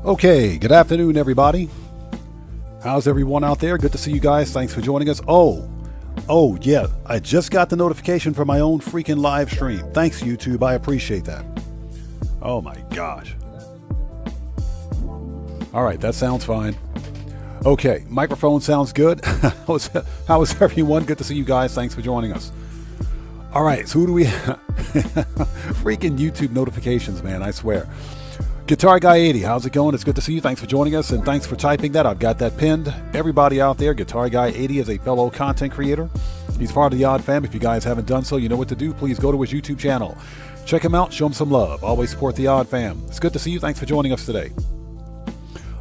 Okay, good afternoon, everybody. How's everyone out there? Good to see you guys. Thanks for joining us. Oh, yeah, I just got the notification for my own freaking live stream. Thanks, YouTube. I appreciate that. Oh my gosh. All right, that sounds fine. Okay, microphone sounds good. How is everyone? Good to see you guys. Thanks for joining us. All right, so who do we have? Freaking YouTube notifications, man, I swear. Guitar Guy 80, how's it going? It's good to see you. Thanks for joining us, and thanks for typing that. I've got that pinned. Everybody out there, Guitar Guy 80 is a fellow content creator. He's part of the Odd Fam. If you guys haven't done so, you know what to do. Please go to his YouTube channel. Check him out. Show him some love. Always support the Odd Fam. It's good to see you. Thanks for joining us today.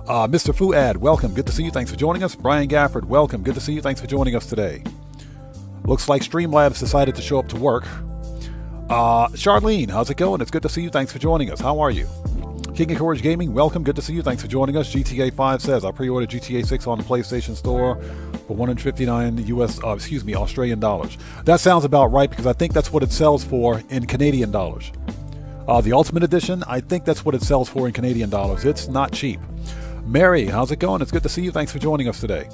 Mr. Fuad, welcome. Good to see you. Thanks for joining us. Brian Gafford, welcome. Good to see you. Thanks for joining us today. Looks like Streamlabs decided to show up to work. Charlene, how's it going? It's good to see you. Thanks for joining us. How are you? King of Courage Gaming, welcome. Good to see you. Thanks for joining us. GTA 5 says, I pre-ordered GTA 6 on the PlayStation Store for 159 Australian dollars. That sounds about right because I think that's what it sells for in Canadian dollars. The Ultimate Edition, I think that's what it sells for in Canadian dollars. It's not cheap. Mary, how's it going? It's good to see you. Thanks for joining us today.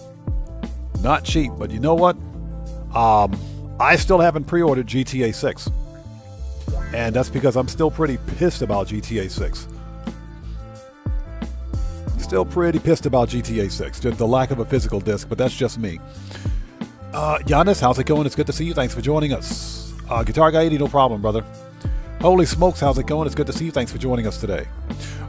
Not cheap, but you know what? I still haven't pre-ordered GTA 6. And that's because I'm still pretty pissed about GTA 6. Still pretty pissed about GTA 6. The lack of a physical disc, but that's just me. Giannis, how's it going? It's good to see you. Thanks for joining us. Guitar Guy 80, no problem, brother. Holy smokes, how's it going? It's good to see you. Thanks for joining us today.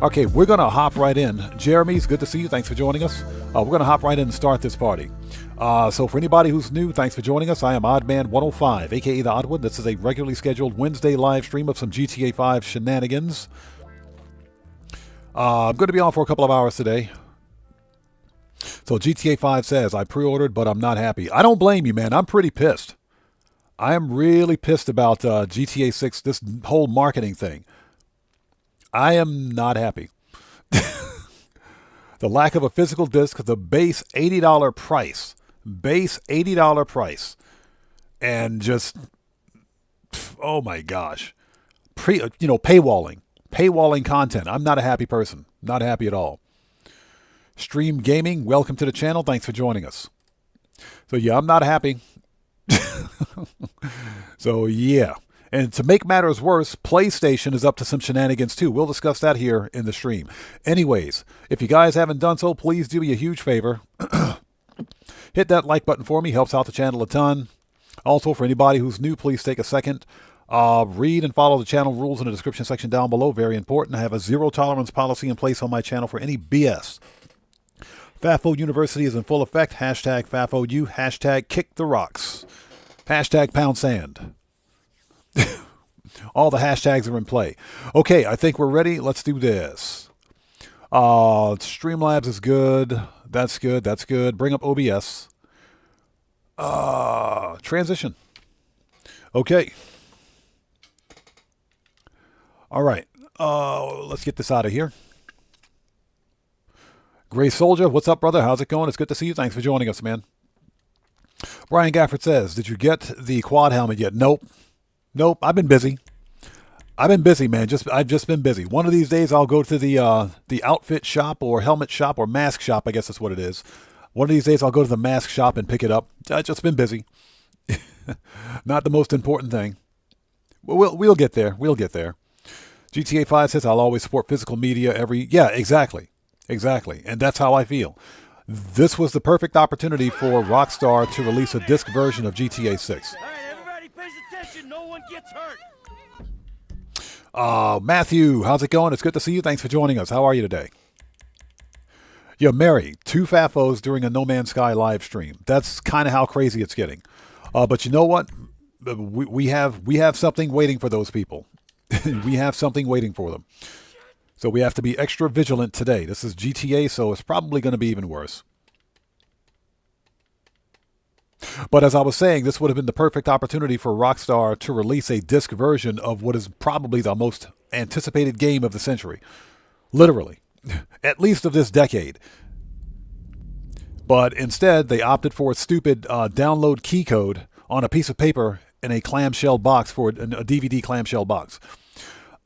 Okay, we're going to hop right in. Jeremy's good to see you. Thanks for joining us. We're going to hop right in and start this party. So for anybody who's new, thanks for joining us. I am Oddman105, a.k.a. The Oddwood. This is a regularly scheduled Wednesday live stream of some GTA 5 shenanigans. I'm going to be on for a couple of hours today. So GTA 5 says, I pre-ordered, but I'm not happy. I don't blame you, man. I'm pretty pissed. I am really pissed about GTA 6, this whole marketing thing. I am not happy. The lack of a physical disc, the base $80 price. Base $80 price. And just, oh my gosh. Paywalling. Paywalling content. I'm not a happy person. Not happy at all. Stream Gaming, welcome to the channel. Thanks for joining us. So yeah, I'm not happy. So yeah. And to make matters worse, PlayStation is up to some shenanigans too. We'll discuss that here in the stream. Anyways, if you guys haven't done so, please do me a huge favor. Hit that like button for me. Helps out the channel a ton. Also, for anybody who's new, please take a second. Read and follow the channel rules in the description section down below. Very important. I have a zero tolerance policy in place on my channel for any BS. FAFO University is in full effect. Hashtag FAFOU. Hashtag kick the rocks. Hashtag pound sand. All the hashtags are in play. Okay, I think we're ready. Let's do this. Streamlabs is good. That's good. That's good. Bring up OBS. Transition. Okay. All right. Let's get this out of here. Gray Soldier, what's up, brother? How's it going? It's good to see you. Thanks for joining us, man. Brian Gafford says, did you get the quad helmet yet? Nope. Nope. I've been busy. I've been busy, man. I've just been busy. One of these days I'll go to the outfit shop or helmet shop or mask shop. I guess that's what it is. One of these days I'll go to the mask shop and pick it up. I've just been busy. Not the most important thing. We'll get there. We'll get there. GTA 5 says I'll always support physical media Yeah, exactly. Exactly. And that's how I feel. This was the perfect opportunity for Rockstar to release a disc version of GTA 6. All right, everybody pays attention. No one gets hurt. Matthew, how's it going? It's good to see you. Thanks for joining us. How are you today? Yeah, Mary, 2 FAFOs during a No Man's Sky live stream. That's kind of how crazy it's getting. But you know what? We have something waiting for those people. We have something waiting for them. So we have to be extra vigilant today. This is GTA, so it's probably going to be even worse. But as I was saying, this would have been the perfect opportunity for Rockstar to release a disc version of what is probably the most anticipated game of the century. Literally. At least of this decade. But instead, they opted for a stupid download key code on a piece of paper in a clamshell box for a DVD clamshell box.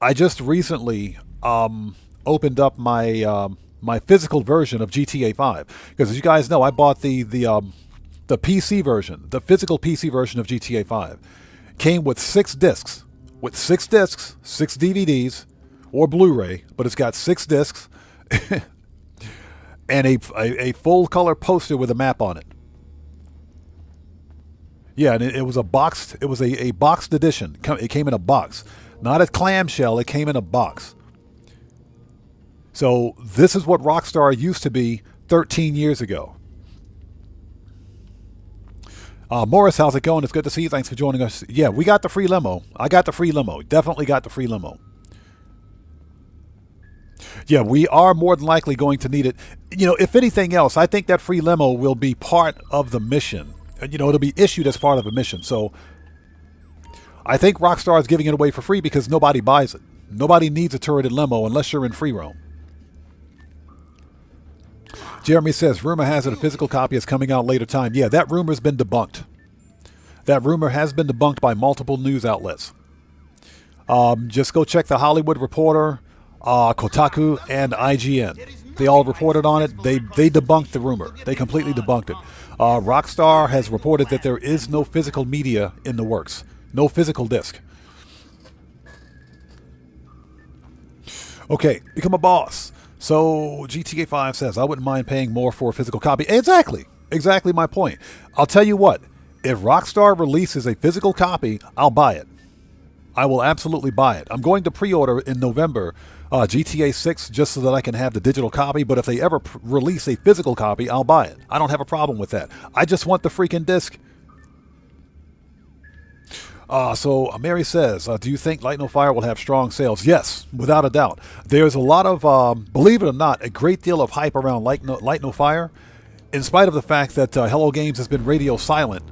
I just recently opened up my my physical version of GTA 5 because, as you guys know, I bought the PC version, the physical PC version of GTA 5. Came with 6 discs, 6 DVDs or Blu-ray, but it's got 6 discs and a full color poster with a map on it. Yeah, and it was a boxed. It was a boxed edition. It came in a box, not a clamshell. It came in a box. So this is what Rockstar used to be 13 years ago. Morris, how's it going? It's good to see you. Thanks for joining us. Yeah, we got the free limo. I got the free limo. Definitely got the free limo. Yeah, we are more than likely going to need it. You know, if anything else, I think that free limo will be part of the mission. You know, it'll be issued as part of a mission. So I think Rockstar is giving it away for free because nobody buys it. Nobody needs a turreted limo unless you're in free roam. Jeremy says, rumor has it a physical copy is coming out later time. Yeah, that rumor's been debunked. That rumor has been debunked by multiple news outlets. Just go check the Hollywood Reporter, Kotaku, and IGN. They all reported on it. They debunked the rumor. They completely debunked it. Rockstar has reported that there is no physical media in the works. No physical disc. Okay, become a boss. So GTA 5 says, I wouldn't mind paying more for a physical copy. Exactly. Exactly my point. I'll tell you what. If Rockstar releases a physical copy, I'll buy it. I will absolutely buy it. I'm going to pre-order in November GTA 6 just so that I can have the digital copy. But if they ever release a physical copy, I'll buy it. I don't have a problem with that. I just want the freaking disc. So Mary says, do you think Light No Fire will have strong sales? Yes, without a doubt. There's a lot of, believe it or not, a great deal of hype around Light No Fire, in spite of the fact that Hello Games has been radio silent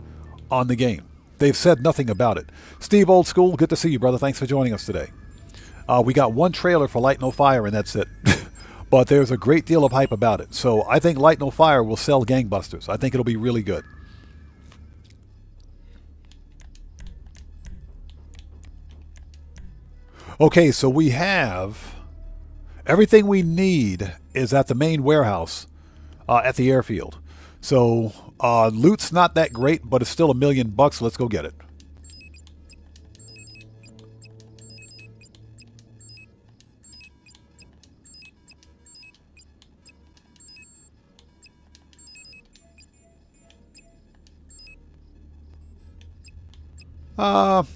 on the game. They've said nothing about it. Steve Old School, good to see you, brother. Thanks for joining us today. We got one trailer for Light No Fire, and that's it. But there's a great deal of hype about it. So I think Light No Fire will sell gangbusters. I think it'll be really good. Okay, so we have everything we need is at the main warehouse at the airfield. So loot's not that great, but it's still $1 million. Let's go get it.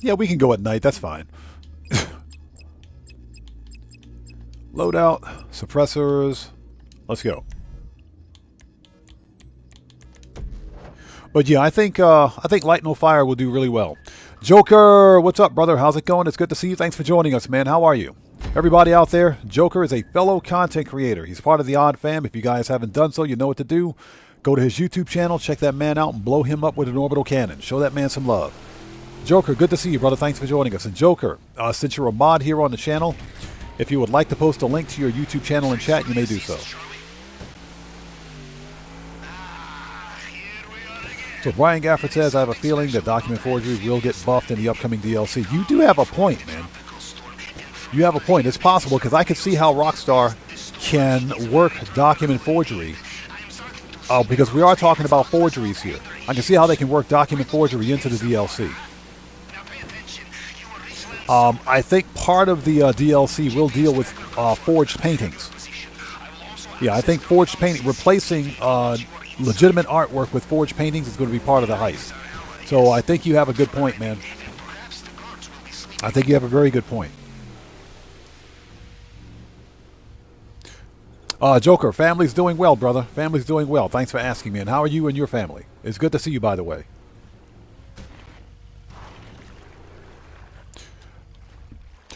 Yeah, we can go at night. That's fine. Loadout, suppressors. Let's go. But yeah, I think Light No Fire will do really well. Joker, what's up, brother? How's it going? It's good to see you. Thanks for joining us, man. How are you? Everybody out there, Joker is a fellow content creator. He's part of the Odd Fam. If you guys haven't done so, you know what to do. Go to his YouTube channel, check that man out, and blow him up with an orbital cannon. Show that man some love. Joker, good to see you, brother. Thanks for joining us. And Joker, since you're a mod here on the channel, if you would like to post a link to your YouTube channel in chat, you may do so. So Brian Gafford says, I have a feeling that document forgery will get buffed in the upcoming DLC. You do have a point, man. You have a point. It's possible because I could see how Rockstar can work document forgery. Because we are talking about forgeries here. I can see how they can work document forgery into the DLC. I think part of the DLC will deal with forged paintings. Yeah, I think forged painting, replacing legitimate artwork with forged paintings is going to be part of the heist. So I think you have a good point, man. I think you have a very good point. Joker, family's doing well, brother. Family's doing well. Thanks for asking, man. How are you and your family? It's good to see you, by the way.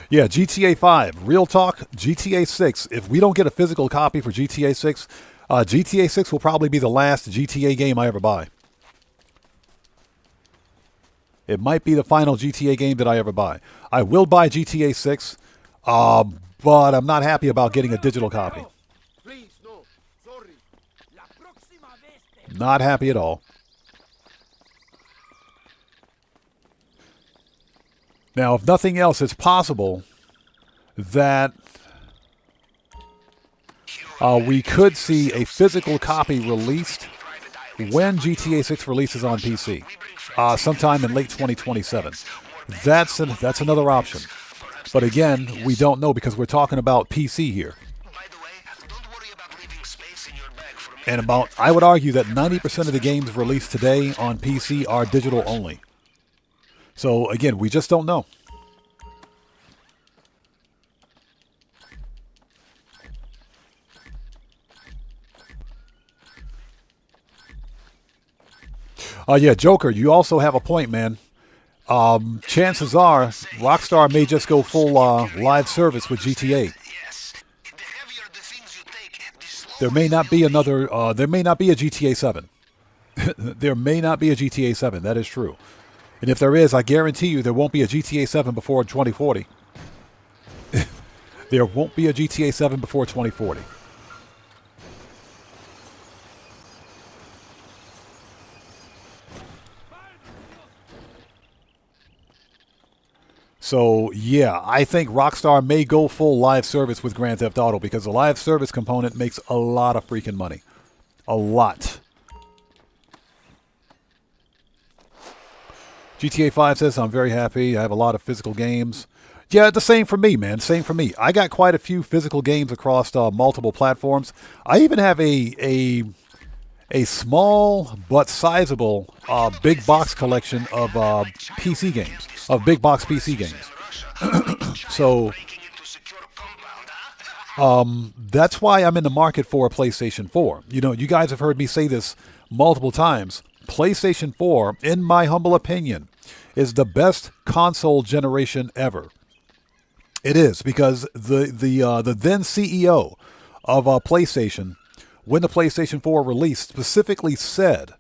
Yeah, GTA 5. Real talk, GTA 6. If we don't get a physical copy for GTA 6, GTA 6 will probably be the last GTA game I ever buy. It might be the final GTA game that I ever buy. I will buy GTA 6, but I'm not happy about getting a digital copy. Not happy at all. Now, if nothing else, it's possible that we could see a physical copy released when GTA 6 releases on PC, sometime in late 2027. That's another option. But again, we don't know because we're talking about PC here. And I would argue that 90% of the games released today on PC are digital only. So again, we just don't know. Yeah, Joker, you also have a point, man. Chances are Rockstar may just go full live service with GTA. There may not be another. There may not be a GTA 7. There may not be a GTA 7. That is true. And if there is, I guarantee you there won't be a GTA 7 before 2040. There won't be a GTA 7 before 2040. So, yeah, I think Rockstar may go full live service with Grand Theft Auto because the live service component makes a lot of freaking money. A lot. GTA 5 says, I'm very happy. I have a lot of physical games. Yeah, the same for me, man. Same for me. I got quite a few physical games across multiple platforms. I even have a small but sizable big box collection of PC games, of big box PC games. So that's why I'm in the market for a PlayStation 4. You know, you guys have heard me say this multiple times. PlayStation 4, in my humble opinion, is the best console generation ever. It is, because the then CEO of PlayStation, when the PlayStation 4 released, specifically said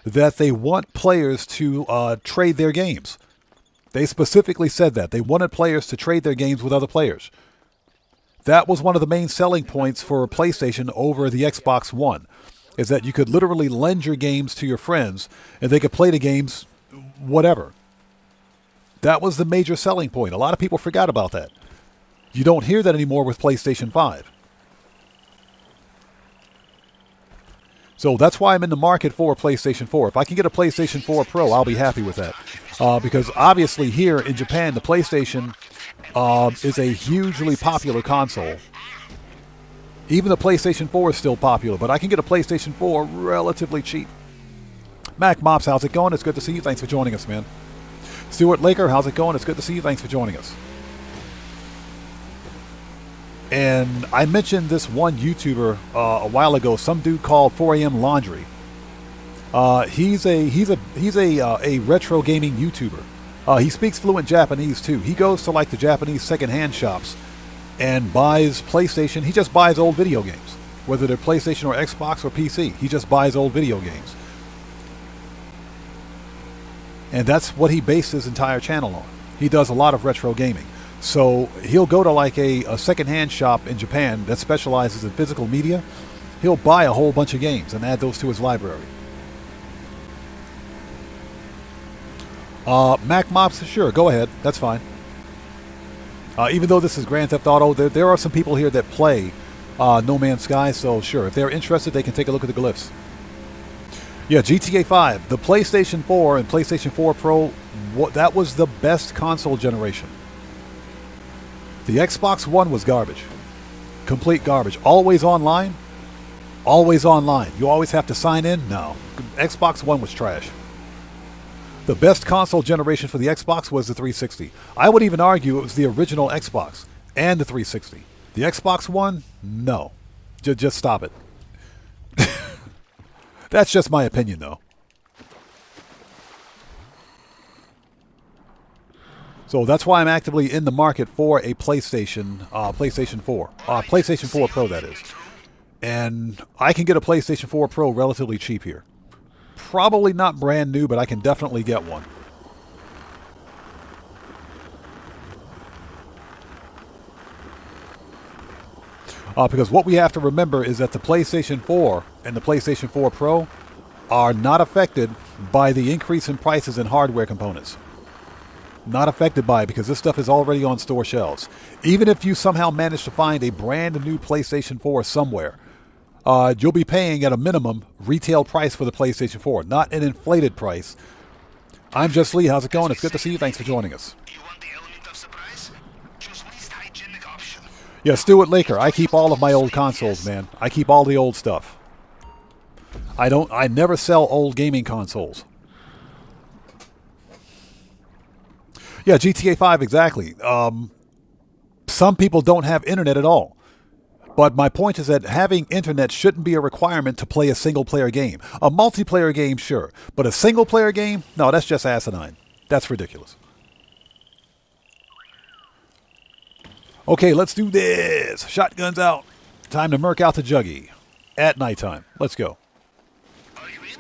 that they want players to trade their games. They specifically said that. They wanted players to trade their games with other players. That was one of the main selling points for PlayStation over the Xbox One, is that you could literally lend your games to your friends and they could play the games whatever. That was the major selling point. A lot of people forgot about that. You don't hear that anymore with PlayStation 5. So that's why I'm in the market for a PlayStation 4. If I can get a PlayStation 4 Pro, I'll be happy with that. Because obviously here in Japan, the PlayStation is a hugely popular console. Even the PlayStation 4 is still popular, but I can get a PlayStation 4 relatively cheap. Mac Mops, how's it going? It's good to see you. Thanks for joining us, man. Stuart Laker, how's it going? It's good to see you. Thanks for joining us. And I mentioned this one YouTuber a while ago, some dude called 4AM Laundry. He's a retro gaming YouTuber. He speaks fluent Japanese too. He goes to like the Japanese secondhand shops and buys PlayStation. He just buys old video games, whether they're PlayStation or Xbox or PC. He just buys old video games. And that's what he based his entire channel on. He does a lot of retro gaming. So he'll go to like a secondhand shop in Japan that specializes in physical media. He'll buy a whole bunch of games and add those to his library. Mac Mops, sure, go ahead. That's fine. Even though this is Grand Theft Auto, there are some people here that play No Man's Sky, so sure, if they're interested, they can take a look at the glyphs. Yeah, GTA 5, the PlayStation 4 and PlayStation 4 Pro, that was the best console generation. The Xbox One was garbage. Complete garbage. Always online? Always online. You always have to sign in? No. Xbox One was trash. The best console generation for the Xbox was the 360. I would even argue it was the original Xbox and the 360. The Xbox One? No. Just stop it. That's just my opinion, though. So that's why I'm actively in the market for a PlayStation 4. PlayStation 4 Pro, that is. And I can get a PlayStation 4 Pro relatively cheap here. Probably not brand new, but I can definitely get one. Because what we have to remember is that the PlayStation 4 and the PlayStation 4 Pro are not affected by the increase in prices in hardware components. Not affected by it because this stuff is already on store shelves. Even if you somehow manage to find a brand new PlayStation 4 somewhere, you'll be paying at a minimum retail price for the PlayStation 4, not an inflated price. I'm Just Lee. How's it going? It's good to see you. Thanks for joining us. Yeah, Stuart Laker. I keep all of my old consoles, man. I keep all the old stuff. I never sell old gaming consoles. Yeah, GTA 5, exactly. Some people don't have internet at all. But my point is that having internet shouldn't be a requirement to play a single-player game. A multiplayer game, sure. But a single-player game? No, that's just asinine. That's ridiculous. Okay, let's do this. Shotguns out. Time to murk out the Juggy. At nighttime. Let's go. Are you in?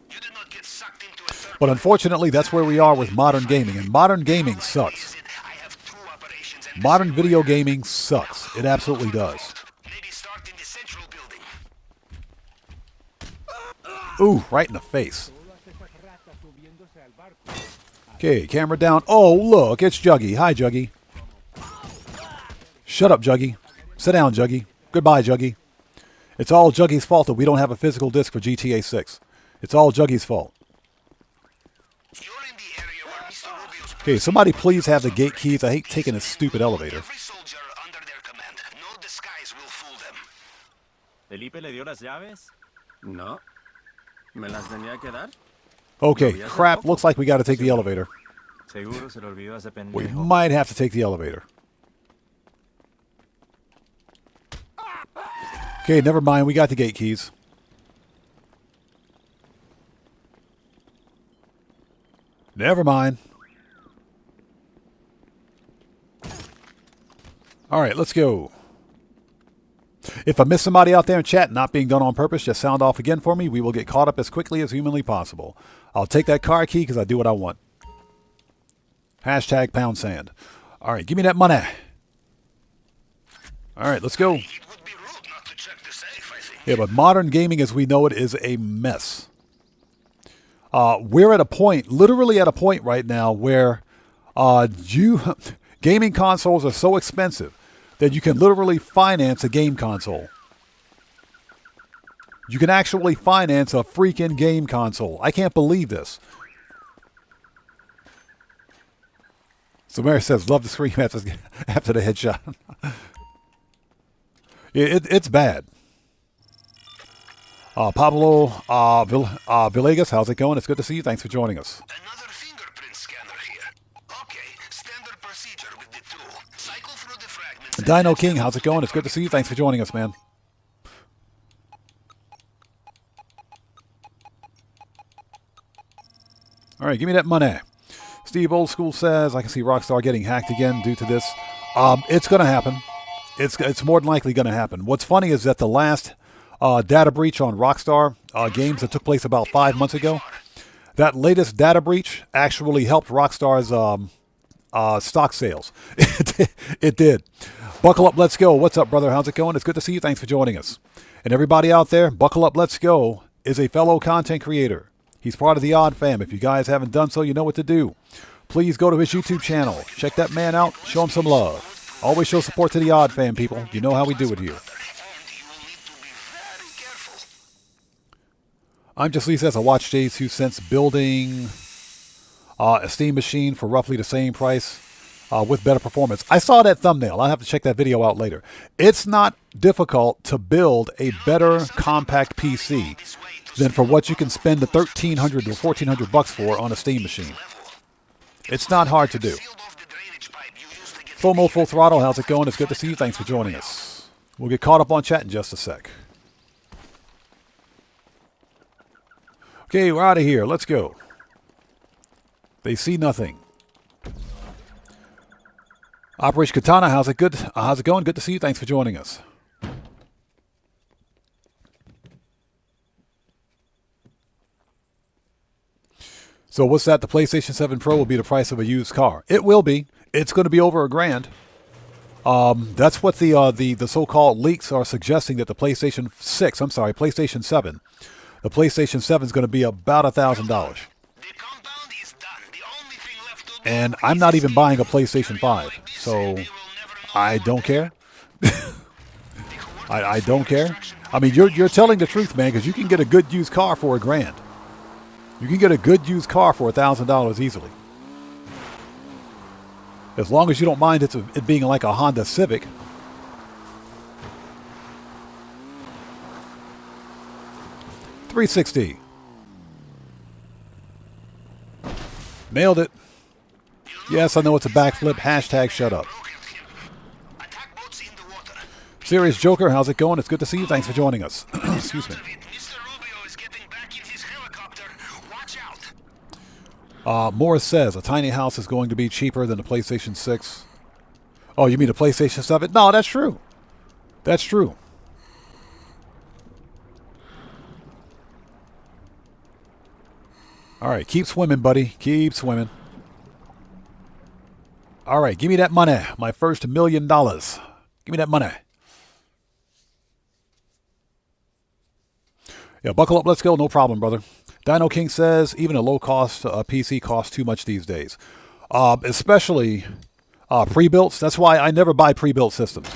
You did not get sucked into a circle. But unfortunately, that's where we are with modern gaming. And modern gaming sucks. I have 2 operations and Modern video gaming sucks. It absolutely does. maybe start in the central building. Ooh, right in the face. Okay, camera down. Oh, look, it's Juggy. Hi, Juggy. Shut up, Juggy. Sit down, Juggy. Goodbye, Juggy. It's all Juggy's fault that we don't have a physical disc for GTA 6. It's all Juggy's fault. You're in the area where Mr. Rubio's Okay, somebody please have the gate keys. I hate taking this stupid elevator. every soldier under their command. No disguise will fool them. ¿Felipe le dio las llaves? No. ¿Me las tenía que dar? Okay, crap. Looks like we got to take the elevator. Seguro se le olvidó a ese We pendejo. might have to take the elevator. Okay, never mind. We got the gate keys. Never mind. All right, let's go. If I miss somebody out there in chat not being done on purpose, just sound off again for me. We will get caught up as quickly as humanly possible. I'll take that car key because I do what I want. Hashtag pound sand. All right, give me that money. All right, let's go. It would be rude not to check the safe, I think. Yeah, but modern gaming as we know it is a mess. We're at a point, literally at a point right now where gaming consoles are so expensive that you can literally finance a game console. You can actually finance a freaking game console. I can't believe this. So Mary says, love the scream after the headshot. It's bad. Pablo Villegas, how's it going? It's good to see you. Thanks for joining us. Another fingerprint scanner here. Okay, standard procedure with the tool. Cycle through the fragments. Dino King, how's it going? It's good to see you. Thanks for joining us, man. All right, give me that money. Steve Old School says, I can see Rockstar getting hacked again due to this. It's going to happen. It's more than likely going to happen. What's funny is that the last data breach on Rockstar games that took place about 5 months ago, that latest data breach actually helped Rockstar's stock sales. It did. Buckle up, let's go. What's up, brother? How's it going? It's good to see you. Thanks for joining us. And everybody out there, Buckle Up, Let's Go is a fellow content creator. He's part of the Odd Fam. If you guys haven't done so, you know what to do. Please go to his YouTube channel. Check that man out. Show him some love. Always show support to the Odd Fam, people. You know how we do it here. And you will need to be very careful. I'm just Lee says I watched Jay's 2 cents building a Steam machine for roughly the same price with better performance. I saw that thumbnail. I'll have to check that video out later. It's not difficult to build a better compact PC than for what you can spend the $1,300 to $1,400 for on a Steam machine. It's not hard to do. Sealed off the drainage pipe you used to get FOMO Full Throttle, how's it going? It's good to see you. Thanks for joining us. We'll get caught up on chat in just a sec. Okay, we're out of here. Let's go. They see nothing. Operation Katana, how's it good? How's it going? Good to see you. Thanks for joining us. So what's that? The PlayStation 7 Pro will be the price of a used car. It will be. It's going to be over $1,000. That's what the so-called leaks are suggesting, that the PlayStation 7. The PlayStation 7 is going to be about $1,000. The compound is done. The only thing left to do And I'm not even buying a PlayStation 5. So I don't care. I don't care. I mean, you're telling the truth, man, because you can get a good used car for $1,000. You can get a good used car for $1,000 easily. As long as you don't mind it being like a Honda Civic. $360. Nailed it. Yes, I know it's a backflip. Hashtag shut up. attack boats in the water. Serious Joker, how's it going? It's good to see you. Thanks for joining us. Excuse me. Mr. Rubio is getting back in his helicopter. Watch out. Morris says a tiny house is going to be cheaper than the PlayStation 6. Oh, you mean the PlayStation 7? No, that's true. That's true. All right, keep swimming, buddy. Keep swimming. All right, give me that money. My first $1 million. Give me that money. Yeah, buckle up. Let's go. No problem, brother. Dino King says even a low-cost PC costs too much these days, especially pre-builts. That's why I never buy pre-built systems.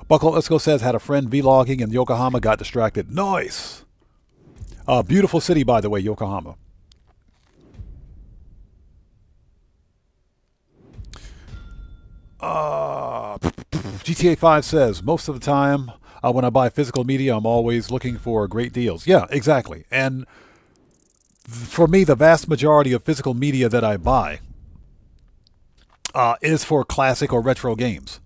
Buckle up. Let's go says had a friend vlogging in Yokohama, got distracted. Nice. Beautiful city, by the way, Yokohama. GTA 5 says, most of the time when I buy physical media, I'm always looking for great deals. Yeah, exactly. And for me, the vast majority of physical media that I buy is for classic or retro games.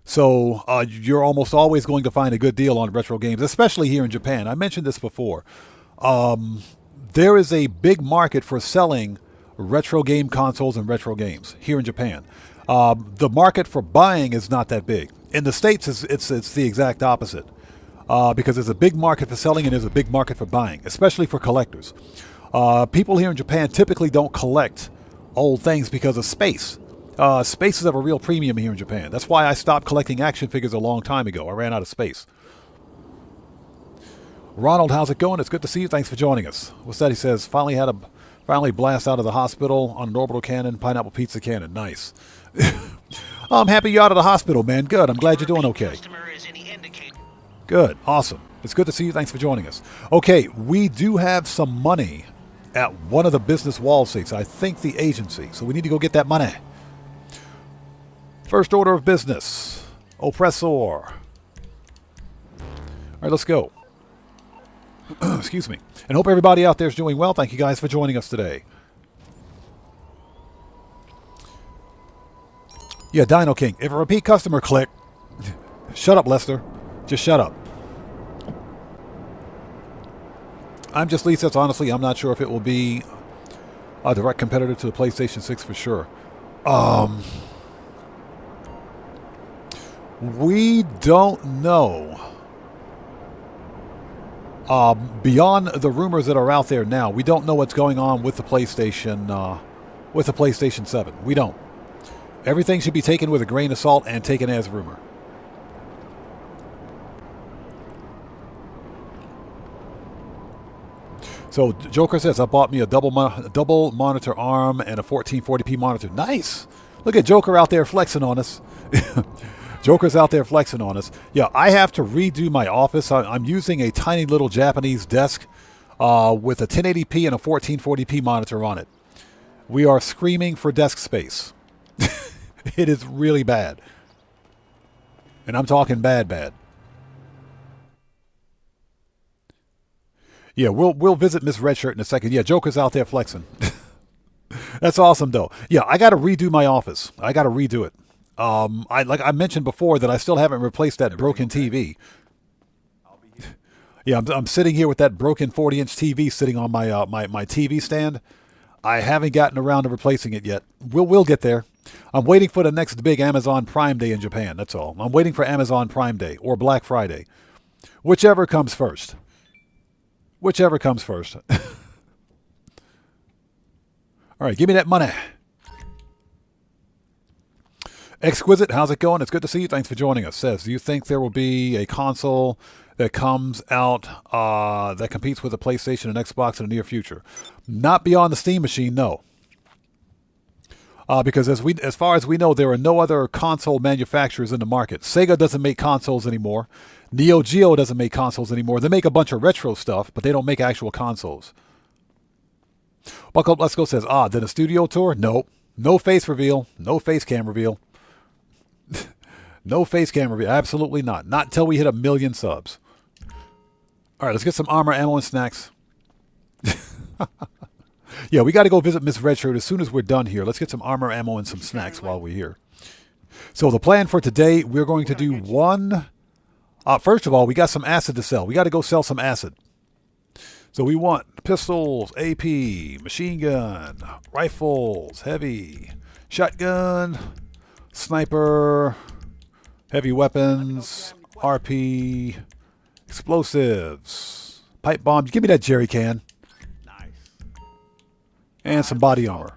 So you're almost always going to find a good deal on retro games, especially here in Japan. I mentioned this before. There is a big market for selling retro game consoles and retro games here in Japan. The market for buying is not that big. In the States, it's the exact opposite. Because there's a big market for selling and there's a big market for buying, especially for collectors. People here in Japan typically don't collect old things because of space. Space is of a real premium here in Japan. That's why I stopped collecting action figures a long time ago. I ran out of space. Ronald, how's it going? It's good to see you. Thanks for joining us. What's that? He says, finally blast out of the hospital on an orbital cannon, pineapple pizza cannon. Nice. I'm happy you're out of the hospital, man. Good. I'm glad you're doing okay. Good. Awesome. It's good to see you. Thanks for joining us. Okay, we do have some money at one of the business wall seats. I think the agency. So we need to go get that money. First order of business. Oppressor. All right, let's go. Excuse me. And hope everybody out there is doing well. Thank you guys for joining us today. Yeah, Dino King. If a repeat customer click, shut up, Lester. Just shut up. I'm just Lee says, honestly, I'm not sure if it will be a direct competitor to the PlayStation 6 for sure. We don't know. Beyond the rumors that are out there now, we don't know what's going on with the PlayStation 7. We don't. Everything should be taken with a grain of salt and taken as rumor. So Joker says, I bought me a double monitor ARM and a 1440p monitor. Nice. Look at Joker out there flexing on us. Joker's out there flexing on us. Yeah, I have to redo my office. I'm using a tiny little Japanese desk with a 1080p and a 1440p monitor on it. We are screaming for desk space. It is really bad. And I'm talking bad. Yeah, we'll visit Miss Redshirt in a second. Yeah, Joker's out there flexing. That's awesome, though. Yeah, I got to redo my office. I got to redo it. Like I mentioned before that I still haven't replaced that broken TV. Yeah, I'm sitting here with that broken 40-inch TV sitting on my my TV stand. I haven't gotten around to replacing it yet. We'll get there. I'm waiting for the next big Amazon Prime Day in Japan. That's all. I'm waiting for Amazon Prime Day or Black Friday, whichever comes first. Whichever comes first. All right, give me that money. Exquisite, how's it going? It's good to see you. Thanks for joining us. Says, do you think there will be a console that comes out that competes with the PlayStation and Xbox in the near future? Not beyond the Steam machine, no. Because as far as we know, there are no other console manufacturers in the market. Sega doesn't make consoles anymore. Neo Geo doesn't make consoles anymore. They make a bunch of retro stuff, but they don't make actual consoles. Buckle Up Let's Go says, then a studio tour? Nope. No face reveal. No face cam reveal. No face cam reveal. Absolutely not. Not until we hit 1 million subs. All right, let's get some armor, ammo, and snacks. Yeah, we got to go visit Miss Redshirt as soon as we're done here. Let's get some armor, ammo, and some snacks while we're here. So the plan for today, we're going to do one. First of all, we got some acid to sell. We got to go sell some acid. So we want pistols, AP, machine gun, rifles, heavy, shotgun, sniper, heavy weapons, RP, explosives, pipe bombs. Give me that jerry can. Nice. And some body armor.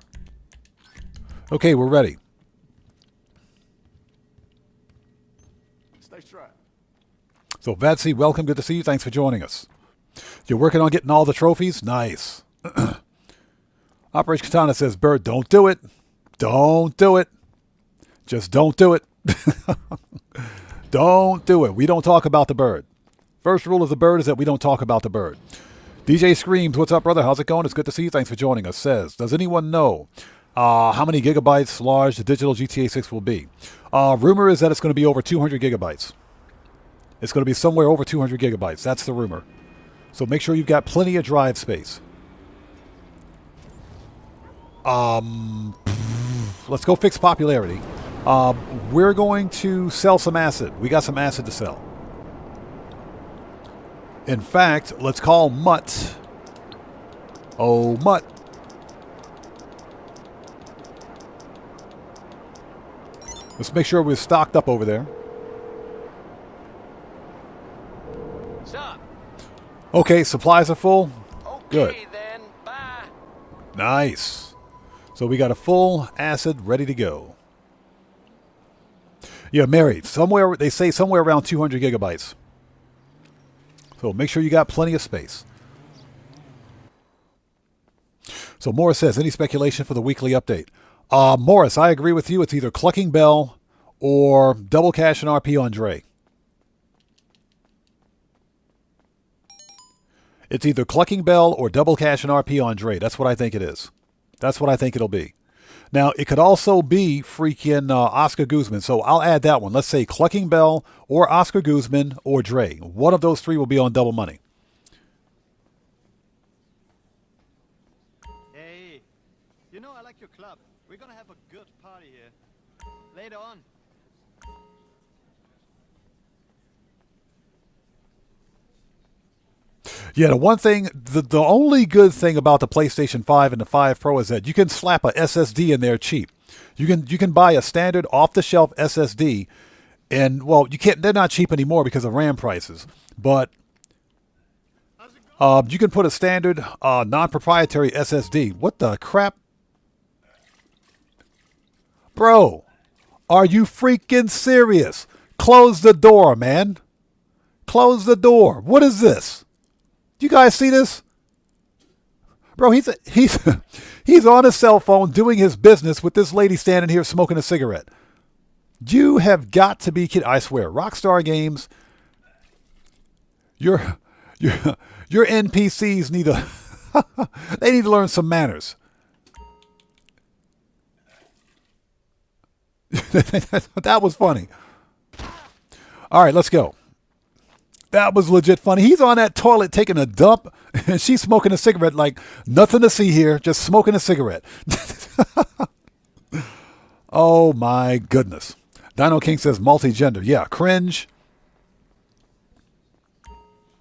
Okay, we're ready. Stay strapped. So Vatsy, welcome. Good to see you. Thanks for joining us. You're working on getting all the trophies? Nice. Operation Katana says, Bird, don't do it. Don't do it. Just don't do it. Don't do it. We don't talk about the bird. First rule of the bird is that we don't talk about the bird. DJ Screams, what's up, brother? How's it going? It's good to see you. Thanks for joining us. Says, does anyone know how many gigabytes large the digital GTA 6 will be? Rumor is that it's going to be over 200 gigabytes. It's going to be somewhere over 200 gigabytes. That's the rumor. So make sure you've got plenty of drive space. Let's go fix popularity. We're going to sell some acid. We got some acid to sell. In fact, let's call Mutt. Oh, Mutt. Let's make sure we're stocked up over there. Stop. Okay, supplies are full. Good. Okay, then. Bye. Nice. So we got a full acid ready to go. Yeah, Mary, somewhere they say somewhere around 200 gigabytes. So make sure you got plenty of space. So Morris says, any speculation for the weekly update? Morris, I agree with you. It's either Clucking Bell or Double Cash and RP on Dre. It's either Clucking Bell or Double Cash and RP on Dre. That's what I think it is. That's what I think it'll be. Now, it could also be freaking Oscar Guzman. So I'll add that one. Let's say Clucking Bell or Oscar Guzman or Dre. One of those three will be on Double Money. Hey, you know I like your club. We're gonna have a good party here. Later on. Yeah, the one thing, the only good thing about the PlayStation 5 and the 5 Pro is that you can slap a SSD in there cheap. You can buy a standard off-the-shelf SSD, and well, you can't. They're not cheap anymore because of RAM prices. But you can put a standard non-proprietary SSD. What the crap, bro? Are you freaking serious? Close the door, man. Close the door. What is this? You guys see this? Bro, he's on his cell phone doing his business with this lady standing here smoking a cigarette. You have got to be kidding. I swear, Rockstar Games, your NPCs need to they need to learn some manners. That was funny. All right, let's go. That was legit funny. He's on that toilet taking a dump, and she's smoking a cigarette like nothing to see here, just smoking a cigarette. Oh, my goodness. Dino King says multi-gender. Yeah, cringe.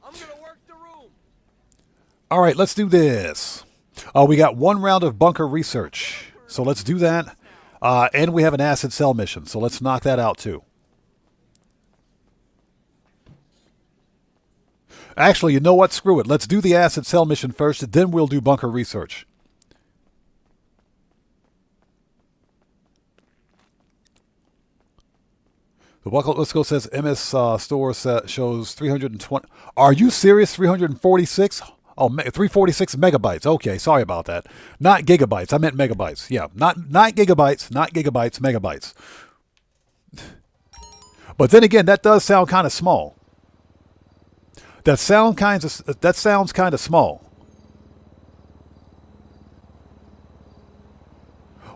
I'm gonna work the room. All right, let's do this. We got one round of bunker research, so let's do that. And we have an acid cell mission, so let's knock that out too. Actually, you know what? Screw it. Let's do the acid cell mission first, then we'll do bunker research. The Buckle Let's Go says MS Store shows 320. Are you serious? 346? Oh, 346 megabytes. Okay, sorry about that. Not gigabytes. I meant megabytes. Yeah, not gigabytes, not gigabytes, megabytes. But then again, that does sound kind of small. That sounds kind of small.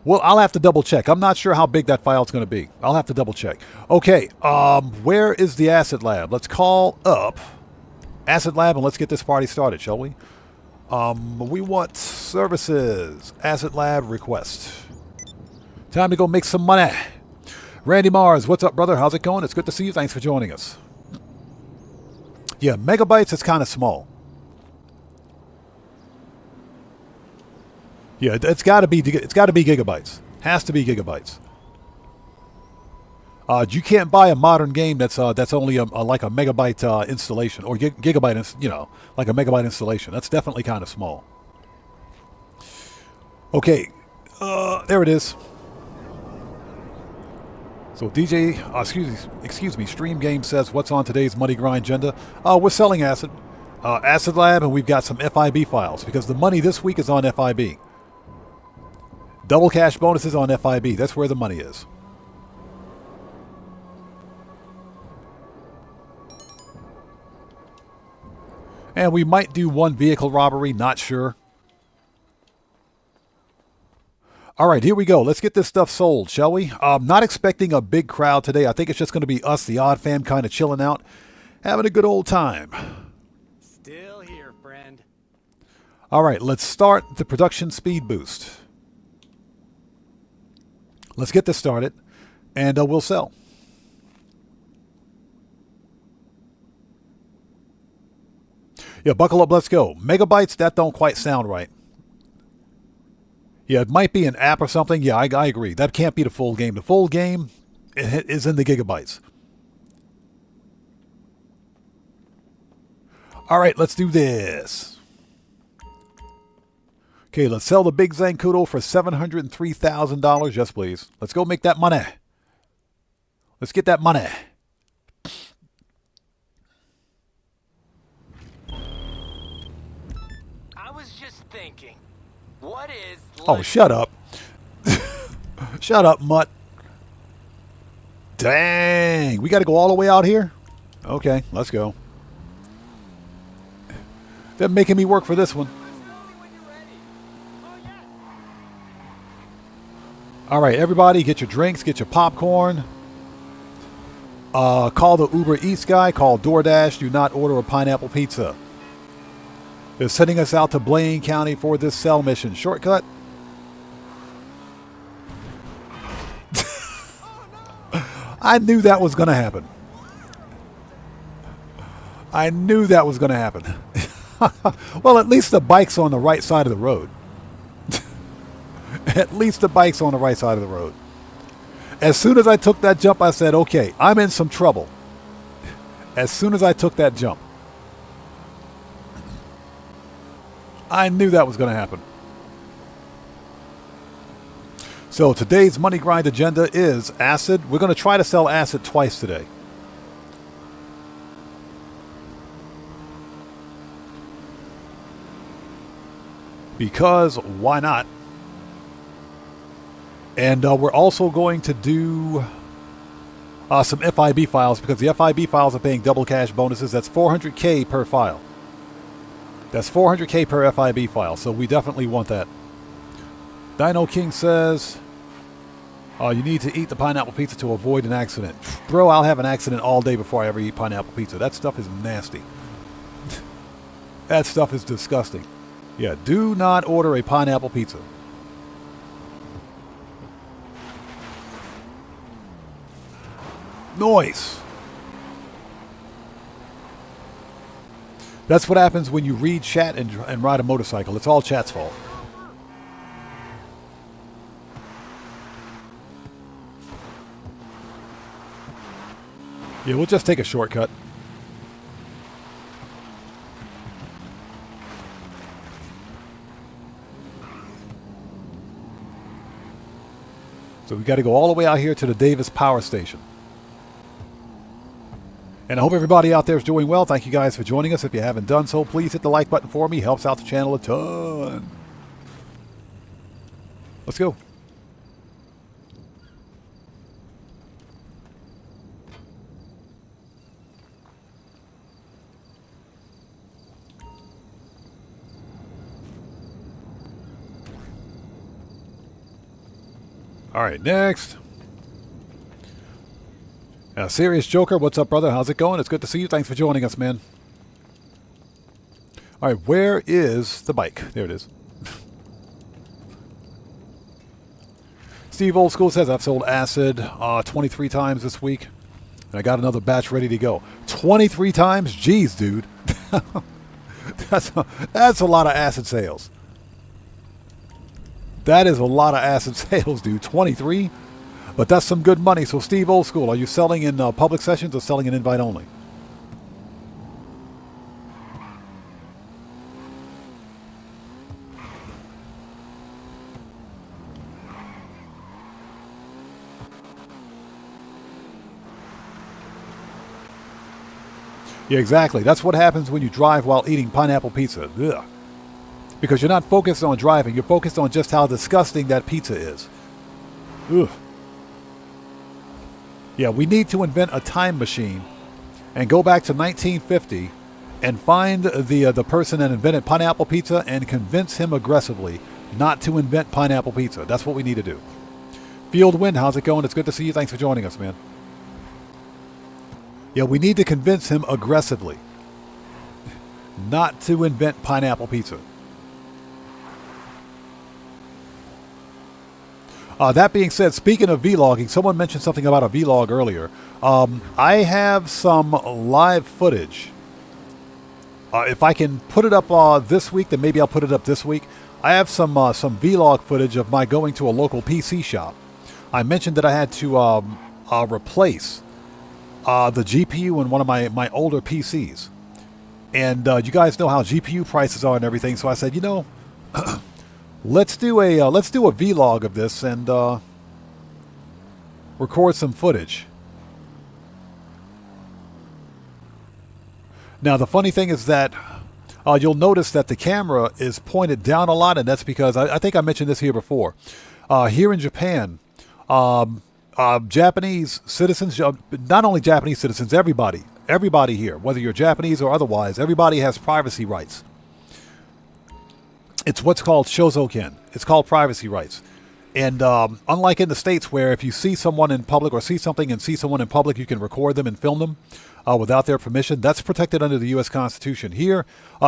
Well, I'll have to double check. I'm not sure how big that file is going to be. I'll have to double check. Okay, where is the Acid Lab? Let's call up Acid Lab and let's get this party started, shall we? We want services. Acid Lab request. Time to go make some money. Randy Mars, what's up, brother? How's it going? It's good to see you. Thanks for joining us. Yeah, megabytes is kind of small. Yeah, it's got to be gigabytes. Has to be gigabytes. You can't buy a modern game that's only like a megabyte installation or gigabyte, like a megabyte installation. That's definitely kind of small. Okay, there it is. So DJ, excuse me, Stream Game says, what's on today's Money Grind agenda? We're selling Acid, Acid Lab, and we've got some FIB files because the money this week is on FIB. Double cash bonuses on FIB. That's where the money is. And we might do one vehicle robbery, not sure. All right, here we go. Let's get this stuff sold, shall we? Not expecting a big crowd today. I think it's just going to be us, the Odd Fam, kind of chilling out, having a good old time. Still here, friend. All right, let's start the production speed boost. Let's get this started, and we'll sell. Yeah, buckle up, let's go. Megabytes, that don't quite sound right. Yeah, it might be an app or something. Yeah, I agree. That can't be the full game. The full game is in the gigabytes. All right, let's do this. Okay, let's sell the Big Zancudo for $703,000. Yes, please. Let's go make that money. Let's get that money. I was just thinking, what is... Oh, shut up. Shut up, mutt. Dang. We got to go all the way out here? Okay, let's go. They're making me work for this one. All right, everybody, get your drinks, get your popcorn. Call the Uber Eats guy. Call DoorDash. Do not order a pineapple pizza. They're sending us out to Blaine County for this cell mission. Shortcut. I knew that was going to happen. I knew that was going to happen. Well, at least the bike's on the right side of the road. At least the bike's on the right side of the road. As soon as I took that jump, I said, okay, I'm in some trouble. As soon as I took that jump. I knew that was going to happen. So today's Money Grind agenda is Acid. We're going to try to sell Acid twice today. Because why not? And we're also going to do some FIB files because the FIB files are paying double cash bonuses. That's $400K per file. That's $400K per FIB file, so we definitely want that. Dino King says, you need to eat the pineapple pizza to avoid an accident. Bro, I'll have an accident all day before I ever eat pineapple pizza. That stuff is nasty. That stuff is disgusting. Yeah, do not order a pineapple pizza. Noise. That's what happens when you read chat and ride a motorcycle. It's all chat's fault. Yeah, we'll just take a shortcut. So we got to go all the way out here to the Davis Power Station. And I hope everybody out there is doing well. Thank you guys for joining us. If you haven't done so, please hit the like button for me. Helps out the channel a ton. Let's go. All right, next. Serious Joker, what's up, brother? How's it going? It's good to see you. Thanks for joining us, man. All right, where is the bike? There it is. Steve Old School says, I've sold acid 23 times this week. And I got another batch ready to go. 23 times? Jeez, dude. That's a lot of acid sales. That is a lot of acid sales, dude. 23? But that's some good money. So, Steve Old School, are you selling in public sessions or selling in invite only? Yeah, exactly. That's what happens when you drive while eating pineapple pizza. Ugh. Because you're not focused on driving. You're focused on just how disgusting that pizza is. Ugh. Yeah, we need to invent a time machine and go back to 1950 and find the person that invented pineapple pizza and convince him aggressively not to invent pineapple pizza. That's what we need to do. Field Wind, how's it going? It's good to see you. Thanks for joining us, man. Yeah, we need to convince him aggressively not to invent pineapple pizza. That being said, speaking of vlogging, someone mentioned something about a vlog earlier. I have some live footage. If I can put it up this week, then maybe I'll put it up this week. I have some vlog footage of my going to a local PC shop. I mentioned that I had to replace the GPU in one of my older PCs. And you guys know how GPU prices are and everything, so I said, you know, let's do a vlog of this and record some footage. Now the funny thing is that you'll notice that the camera is pointed down a lot, and that's because I think I mentioned this here before. Here in Japan, Japanese citizens, not only Japanese citizens, everybody here, whether you're Japanese or otherwise, everybody has privacy rights. It's what's called shozoken. It's called privacy rights. And unlike in the States where if you see someone in public or see something and see someone in public, you can record them and film them without their permission. That's protected under the U.S. Constitution. Here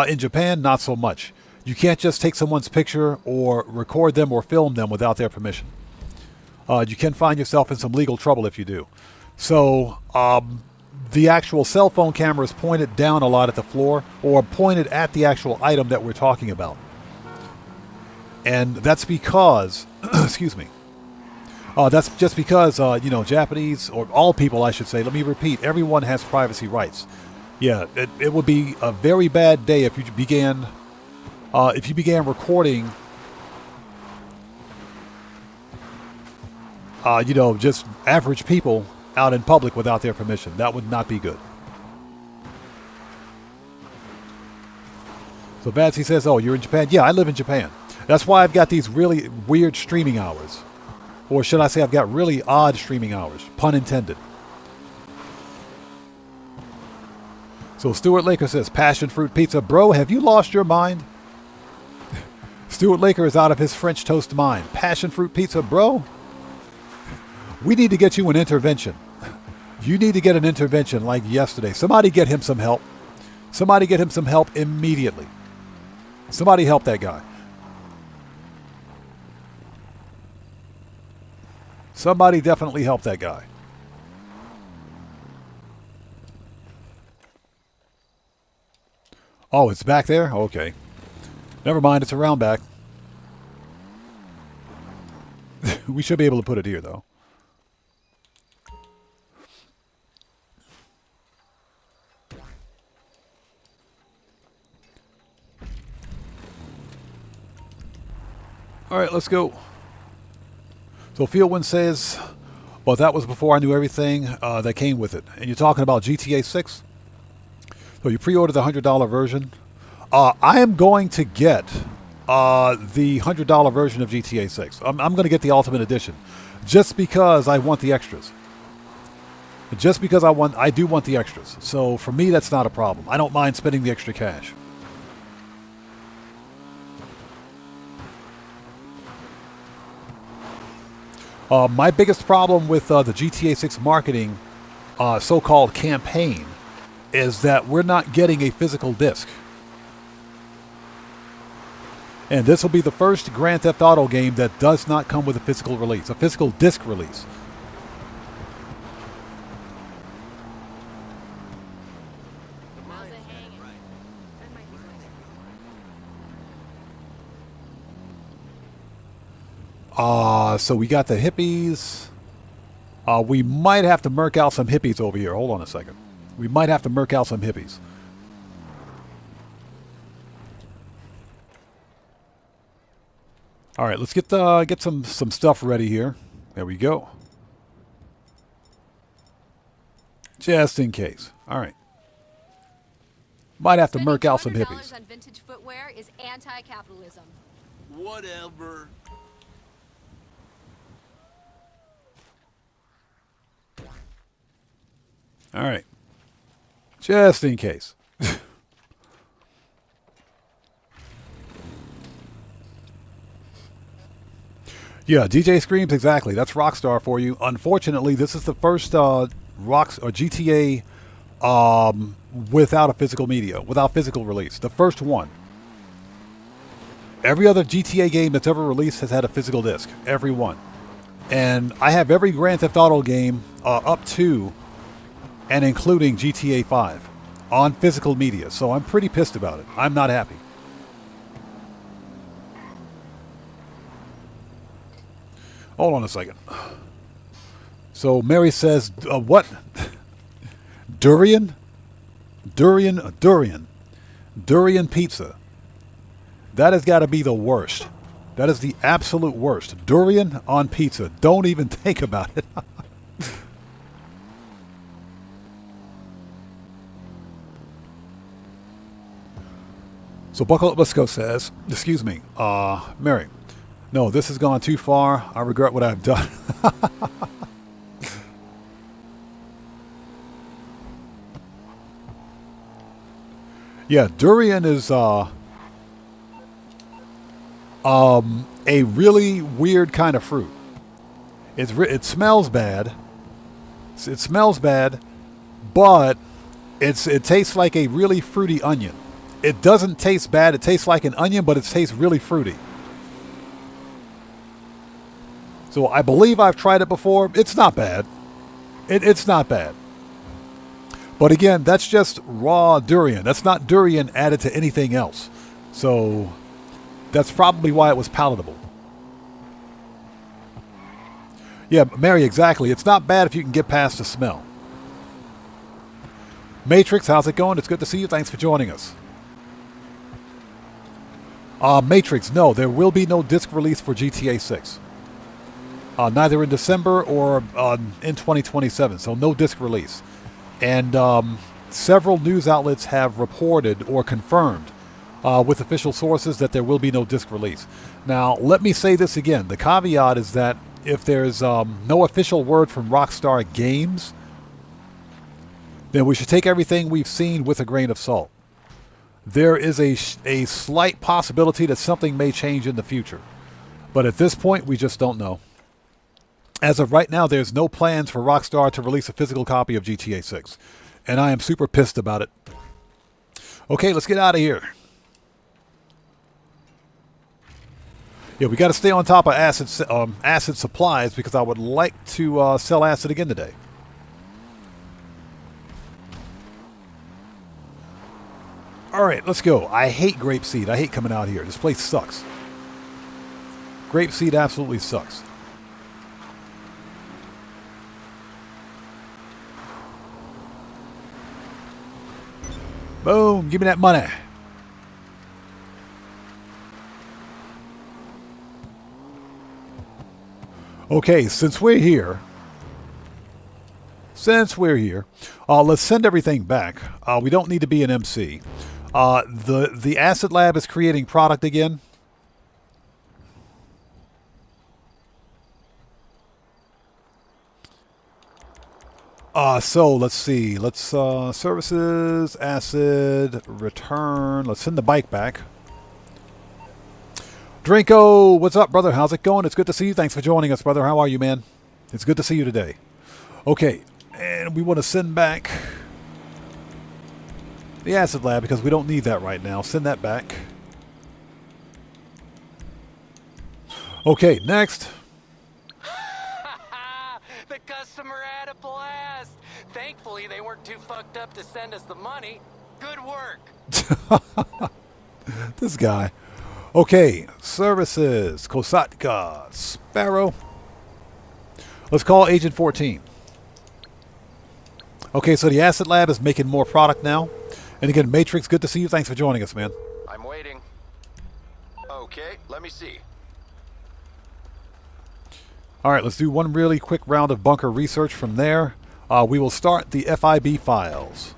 in Japan, not so much. You can't just take someone's picture or record them or film them without their permission. You can find yourself in some legal trouble if you do. So the actual cell phone camera is pointed down a lot at the floor or pointed at the actual item that we're talking about. And that's because, excuse me, that's just because, you know, Japanese, or all people, I should say, let me repeat, everyone has privacy rights. Yeah, it would be a very bad day if you began recording, you know, just average people out in public without their permission. That would not be good. So Batsy says, oh, you're in Japan? Yeah, I live in Japan. That's why I've got these really weird streaming hours. Or should I say I've got really odd streaming hours. Pun intended. So Stuart Laker says, passion fruit pizza. Bro, have you lost your mind? Stuart Laker is out of his French toast mind. Passion fruit pizza, bro? We need to get you an intervention. You need to get an intervention like yesterday. Somebody get him some help. Somebody get him some help immediately. Somebody help that guy. Somebody definitely help that guy. Oh, it's back there? Okay. Never mind, it's around back. We should be able to put it here, though. All right, let's go. So Fieldwind says, well, that was before I knew everything that came with it. And you're talking about GTA 6? So you pre-ordered the $100 version. I am going to get the $100 version of GTA 6. I'm going to get the Ultimate Edition just because I want the extras. Just because I do want the extras. So for me, that's not a problem. I don't mind spending the extra cash. My biggest problem with the GTA 6 marketing so-called campaign is that we're not getting a physical disc. And this will be the first Grand Theft Auto game that does not come with a physical release, a physical disc release. So we got the hippies. We might have to murk out some hippies over here. Hold on a second. We might have to murk out some hippies. All right, let's get some stuff ready here. There we go. Just in case. All right. Might have to murk out some hippies. $200 on vintage footwear is anti-capitalism. Whatever. All right. Just in case. Yeah, DJ Screams, exactly. That's Rockstar for you. Unfortunately, this is the first GTA without a physical media, without physical release. The first one. Every other GTA game that's ever released has had a physical disc. Every one. And I have every Grand Theft Auto game up to and including GTA 5 on physical media. So I'm pretty pissed about it. I'm not happy. Hold on a second. So Mary says, what? Durian? Durian pizza. That has got to be the worst. That is the absolute worst. Durian on pizza. Don't even think about it. So Buckle Up Lisco says, excuse me, Mary, no, this has gone too far. I regret what I've done. Yeah, durian is a really weird kind of fruit. It smells bad. It smells bad, but it tastes like a really fruity onion. It doesn't taste bad. It tastes like an onion, but it tastes really fruity. So I believe I've tried it before. It's not bad. It's not bad. But again, that's just raw durian. That's not durian added to anything else. So that's probably why it was palatable. Yeah, Mary, exactly. It's not bad if you can get past the smell. Matrix, how's it going? It's good to see you. Thanks for joining us. Matrix, no, there will be no disc release for GTA 6. Neither in December or in 2027, so no disc release. And several news outlets have reported or confirmed with official sources that there will be no disc release. Now, let me say this again. The caveat is that if there's no official word from Rockstar Games, then we should take everything we've seen with a grain of salt. There is a slight possibility that something may change in the future. But at this point, we just don't know. As of right now, there's no plans for Rockstar to release a physical copy of GTA 6. And I am super pissed about it. Okay, let's get out of here. Yeah, we got to stay on top of acid supplies because I would like to sell acid again today. All right, let's go. I hate Grapeseed. I hate coming out here. This place sucks. Grapeseed absolutely sucks. Boom, give me that money. Okay, since we're here, let's send everything back. We don't need to be an MC. The Acid Lab is creating product again. So let's see. Let's services, acid, return. Let's send the bike back. Drinko, what's up, brother? How's it going? It's good to see you. Thanks for joining us, brother. How are you, man? It's good to see you today. Okay, and we want to send back the Acid Lab because we don't need that right now. Send that back. Okay, next. The customer had a blast. Thankfully, they weren't too fucked up to send us the money. Good work. This guy. Okay, services. Kosatka. Sparrow. Let's call Agent 14. Okay, so the Asset Lab is making more product now. And again, Matrix, good to see you. Thanks for joining us, man. I'm waiting. Okay, let me see. All right, let's do one really quick round of bunker research from there. We will start the FIB files.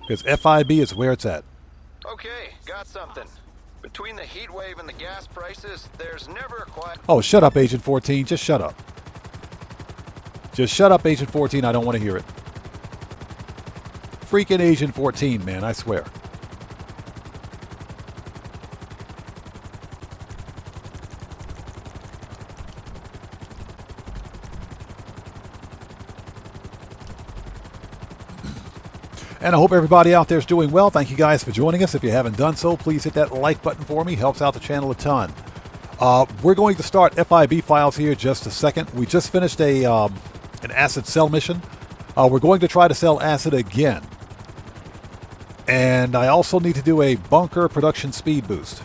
Because FIB is where it's at. Okay, got something. Between the heat wave and the gas prices, there's never a quiet... Oh, shut up, Agent 14. Just shut up. Just shut up, Agent 14. I don't want to hear it. Freaking Agent 14, man, I swear. And I hope everybody out there is doing well. Thank you guys for joining us. If you haven't done so, please hit that like button for me. Helps out the channel a ton. We're going to start FIB files here just a second. We just finished an acid sell mission. We're going to try to sell acid again. And I also need to do a bunker production speed boost.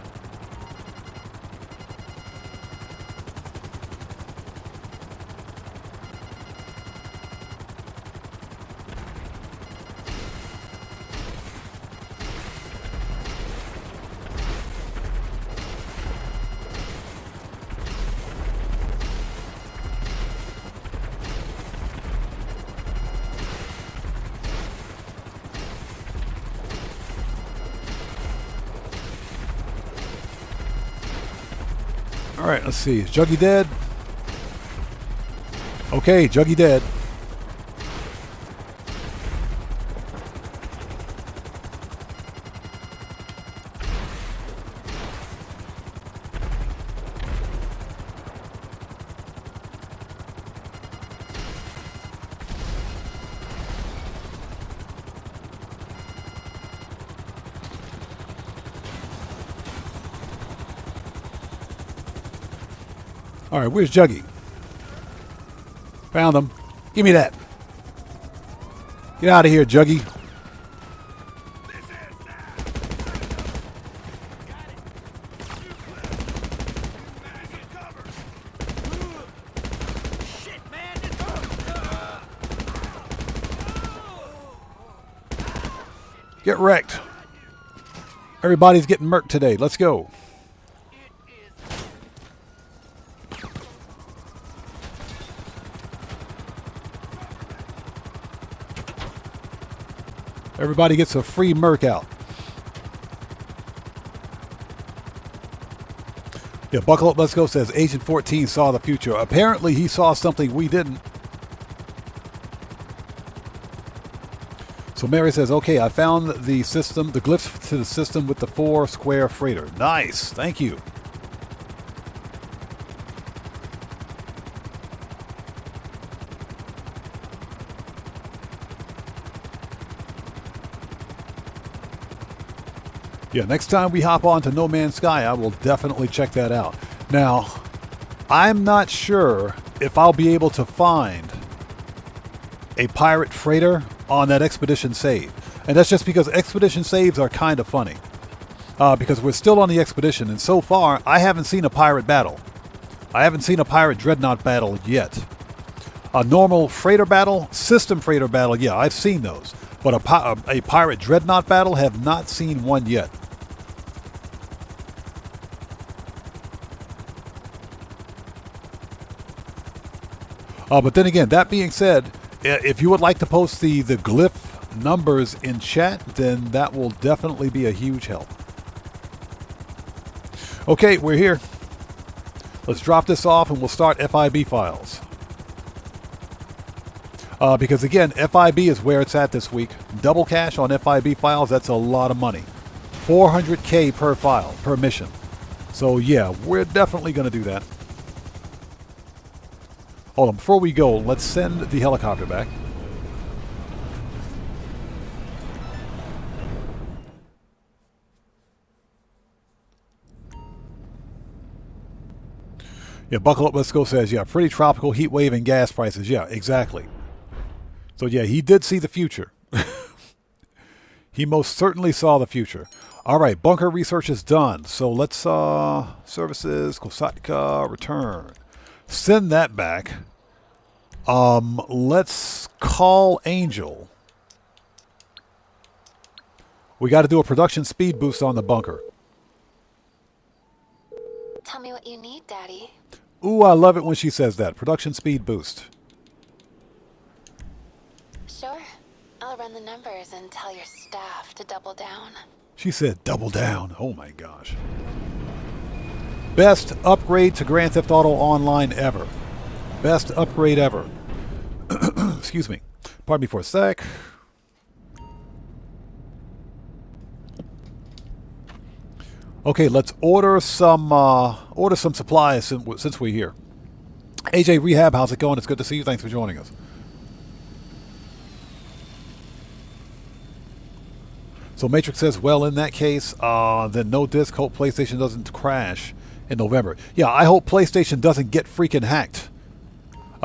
All right, let's see. Is Juggy dead? Okay, Juggy dead. All right, where's Juggy? Found him. Give me that. Get out of here, Juggy. Get wrecked. Everybody's getting murked today. Let's go. Everybody gets a free Merc out. Yeah, Buckle Up, Let's Go says Agent 14 saw the future. Apparently he saw something we didn't. So Mary says, okay, I found the system, the glyphs to the system with the 4 square freighter. Nice, thank you. Yeah, next time we hop on to No Man's Sky, I will definitely check that out. Now, I'm not sure if I'll be able to find a pirate freighter on that expedition save. And that's just because expedition saves are kind of funny. Because we're still on the expedition, and so far, I haven't seen a pirate battle. I haven't seen a pirate dreadnought battle yet. A normal freighter battle, system freighter battle, yeah, I've seen those. But a pirate dreadnought battle, have not seen one yet. But then again, that being said, if you would like to post the glyph numbers in chat, then that will definitely be a huge help. Okay, we're here. Let's drop this off and we'll start FIB files. Because again, FIB is where it's at this week. Double cash on FIB files, that's a lot of money. 400K per file, per mission. So yeah, we're definitely going to do that. Hold on, before we go, let's send the helicopter back. Yeah, Buckle Up, Let's Go says, yeah, pretty tropical heat wave and gas prices. Yeah, exactly. So, yeah, he did see the future. He most certainly saw the future. All right, bunker research is done. So let's, services, Kosatka, return. Send that back. Let's call Angel. We got to do a production speed boost on the bunker. Tell me what you need, Daddy. Ooh, I love it when she says that. Production speed boost. Sure. I'll run the numbers and tell your staff to double down. She said double down. Oh my gosh. Best upgrade to Grand Theft Auto Online ever. Best upgrade ever. Excuse me. Pardon me for a sec. Okay, let's order some supplies since we're here. AJ Rehab, how's it going? It's good to see you. Thanks for joining us. So Matrix says, well, in that case, then no disc. Hope PlayStation doesn't crash in November. Yeah, I hope PlayStation doesn't get freaking hacked,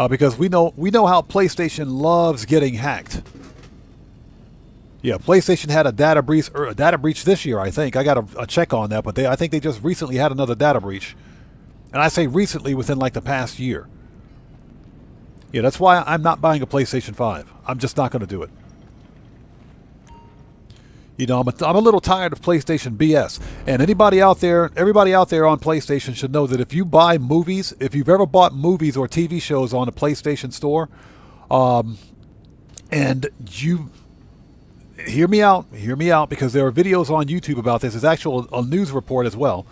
because we know how PlayStation loves getting hacked. Yeah, PlayStation had a data breach this year, I think. I got a check on that, but I think they just recently had another data breach. And I say recently, within like the past year. Yeah, that's why I'm not buying a PlayStation 5. I'm just not going to do it. You know, I'm a little tired of PlayStation BS. And everybody out there on PlayStation should know that if you buy movies, if you've ever bought movies or TV shows on a PlayStation store, and you... Hear me out, because there are videos on YouTube about this. There's actually a news report as well.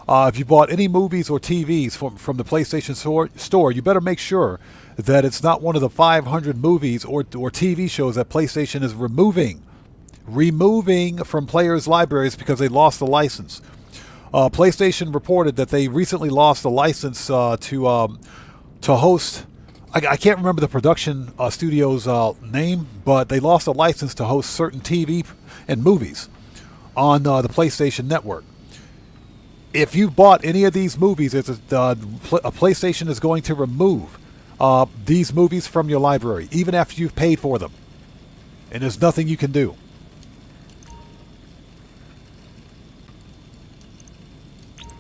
If you bought any movies or TVs from the PlayStation store, you better make sure that it's not one of the 500 movies or TV shows that PlayStation is removing from players' libraries because they lost the license. PlayStation reported that they recently lost the license to host... I can't remember the production studio's name, but they lost a license to host certain TV and movies on the PlayStation Network. If you bought any of these movies, a PlayStation is going to remove these movies from your library, even after you've paid for them. And there's nothing you can do.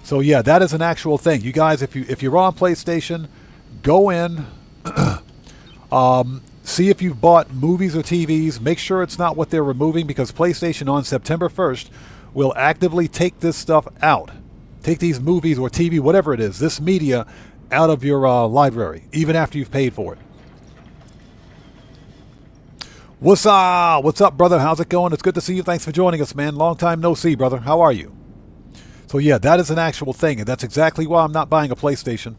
So yeah, that is an actual thing. You guys, if you're on PlayStation, go in. See if you've bought movies or TVs. Make sure it's not what they're removing, because PlayStation on September 1st will actively take this stuff out. Take these movies or TV, whatever it is, this media, out of your library, even after you've paid for it. What's up, brother? How's it going? It's good to see you. Thanks for joining us, man. Long time no see, brother. How are you? So yeah, that is an actual thing, and that's exactly why I'm not buying a PlayStation.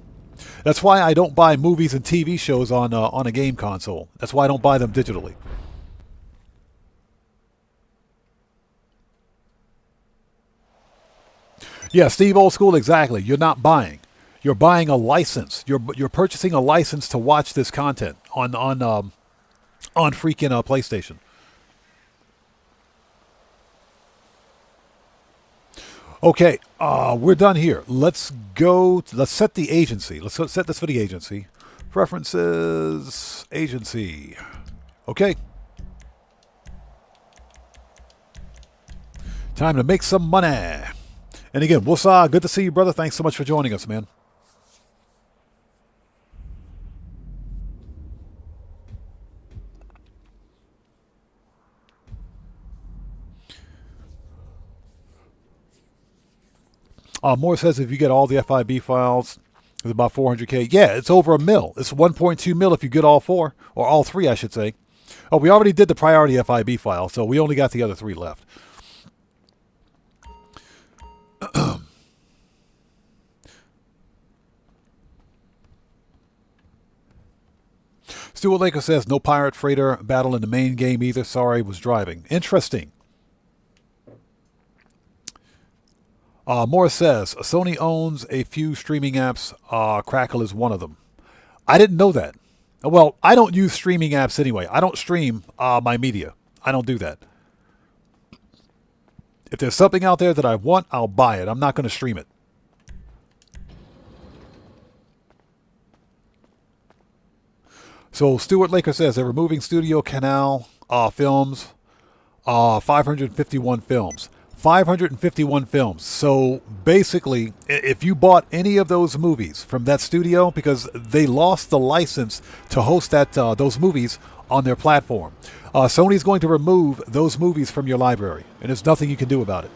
That's why I don't buy movies and TV shows on a game console. That's why I don't buy them digitally. Yeah, Steve Old School, exactly. You're not buying. You're buying a license. You're purchasing a license to watch this content on freaking PlayStation. Okay, we're done here. Let's set the agency. Let's set this for the agency. Preferences, agency. Okay. Time to make some money. And again, Wusa, good to see you, brother. Thanks so much for joining us, man. Moore says if you get all the FIB files, it's about 400K. Yeah, it's over $1 million. It's 1.2 million if you get all four, or all three, I should say. Oh, we already did the priority FIB file, so we only got the other three left. Stuart Laker says no pirate freighter battle in the main game either. Sorry, was driving. Interesting. Morris says, Sony owns a few streaming apps. Crackle is one of them. I didn't know that. Well, I don't use streaming apps anyway. I don't stream my media. I don't do that. If there's something out there that I want, I'll buy it. I'm not going to stream it. So Stuart Laker says they're removing Studio Canal films, 551 films. 551 films. So basically, if you bought any of those movies from that studio, because they lost the license to host those movies on their platform, Sony's going to remove those movies from your library, and there's nothing you can do about it.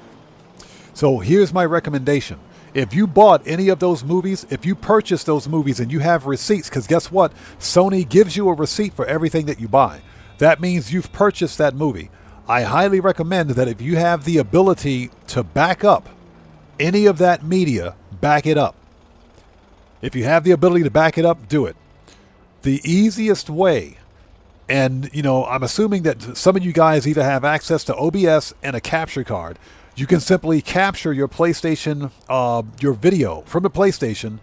So here's my recommendation. If you bought any of those movies, if you purchased those movies and you have receipts, because guess what? Sony gives you a receipt for everything that you buy. That means you've purchased that movie. I highly recommend that if you have the ability to back up any of that media, back it up. If you have the ability to back it up, do it. The easiest way, and I'm assuming that some of you guys either have access to OBS and a capture card. You can simply capture your PlayStation, your video from the PlayStation,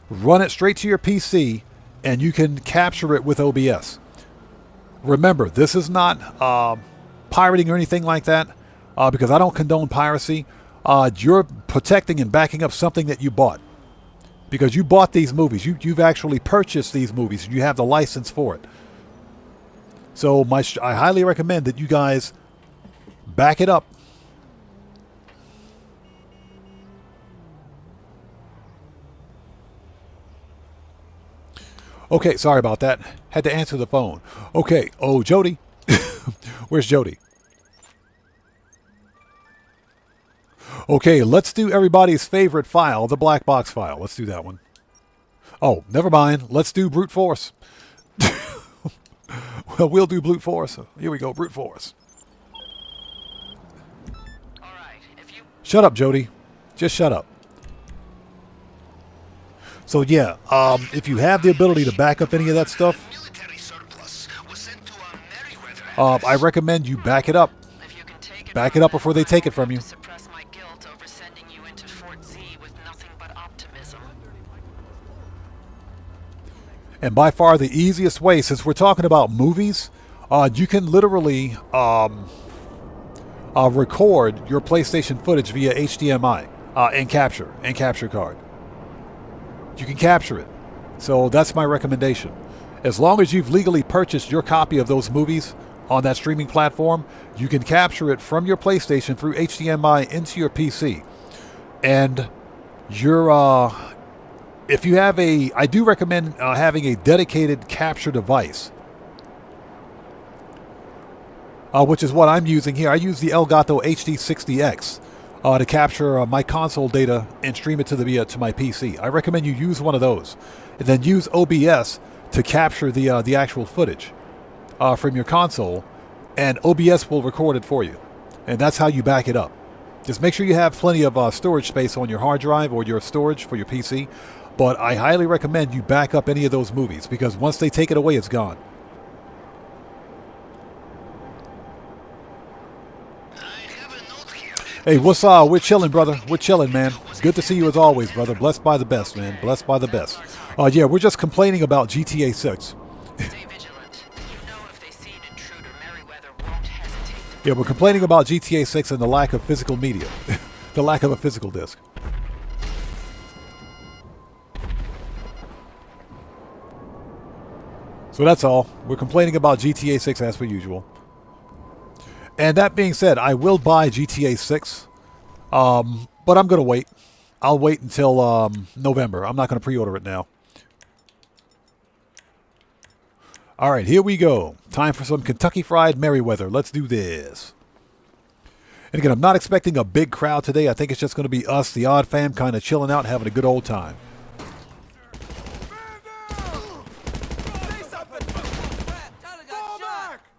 run it straight to your PC, and you can capture it with OBS. Remember, this is not pirating or anything like that, because I don't condone piracy. You're protecting and backing up something that you bought, because you bought these movies. You've actually purchased these movies, and you have the license for it. So I highly recommend that you guys back it up. Okay, sorry about that. Had to answer the phone. Okay. Oh, Jody. Where's Jody? Okay, let's do everybody's favorite file, the black box file. Let's do that one. Oh, never mind. Let's do brute force. Well, we'll do brute force. Here we go, brute force. Shut up, Jody. Just shut up. So yeah, if you have the ability to back up any of that stuff, I recommend you back it up. Back it up before they take it from you. And by far the easiest way, since we're talking about movies, you can literally record your PlayStation footage via HDMI and capture card. You can capture it. So that's my recommendation. As long as you've legally purchased your copy of those movies on that streaming platform, you can capture it from your PlayStation through HDMI into your PC. And if you have I do recommend having a dedicated capture device, which is what I'm using here. I use the Elgato HD60X to capture my console data and stream it to my PC. I recommend you use one of those, and then use OBS to capture the actual footage from your console, and OBS will record it for you, and that's how you back it up. Just make sure you have plenty of storage space on your hard drive or your storage for your PC. But I highly recommend you back up any of those movies, because once they take it away, it's gone. Hey, what's up? We're chilling, brother. We're chilling, man. Good to see you as always, brother. Blessed by the best, man. Blessed by the best. Yeah, we're just complaining about GTA 6. Yeah, we're complaining about GTA 6 and the lack of physical media. The lack of a physical disc. So that's all. We're complaining about GTA 6 as per usual. And that being said, I will buy GTA 6, but I'm going to wait. I'll wait until November. I'm not going to pre-order it now. All right, here we go. Time for some Kentucky Fried Merriweather. Let's do this. And again, I'm not expecting a big crowd today. I think it's just going to be us, the Odd Fam, kind of chilling out, having a good old time.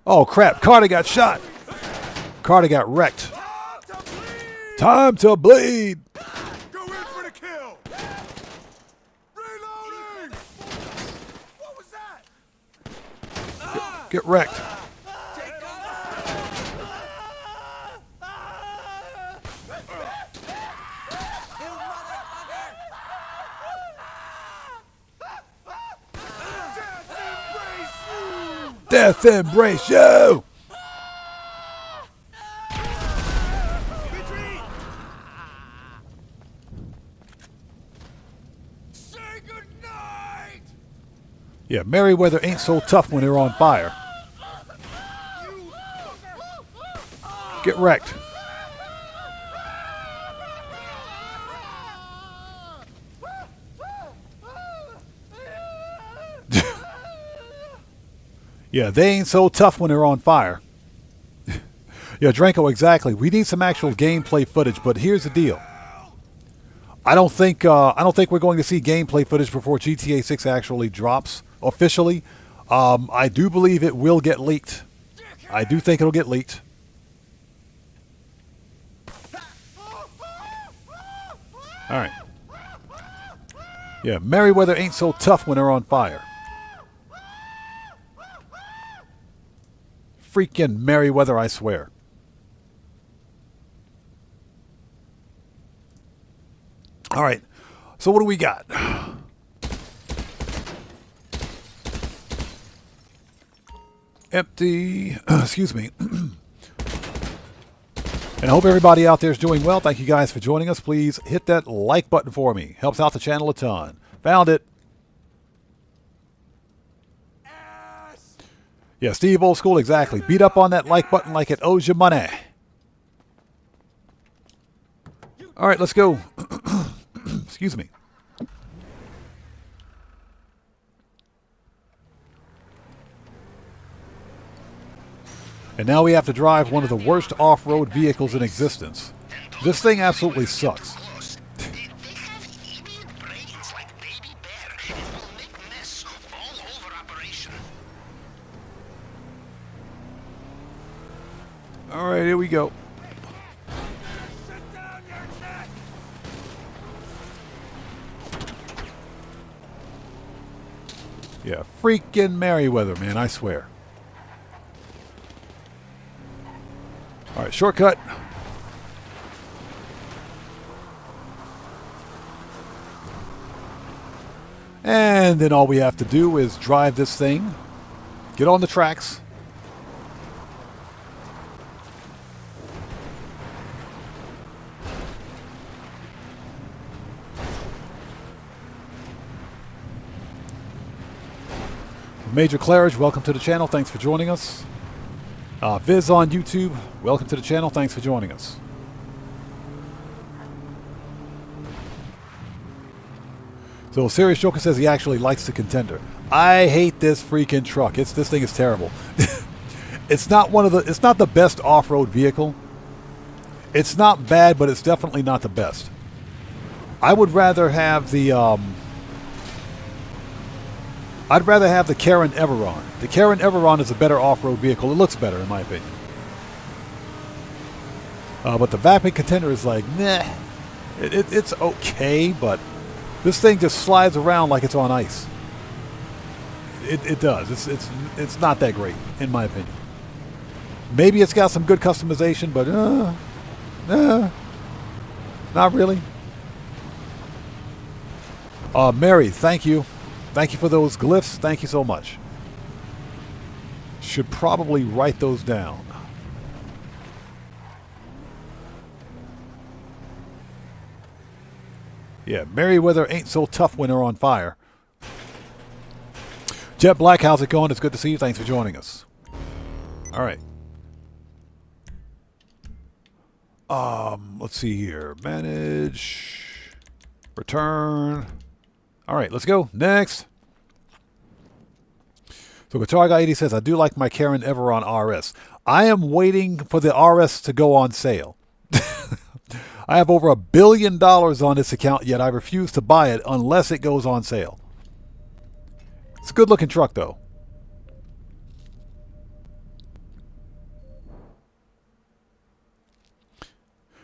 Oh, crap. Carter got shot. Carter got wrecked. Time to bleed. Go in for the kill. Reloading. What was that? Get wrecked. Death embrace you! Yeah, Merryweather ain't so tough when they're on fire. Get wrecked. Yeah, they ain't so tough when they're on fire. Yeah, Dranko, exactly. We need some actual gameplay footage, but here's the deal. I don't think we're going to see gameplay footage before GTA 6 actually drops officially. I do believe it will get leaked. I do think it'll get leaked. All right. Yeah, Merryweather ain't so tough when they're on fire. Freaking Merryweather, I swear. All right, so what do we got? Empty, excuse me. And I hope everybody out there is doing well. Thank you guys for joining us. Please hit that like button for me. Helps out the channel a ton. Found it. Yeah, Steve Old School, exactly. Beat up on that like button like it owes you money. All right, let's go. Excuse me. And now we have to drive one of the worst off-road vehicles in existence. This thing absolutely sucks. All right, here we go. Yeah, freaking Merryweather, man, I swear. All right, shortcut. And then all we have to do is drive this thing, get on the tracks. Major Claridge, welcome to the channel. Thanks for joining us. Viz on YouTube, welcome to the channel. Thanks for joining us. So Serious Joker says he actually likes the Contender. I hate this freaking truck. This thing is terrible. It's not the best off-road vehicle. It's not bad, but it's definitely not the best. I would rather have the Karen Everon. The Karen Everon is a better off-road vehicle. It looks better, in my opinion. But the Vapid Contender is like, nah. It's okay, but this thing just slides around like it's on ice. It does. It's not that great, in my opinion. Maybe it's got some good customization, but not really. Mary, thank you. Thank you for those glyphs. Thank you so much. Should probably write those down. Yeah, Merryweather ain't so tough when they're on fire. Jet Black, how's it going? It's good to see you. Thanks for joining us. All right. Let's see here. Manage. Return. All right, let's go. Next. So Guitar Guy 80 says, I do like my Karen Everon RS. I am waiting for the RS to go on sale. I have over $1 billion on this account, yet I refuse to buy it unless it goes on sale. It's a good looking truck, though.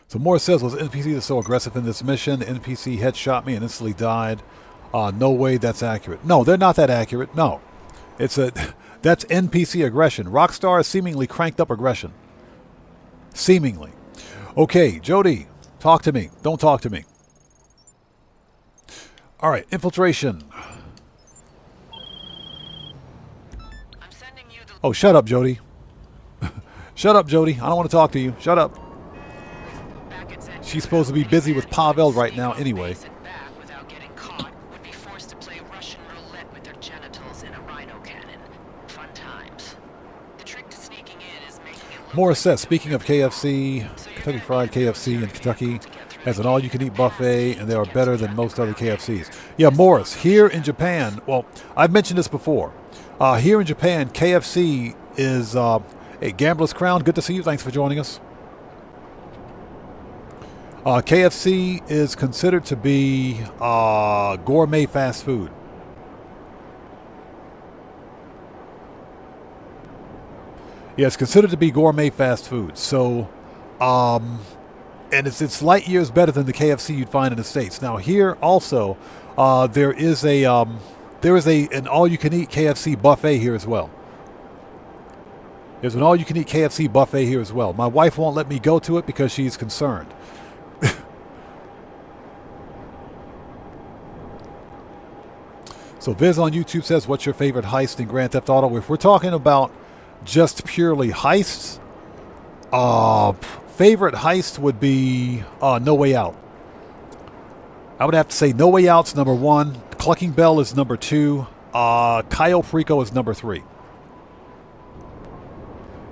So Morris says, was NPC so aggressive in this mission? The NPC headshot me and instantly died. No way that's accurate. No, they're not that accurate. No. That's NPC aggression. Rockstar has seemingly cranked up aggression. Seemingly. Okay, Jody, talk to me. Don't talk to me. All right, infiltration. Oh, shut up, Jody. Shut up, Jody. I don't want to talk to you. Shut up. She's supposed to be busy with Pavel right now anyway. and a rhino cannon. Fun times. The trick to sneaking in is making it look Morris says, speaking of KFC, Kentucky Fried KFC in Kentucky has an all-you-can-eat buffet, and they are better than most other KFCs. Yeah, Morris, here in Japan, well, I've mentioned this before. Here in Japan, KFC is a Gambler's Crown. Good to see you. Thanks for joining us. KFC is considered to be gourmet fast food. Yeah, it's considered to be gourmet fast food. So, and it's light years better than the KFC you'd find in the States. Now here also, there is an all-you-can-eat KFC buffet here as well. There's an all-you-can-eat KFC buffet here as well. My wife won't let me go to it because she's concerned. So Viz on YouTube says, what's your favorite heist in Grand Theft Auto? If we're talking about just purely heists, favorite heist would be No Way Out. I would have to say No Way Out's number 1. Clucking Bell is number 2. Cayo Perico is number 3.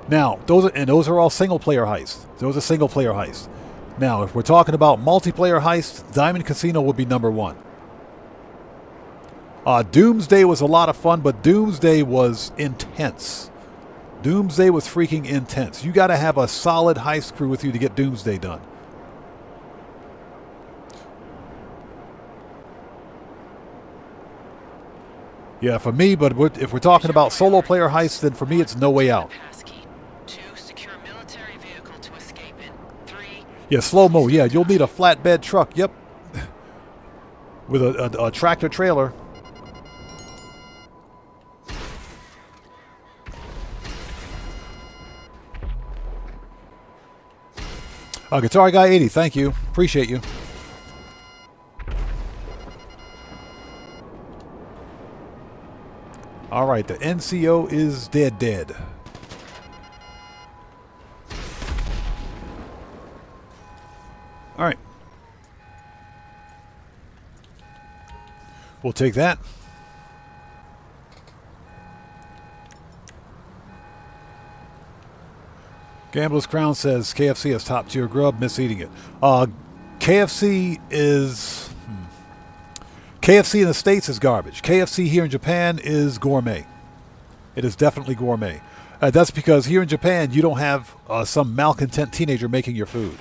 Now, those are all single-player heists. Those are single-player heists. Now, if we're talking about multiplayer heists, Diamond Casino would be number 1. Doomsday was a lot of fun, but Doomsday was intense. Doomsday was freaking intense. You got to have a solid heist crew with you to get Doomsday done. Yeah, for me, but if we're talking about solo player heists, then for me it's No Way Out. Yeah, slow-mo. Yeah, you'll need a flatbed truck. Yep. With a tractor trailer. Guitar Guy 80, thank you. Appreciate you. All right, the NCO is dead. All right. We'll take that. Gambler's Crown says KFC is top tier grub, miss eating it. KFC in the States is garbage. KFC here in Japan is gourmet. It is definitely gourmet. That's because here in Japan you don't have some malcontent teenager making your food.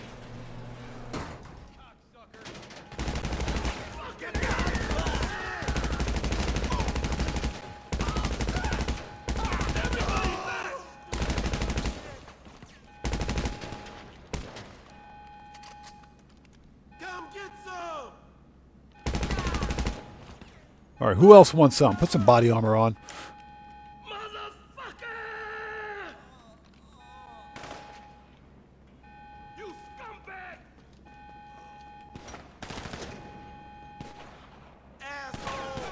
All right, who else wants some? Put some body armor on. Motherfucker! You scumbag! Asshole!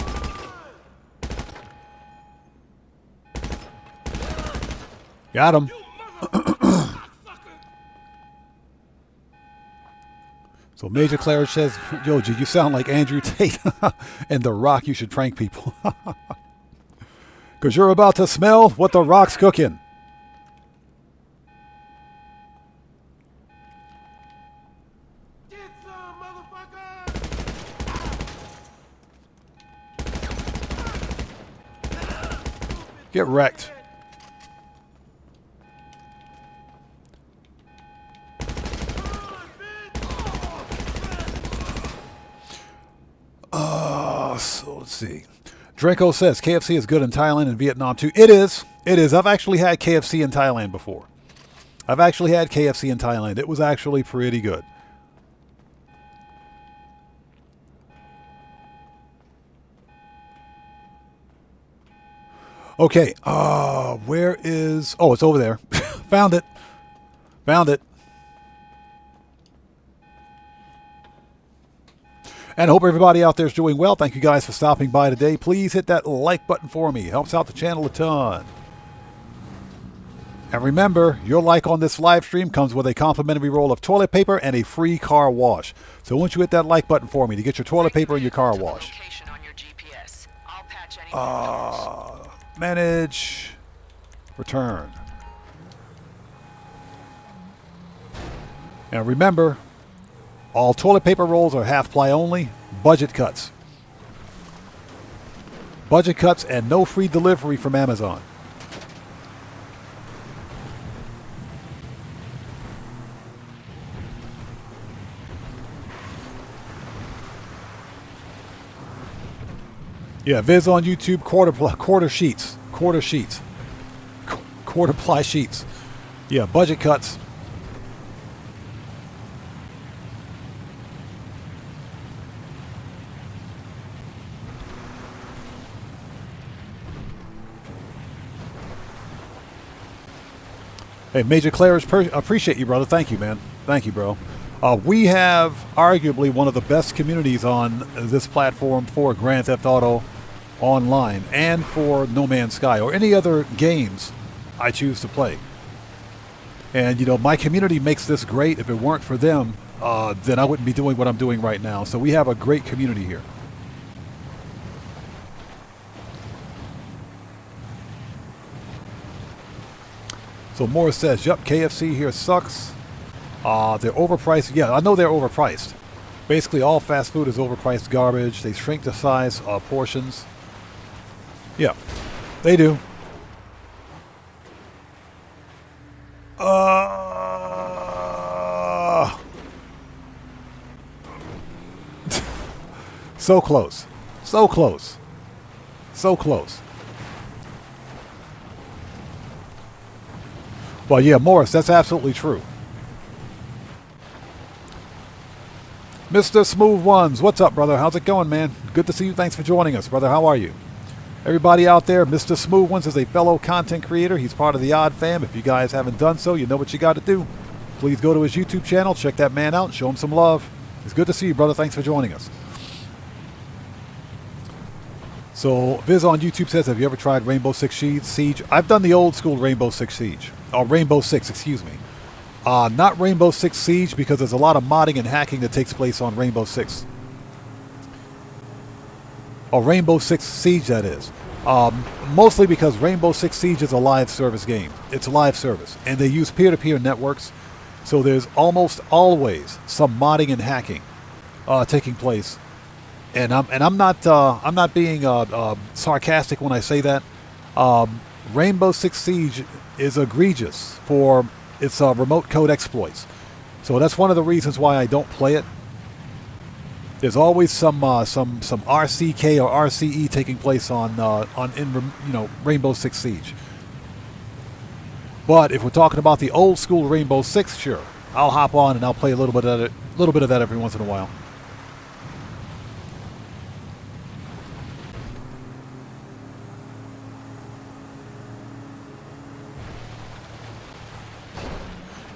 Got him. So Major Claridge says, Yoji, you sound like Andrew Tate and The Rock. You should prank people. Because you're about to smell what The Rock's cooking. Get some, motherfucker! Get wrecked. So let's see. Draco says KFC is good in Thailand and Vietnam too. It is. It is. I've actually had KFC in Thailand before. It was actually pretty good. Okay. Where is... Oh, it's over there. Found it. And I hope everybody out there is doing well. Thank you guys for stopping by today. Please hit that like button for me. It helps out the channel a ton. And remember, your like on this live stream comes with a complimentary roll of toilet paper and a free car wash. So why don't you hit that like button for me to get your toilet paper and your car wash. On your GPS. I'll patch Manage. Return. And remember, all toilet paper rolls are half ply only. Budget cuts. Budget cuts and no free delivery from Amazon. Yeah, Viz on YouTube, quarter sheets. Quarter ply sheets. Yeah, budget cuts. Hey, Major Claridge, appreciate you, brother. Thank you, man. Thank you, bro. We have arguably one of the best communities on this platform for Grand Theft Auto Online and for No Man's Sky or any other games I choose to play. And, you know, my community makes this great. If it weren't for them, then I wouldn't be doing what I'm doing right now. So we have a great community here. So Morris says, yep, KFC here sucks. They're overpriced. Yeah, I know they're overpriced. Basically, all fast food is overpriced garbage. They shrink the size portions. Yeah, they do. So close. So close. So close. Well, yeah, Morris, that's absolutely true. Mr. Smooth Ones, what's up, brother? How's it going, man? Good to see you. Thanks for joining us, brother. How are you? Everybody out there, Mr. Smooth Ones is a fellow content creator. He's part of the Odd Fam. If you guys haven't done so, you know what you got to do. Please go to his YouTube channel, check that man out, show him some love. It's good to see you, brother. Thanks for joining us. So, Viz on YouTube says, have you ever tried Rainbow Six Siege? I've done the old school Rainbow Six Siege. Or Rainbow Six, excuse me. Not Rainbow Six Siege because there's a lot of modding and hacking that takes place on Rainbow Six. Or Rainbow Six Siege, that is. Mostly because Rainbow Six Siege is a live service game. It's a live service. And they use peer-to-peer networks. So there's almost always some modding and hacking taking place. And I'm not being sarcastic when I say that. Rainbow Six Siege is egregious for its remote code exploits. So that's one of the reasons why I don't play it. There's always some RCK or RCE taking place on Rainbow Six Siege. But if we're talking about the old school Rainbow Six, sure, I'll hop on and I'll play a little bit of that every once in a while.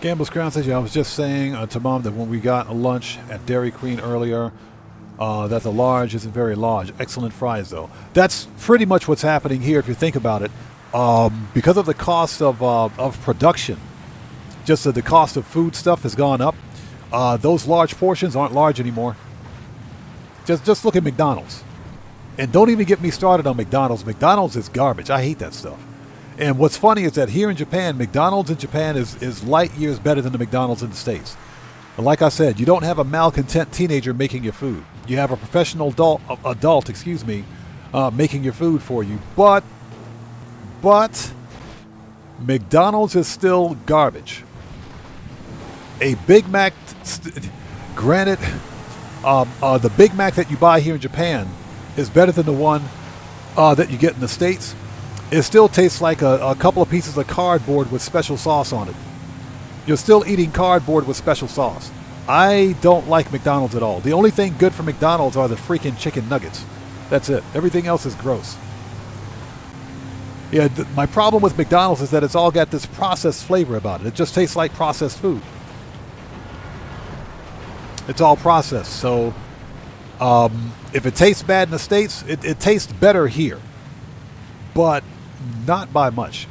Gamble's Crown says, yeah, I was just saying to Mom that when we got a lunch at Dairy Queen earlier, that the large isn't very large. Excellent fries, though. That's pretty much what's happening here, if you think about it. Because of the cost of production, just that the cost of food stuff has gone up, those large portions aren't large anymore. Just look at McDonald's. And don't even get me started on McDonald's. McDonald's is garbage. I hate that stuff. And what's funny is that here in Japan, McDonald's in Japan is light years better than the McDonald's in the States. And like I said, you don't have a malcontent teenager making your food. You have a professional adult, making your food for you. But McDonald's is still garbage. A Big Mac, granted, the Big Mac that you buy here in Japan is better than the one that you get in the States. It still tastes like a couple of pieces of cardboard with special sauce on it. You're still eating cardboard with special sauce. I don't like McDonald's at all. The only thing good for McDonald's are the freaking chicken nuggets. That's it. Everything else is gross. Yeah, my problem with McDonald's is that it's all got this processed flavor about it. It just tastes like processed food. It's all processed. So if it tastes bad in the States, it tastes better here. But not by much.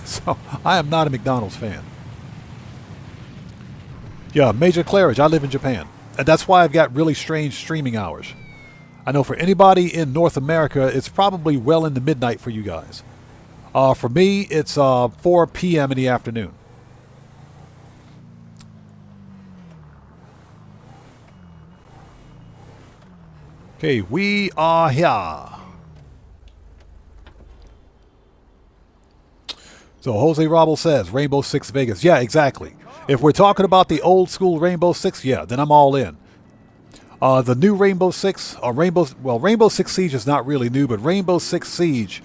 So I am not a McDonald's fan. Yeah, Major Claridge, I live in Japan. And that's why I've got really strange streaming hours. I know for anybody in North America, it's probably well into midnight for you guys. For me, it's 4 p.m. in the afternoon. Okay, we are here. So Jose Robble says Rainbow Six Vegas. Yeah, exactly. If we're talking about the old school Rainbow Six, yeah, then I'm all in. The new Rainbow Six, Rainbow Six Siege is not really new, but Rainbow Six Siege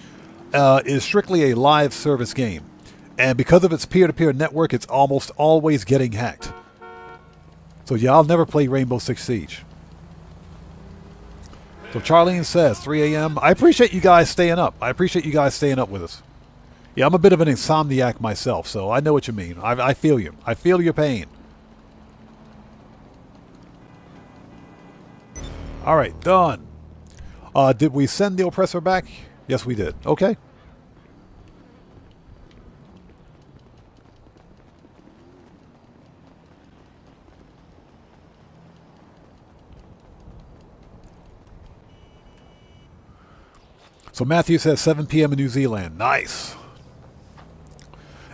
is strictly a live service game. And because of its peer-to-peer network, it's almost always getting hacked. So yeah, I'll never play Rainbow Six Siege. So Charlene says 3 a.m. I appreciate you guys staying up. I appreciate you guys staying up with us. Yeah, I'm a bit of an insomniac myself, so I know what you mean. I feel you. I feel your pain. All right, done. Did we send the oppressor back? Yes, we did. Okay. So Matthew says 7 p.m. in New Zealand. Nice.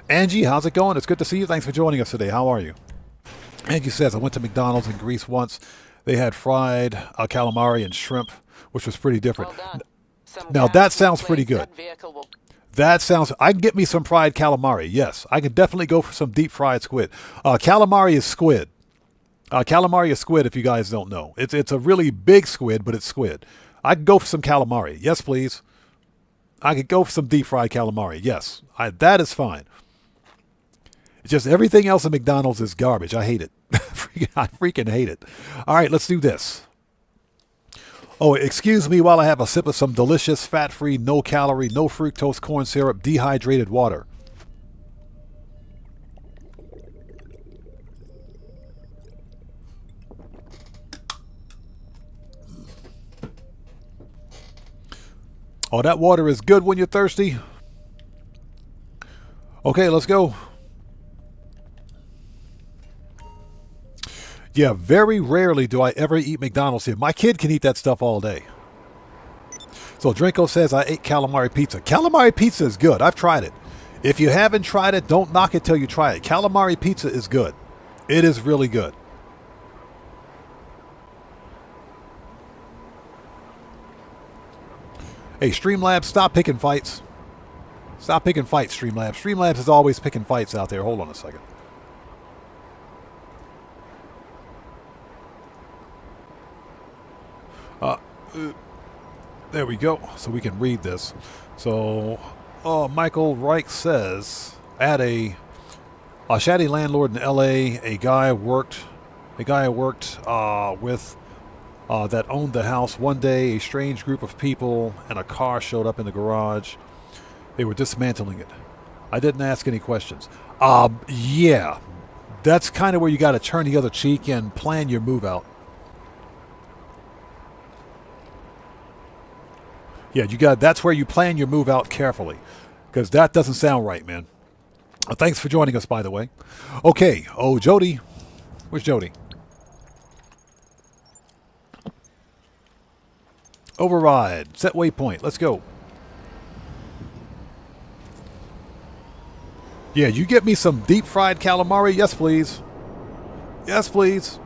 Angie, how's it going? It's good to see you. Thanks for joining us today. How are you? Angie says, I went to McDonald's in Greece once. They had fried calamari and shrimp, which was pretty different. Well done. Now, that sounds pretty good. That sounds... I can get me some fried calamari. Yes, I can definitely go for some deep fried squid. Calamari is squid. Calamari is squid, if you guys don't know. It's a really big squid, but it's squid. I can go for some calamari. Yes, please. I could go for some deep fried calamari. Yes, that is fine. It's just everything else at McDonald's is garbage. I hate it. I freaking hate it. All right, let's do this. Oh, excuse me while I have a sip of some delicious, fat-free, no-calorie, no-fructose corn syrup, dehydrated water. Oh, that water is good when you're thirsty. Okay, let's go. Yeah, very rarely do I ever eat McDonald's here. My kid can eat that stuff all day. So Drinko says I ate calamari pizza. Calamari pizza is good. I've tried it. If you haven't tried it, don't knock it till you try it. Calamari pizza is good. It is really good. Hey, Streamlabs, stop picking fights. Stop picking fights, Streamlabs. Streamlabs is always picking fights out there. Hold on a second. There we go. So we can read this. So, Michael Reich says, at a shatty landlord in L.A., a guy I worked with that owned the house. One day, a strange group of people and a car showed up in the garage. They were dismantling it. I didn't ask any questions. Yeah, that's kind of where you got to turn the other cheek and plan your move out. Yeah, that's where you plan your move out carefully, because that doesn't sound right, man. Thanks for joining us, by the way. Okay. Oh, Jody. Where's Jody? Override. Set waypoint. Let's go. Yeah, you get me some deep fried calamari. Yes, please. Yes, please.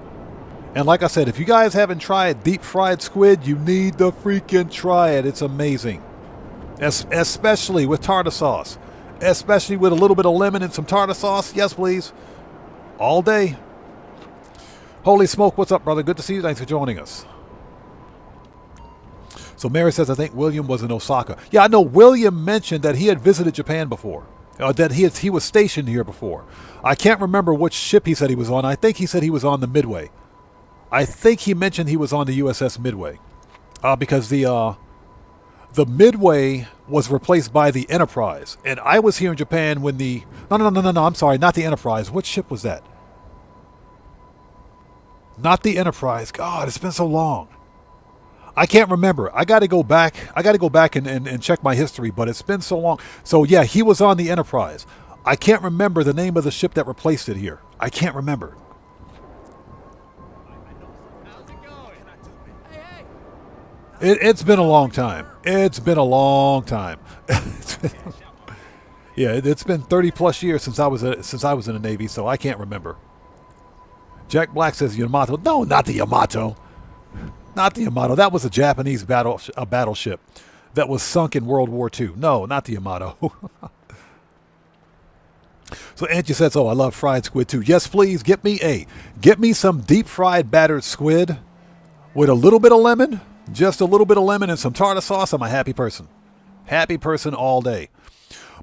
And like I said, if you guys haven't tried deep fried squid, you need to freaking try it. It's amazing. Especially with tartar sauce. Especially with a little bit of lemon and some tartar sauce. Yes, please. All day. Holy smoke, what's up, brother? Good to see you. Thanks for joining us. So Mary says, I think William was in Osaka. Yeah, I know William mentioned that he had visited Japan before. That he was stationed here before. I can't remember which ship he said he was on. I think he said he was on the Midway. I think he mentioned he was on the USS Midway. Because the Midway was replaced by the Enterprise. And I was here in Japan when the... No, I'm sorry, not the Enterprise. What ship was that? Not the Enterprise. God, it's been so long. I can't remember. I got to go back. And check my history, but it's been so long. So yeah, he was on the Enterprise. I can't remember the name of the ship that replaced it here. I can't remember. It's been a long time. It's been a long time. Yeah, it's been 30 plus years since I was in the Navy, so I can't remember. Jack Black says Yamato. No, not the Yamato. Not the Yamato. That was a Japanese battleship that was sunk in World War II. No, not the Yamato. So Angie says, "Oh, I love fried squid too. Yes, please get me some deep fried battered squid with a little bit of lemon, just a little bit of lemon and some tartar sauce. I'm a happy person. Happy person all day."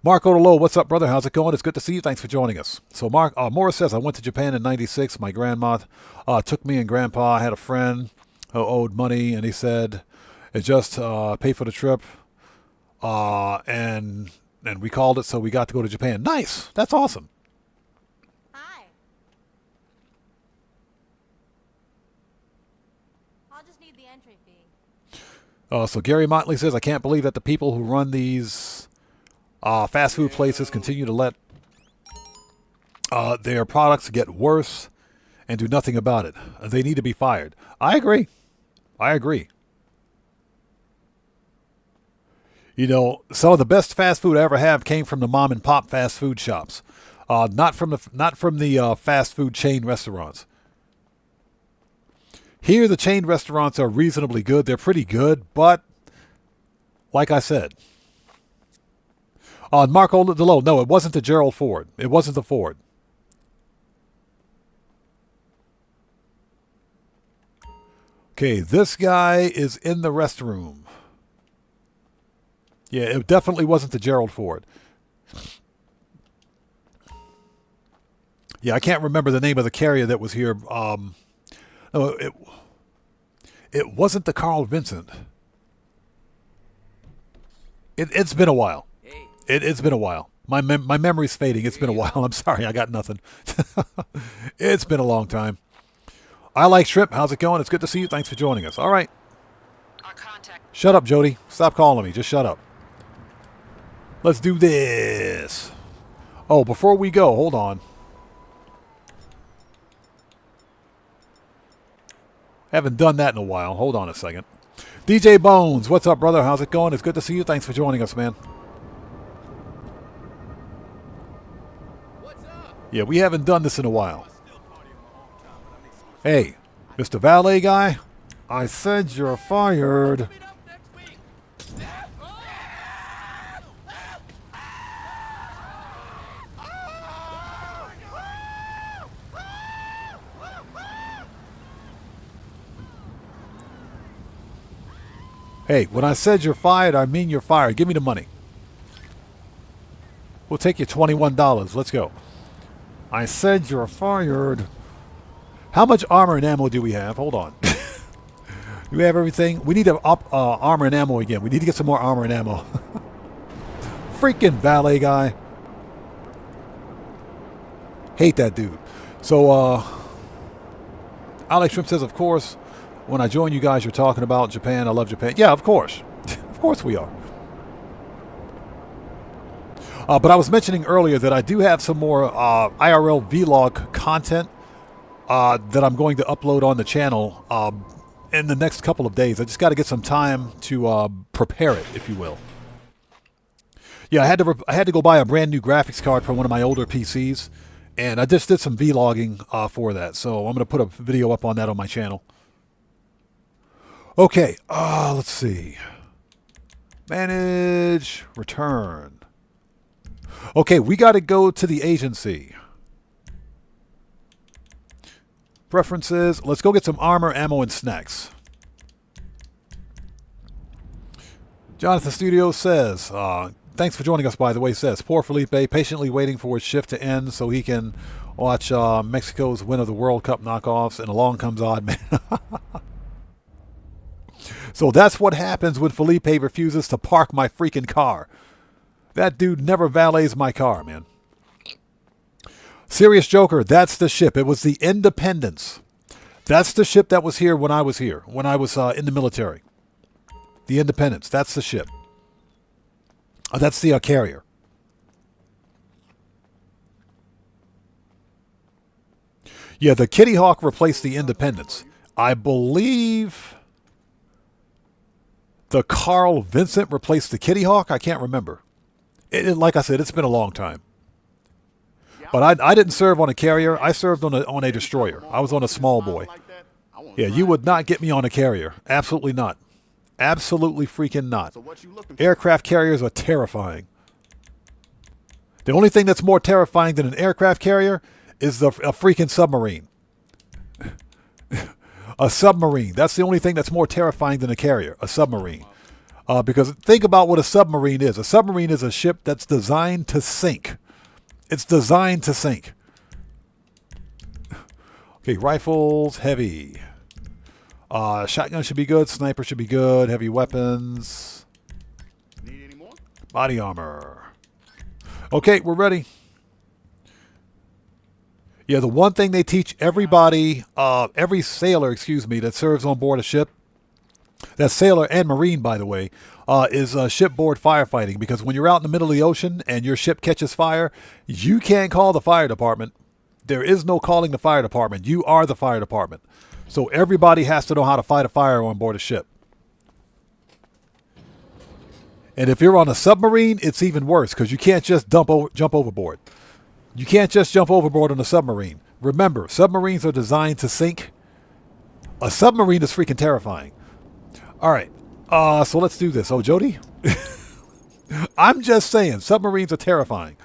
Mark Odolo, what's up, brother? How's it going? It's good to see you. Thanks for joining us. So Morris says, "I went to Japan in '96. My grandma took me and grandpa. I had a friend who owed money, and he said it just paid for the trip. And we called it, so we got to go to Japan." Nice. That's awesome. Hi. I'll just need the entry fee. So Gary Motley says, "I can't believe that the people who run these fast food places continue to let their products get worse and do nothing about it. They need to be fired." I agree. You know, some of the best fast food I ever have came from the mom and pop fast food shops, not from the fast food chain restaurants. Here, the chain restaurants are reasonably good. They're pretty good, but like I said, Marco DeLow, no, it wasn't the Gerald Ford. It wasn't the Ford. Okay, this guy is in the restroom. Yeah, it definitely wasn't the Gerald Ford. Yeah, I can't remember the name of the carrier that was here. No, it wasn't the Carl Vincent. It's been a while. It's been a while. My memory's fading. It's been a while. I'm sorry, I got nothing. It's been a long time. I like shrimp. How's it going? It's good to see you. Thanks for joining us. All right. Shut up, Jody. Stop calling me. Just shut up. Let's do this. Oh, before we go, hold on. Haven't done that in a while. Hold on a second. DJ Bones, what's up, brother? How's it going? It's good to see you. Thanks for joining us, man. Yeah, we haven't done this in a while. Hey, Mr. Valet guy, I said you're fired. Hey, when I said you're fired, I mean you're fired. Give me the money. We'll take you $21. Let's go. I said you're fired. How much armor and ammo do we have? Hold on. Do we have everything? We need to up armor and ammo again. We need to get some more armor and ammo. Freaking valet guy. Hate that dude. So, Alex Shrimp says, of course, when I join you guys, you're talking about Japan. I love Japan. Yeah, of course. Of course we are. But I was mentioning earlier that I do have some more IRL vlog content that I'm going to upload on the channel in the next couple of days. I just got to get some time to prepare it, if you will. Yeah, I had to go buy a brand new graphics card for one of my older PCs, and I just did some vlogging for that. So I'm going to put a video up on that on my channel. Okay, let's see. Manage, return. Okay, we got to go to the agency. Preferences. Let's go get some armor, ammo, and snacks. Jonathan Studio says, thanks for joining us, by the way, says, poor Felipe, patiently waiting for his shift to end so he can watch Mexico's win of the World Cup knockoffs, and along comes Odd Man. So that's what happens when Felipe refuses to park my freaking car. That dude never valets my car, man. Serious Joker, that's the ship. It was the Independence. That's the ship that was here when I was here, when I was in the military. The Independence, that's the ship. That's the carrier. Yeah, the Kitty Hawk replaced the Independence. I believe the Carl Vincent replaced the Kitty Hawk? I can't remember. Like I said, it's been a long time. But I didn't serve on a carrier. I served on a destroyer. I was on a small boy. Yeah, you would not get me on a carrier. Absolutely not. Absolutely freaking not. Aircraft carriers are terrifying. The only thing that's more terrifying than an aircraft carrier is a freaking submarine. A submarine. That's the only thing that's more terrifying than a carrier. A submarine. Because think about what a submarine is. A submarine is a ship that's designed to sink. It's designed to sink. Okay, rifles, heavy. Shotgun should be good. Sniper should be good. Heavy weapons. Need any more? Body armor. Okay, we're ready. Yeah, the one thing they teach everybody, every sailor, that serves on board a ship, that's sailor and marine, by the way, is shipboard firefighting. Because when you're out in the middle of the ocean and your ship catches fire, you can't call the fire department. There is no calling the fire department. You are the fire department. So everybody has to know how to fight a fire on board a ship. And if you're on a submarine, it's even worse because you can't just jump overboard. You can't just jump overboard on a submarine. Remember, submarines are designed to sink. A submarine is freaking terrifying. All right, so let's do this. Oh, Jody? I'm just saying, submarines are terrifying.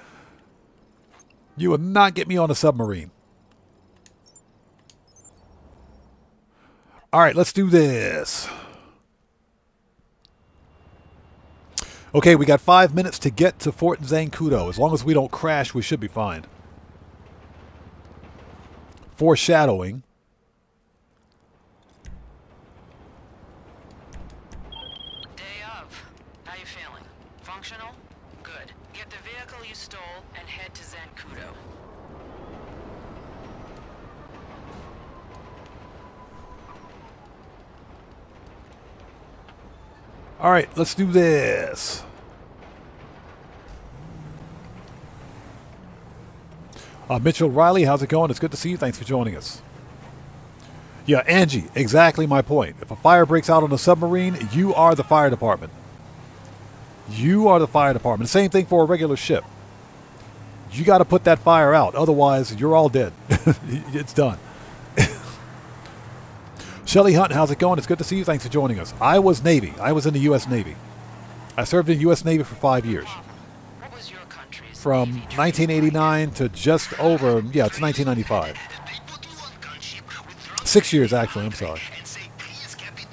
You will not get me on a submarine. All right, let's do this. Okay, we got 5 minutes to get to Fort Zancudo. As long as we don't crash, we should be fine. Foreshadowing. Day of. How you feeling? Functional? Good. Get the vehicle you stole and head to Zancudo. All right, let's do this. Mitchell Riley, how's it going? It's good to see you. Thanks for joining us. Yeah, Angie, exactly my point. If a fire breaks out on a submarine, you are the fire department. You are the fire department. Same thing for a regular ship. You got to put that fire out. Otherwise, you're all dead. It's done. Shelly Hunt, how's it going? It's good to see you. Thanks for joining us. I was Navy. I was in the U.S. Navy. I served in the U.S. Navy for 5 years. What was your country's From Navy training 1989 to just over, it's 1995. 6 years, actually. I'm sorry. And say, please, Captain,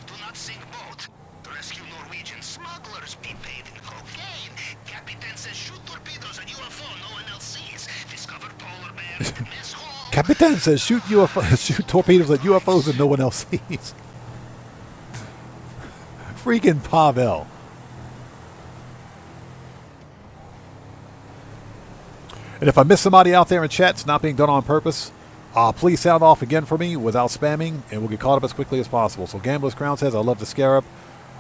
do not sink boat. Rescue Norwegian smugglers be paid in cocaine. Captain says shoot torpedoes at UFO no one else sees. Discover polar bears at mess hall. Capitan says shoot torpedoes at UFOs that no one else sees. Freaking Pavel. And if I miss somebody out there in chat, it's not being done on purpose. Please sound off again for me without spamming, and we'll get caught up as quickly as possible. So Gambler's Crown says, I love the Scarab.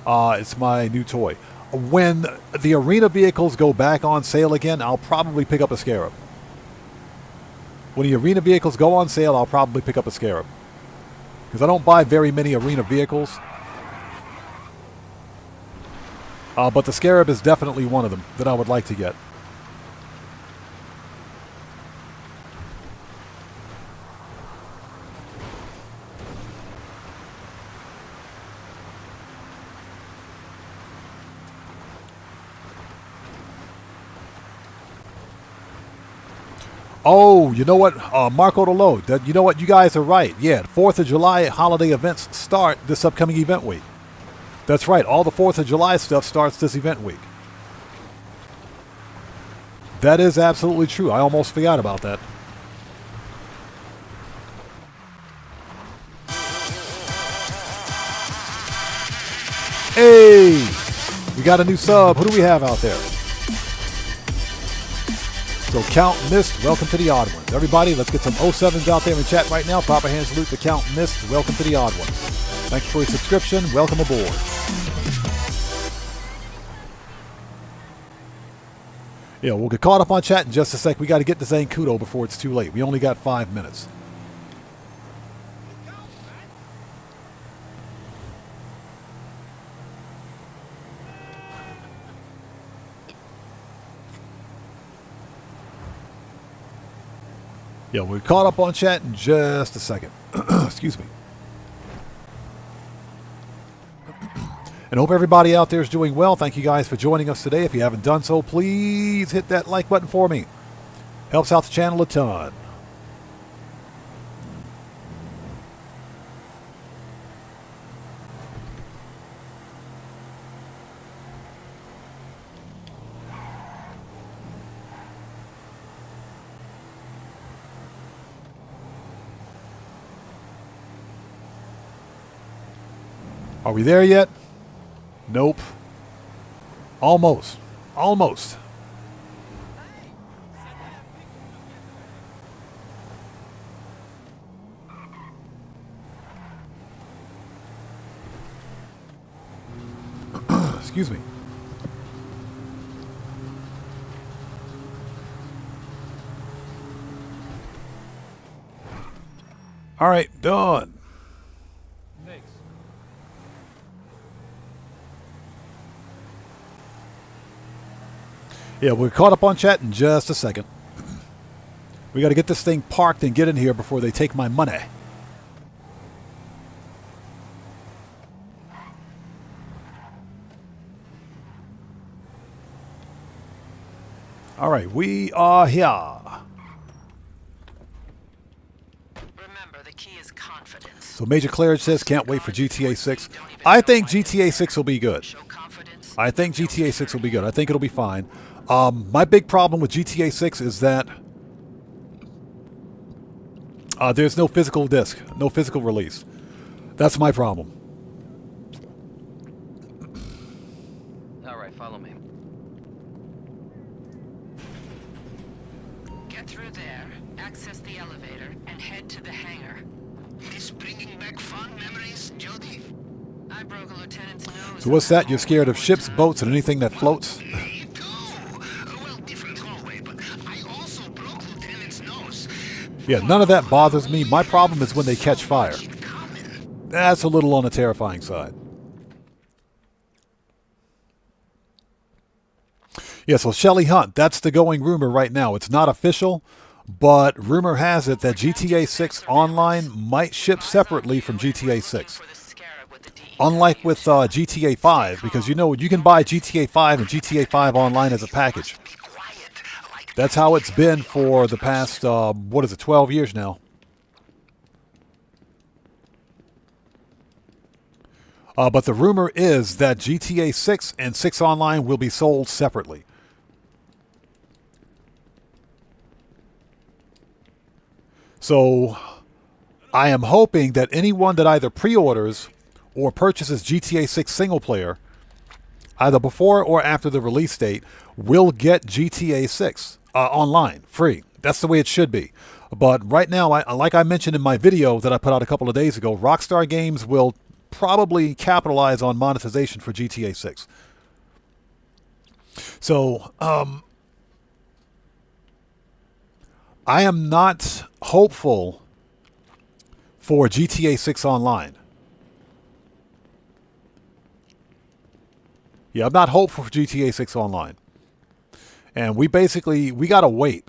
It's my new toy. When the arena vehicles go back on sale again, I'll probably pick up a Scarab. When the arena vehicles go on sale, I'll probably pick up a Scarab. Because I don't buy very many arena vehicles. But the Scarab is definitely one of them that I would like to get. Oh, you know what? Marco the Load. You know what? You guys are right. Yeah, 4th of July holiday events start this upcoming event week. That's right. All the 4th of July stuff starts this event week. That is absolutely true. I almost forgot about that. Hey! We got a new sub. Who do we have out there? So Count Mist, welcome to the Odd Ones. Everybody, let's get some 07s out there in chat right now. Proper hand salute to Count Mist. Welcome to the Odd Ones. Thank you for your subscription. Welcome aboard. Yeah, we'll get caught up on chat in just a sec. We got to get to Zancudo before it's too late. We only got 5 minutes. Yeah, we're caught up on chat in just a second. Excuse me. And hope everybody out there is doing well. Thank you guys for joining us today. If you haven't done so, please hit that like button for me. Helps out the channel a ton. Are we there yet? Nope. Almost. Almost. Excuse me. All right, done. Yeah, we're caught up on chat in just a second. We got to get this thing parked and get in here before they take my money. All right, we are here. Remember, the key is confidence. So Major Claridge says, can't wait for GTA 6. I think GTA 6 will be good. I think GTA 6 will be good. I think it'll be fine. My big problem with GTA 6 is that there's no physical disc, no physical release. That's my problem. All right, follow me. Get through there, access the elevator, and head to the hangar. This bringing back fond memories, Jody? I broke a lieutenant's nose. So what's that? You're scared of ships, boats, and anything that floats? Yeah, none of that bothers me. My problem is when they catch fire. That's a little on the terrifying side. Yeah, so Shelly Hunt, that's the going rumor right now. It's not official, but rumor has it that GTA 6 Online might ship separately from GTA 6. Unlike with GTA 5, because you know you can buy GTA 5 and GTA 5 Online as a package. That's how it's been for the past, 12 years now. But the rumor is that GTA 6 and 6 Online will be sold separately. So I am hoping that anyone that either pre-orders or purchases GTA 6 single player, either before or after the release date, will get GTA 6 online, free. That's the way it should be. But right now, like I mentioned in my video that I put out a couple of days ago, Rockstar Games will probably capitalize on monetization for GTA 6. So, I am not hopeful for GTA 6 Online. Yeah, I'm not hopeful for GTA 6 Online. And we got to wait.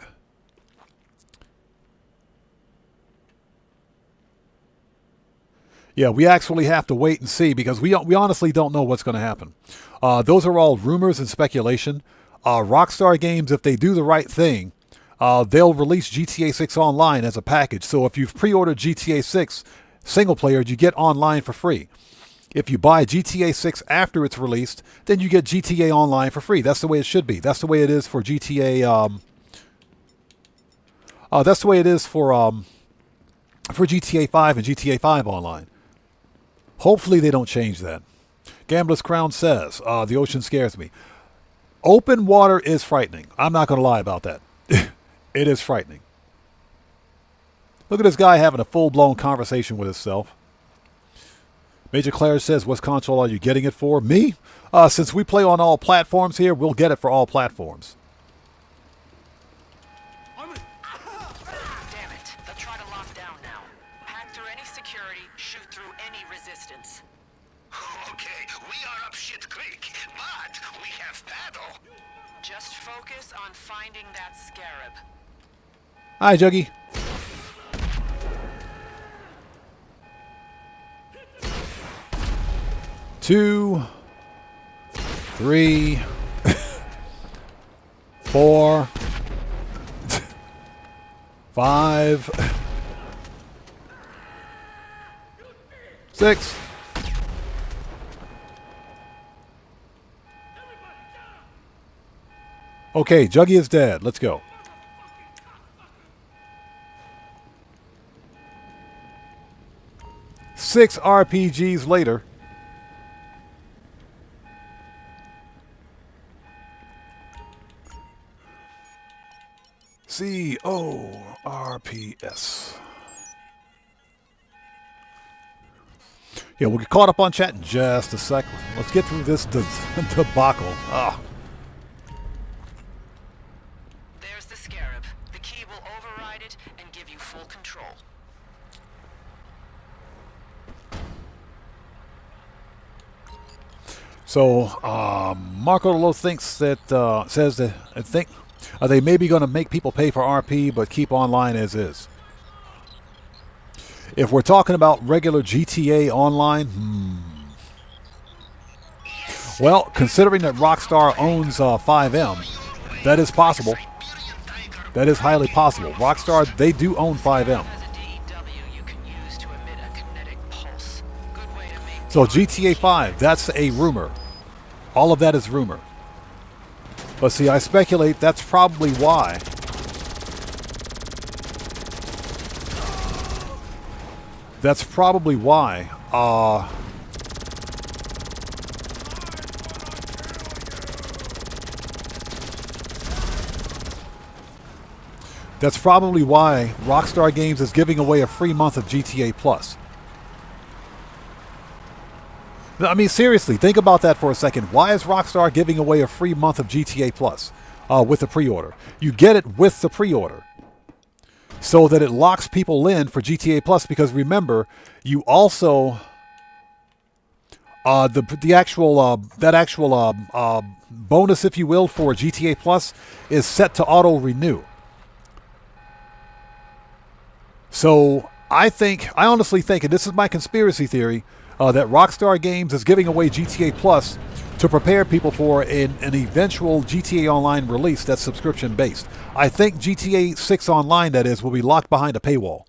Yeah, we actually have to wait and see because we honestly don't know what's going to happen. Those are all rumors and speculation. Rockstar Games, if they do the right thing, they'll release GTA 6 Online as a package. So if you've pre-ordered GTA 6 single player, you get online for free. If you buy GTA 6 after it's released, then you get GTA Online for free. That's the way it should be. That's the way it is for GTA. That's the way it is for GTA 5 and GTA 5 Online. Hopefully they don't change that. Gambler's Crown says, the ocean scares me. Open water is frightening. I'm not going to lie about that. It is frightening. Look at this guy having a full-blown conversation with himself. Major Claire says, what console are you getting it for? Me? Since we play on all platforms here, we'll get it for all platforms. Damn it. They'll try to lock down now. Hack through any security, shoot through any resistance. Okay, we are up shit creek, but we have paddle. Just focus on finding that scarab. Hi, Juggy. 2, 3, 4, 5, 6. Okay, Juggy is dead. Let's go. Six RPGs later. CORPS. Yeah, we'll get caught up on chat in just a sec. Let's get through this debacle. Ah. There's the scarab. The key will override it and give you full control. So, Marco Lolo thinks that, says that, they may be going to make people pay for RP, but keep online as is. If we're talking about regular GTA Online, well, considering that Rockstar owns 5M, that is possible. That is highly possible. Rockstar, they do own 5M. So GTA 5, that's a rumor. All of that is rumor. But see, I speculate that's probably why. That's probably why. That's probably why Rockstar Games is giving away a free month of GTA Plus. I mean, seriously, think about that for a second. Why is Rockstar giving away a free month of GTA Plus with the pre-order? You get it with the pre-order so that it locks people in for GTA Plus, because remember, you also the actual bonus, if you will, for GTA Plus is set to auto renew. So I honestly think, and this is my conspiracy theory, that Rockstar Games is giving away GTA Plus to prepare people for an eventual GTA Online release that's subscription-based. I think GTA 6 Online, that is, will be locked behind a paywall.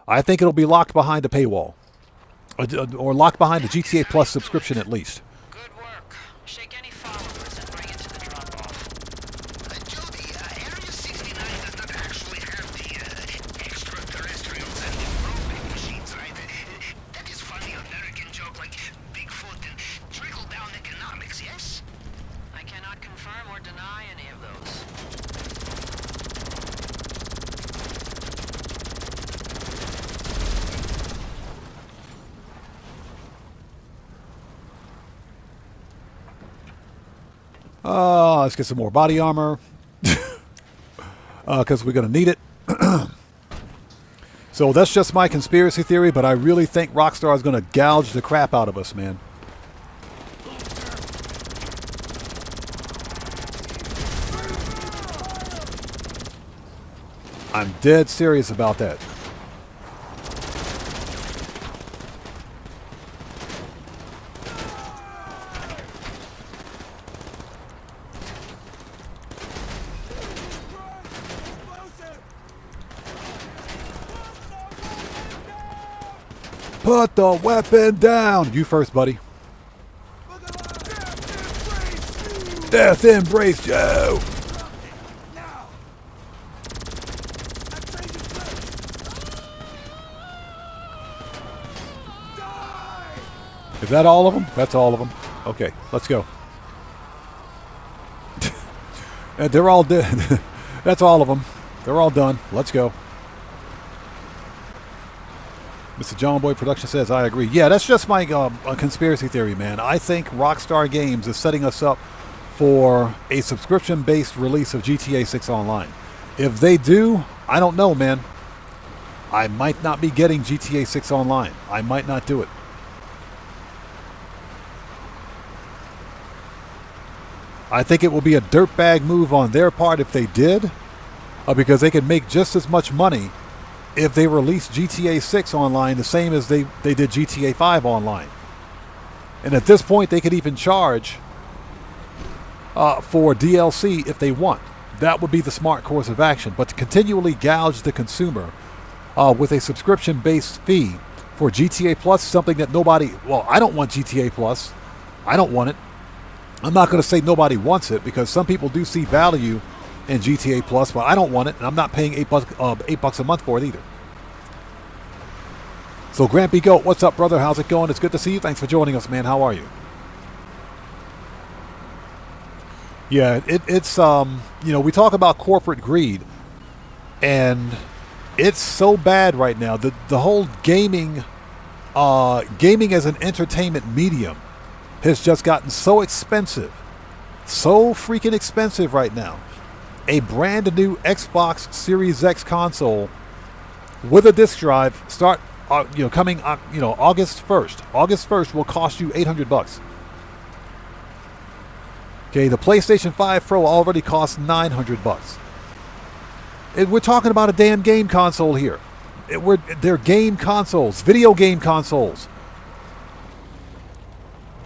I think it'll be locked behind a paywall. Or locked behind a GTA Plus subscription at least. Good work. Shake any followers and bring it to the drop-off. Jody, Area 69 does not actually have the extraterrestrials and the probing machines, right? That is funny American joke like Bigfoot and trickle-down economics, yes? I cannot confirm or deny any of those. Let's get some more body armor. Because we're going to need it. So that's just my conspiracy theory, but I really think Rockstar is going to gouge the crap out of us, man. I'm dead serious about that. Put the weapon down! You first, buddy. Death embrace Joe! Is that all of them? That's all of them. Okay, let's go. And they're all dead. That's all of them. They're all done. Let's go. Mr. John Boy Production says, I agree. Yeah, that's just my conspiracy theory, man. I think Rockstar Games is setting us up for a subscription-based release of GTA 6 Online. If they do, I don't know, man. I might not be getting GTA 6 Online. I might not do it. I think it will be a dirtbag move on their part if they did, because they can make just as much money if they release GTA 6 Online the same as they did GTA 5 Online. And at this point, they could even charge for DLC if they want. That would be the smart course of action. But to continually gouge the consumer with a subscription-based fee for GTA Plus, something that nobody... Well, I don't want GTA Plus. I don't want it. I'm not going to say nobody wants it, because some people do see value in GTA Plus, but I don't want it, and I'm not paying $8 a month for it either. So Grampy Goat, what's up, brother? How's it going? It's good to see you. Thanks for joining us, man. How are you? Yeah, it's you know, we talk about corporate greed, and it's so bad right now. The whole gaming as an entertainment medium has just gotten so expensive, so freaking expensive right now. A brand new Xbox Series X console with a disc drive coming August 1st. August 1st will cost you $800. Okay, the PlayStation 5 Pro already costs $900. We're talking about a damn game console here. They're game consoles, video game consoles.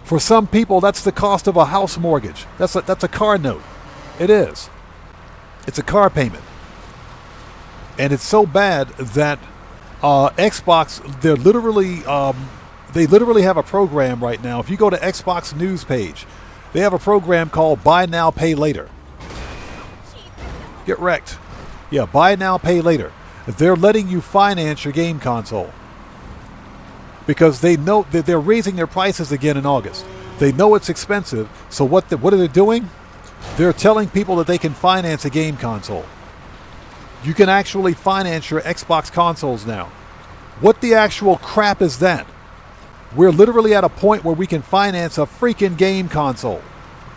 For some people, that's the cost of a house mortgage. That's a car note. It is. It's a car payment. And it's so bad that Xbox, they literally have a program right now. If you go to Xbox news page, they have a program called Buy Now, Pay Later. Get wrecked. Yeah, Buy Now, Pay Later. They're letting you finance your game console because they know that they're raising their prices again in August. They know it's expensive, so what are they doing? They're telling people that they can finance a game console. You can actually finance your Xbox consoles now. What the actual crap is that? We're literally at a point where we can finance a freaking game console.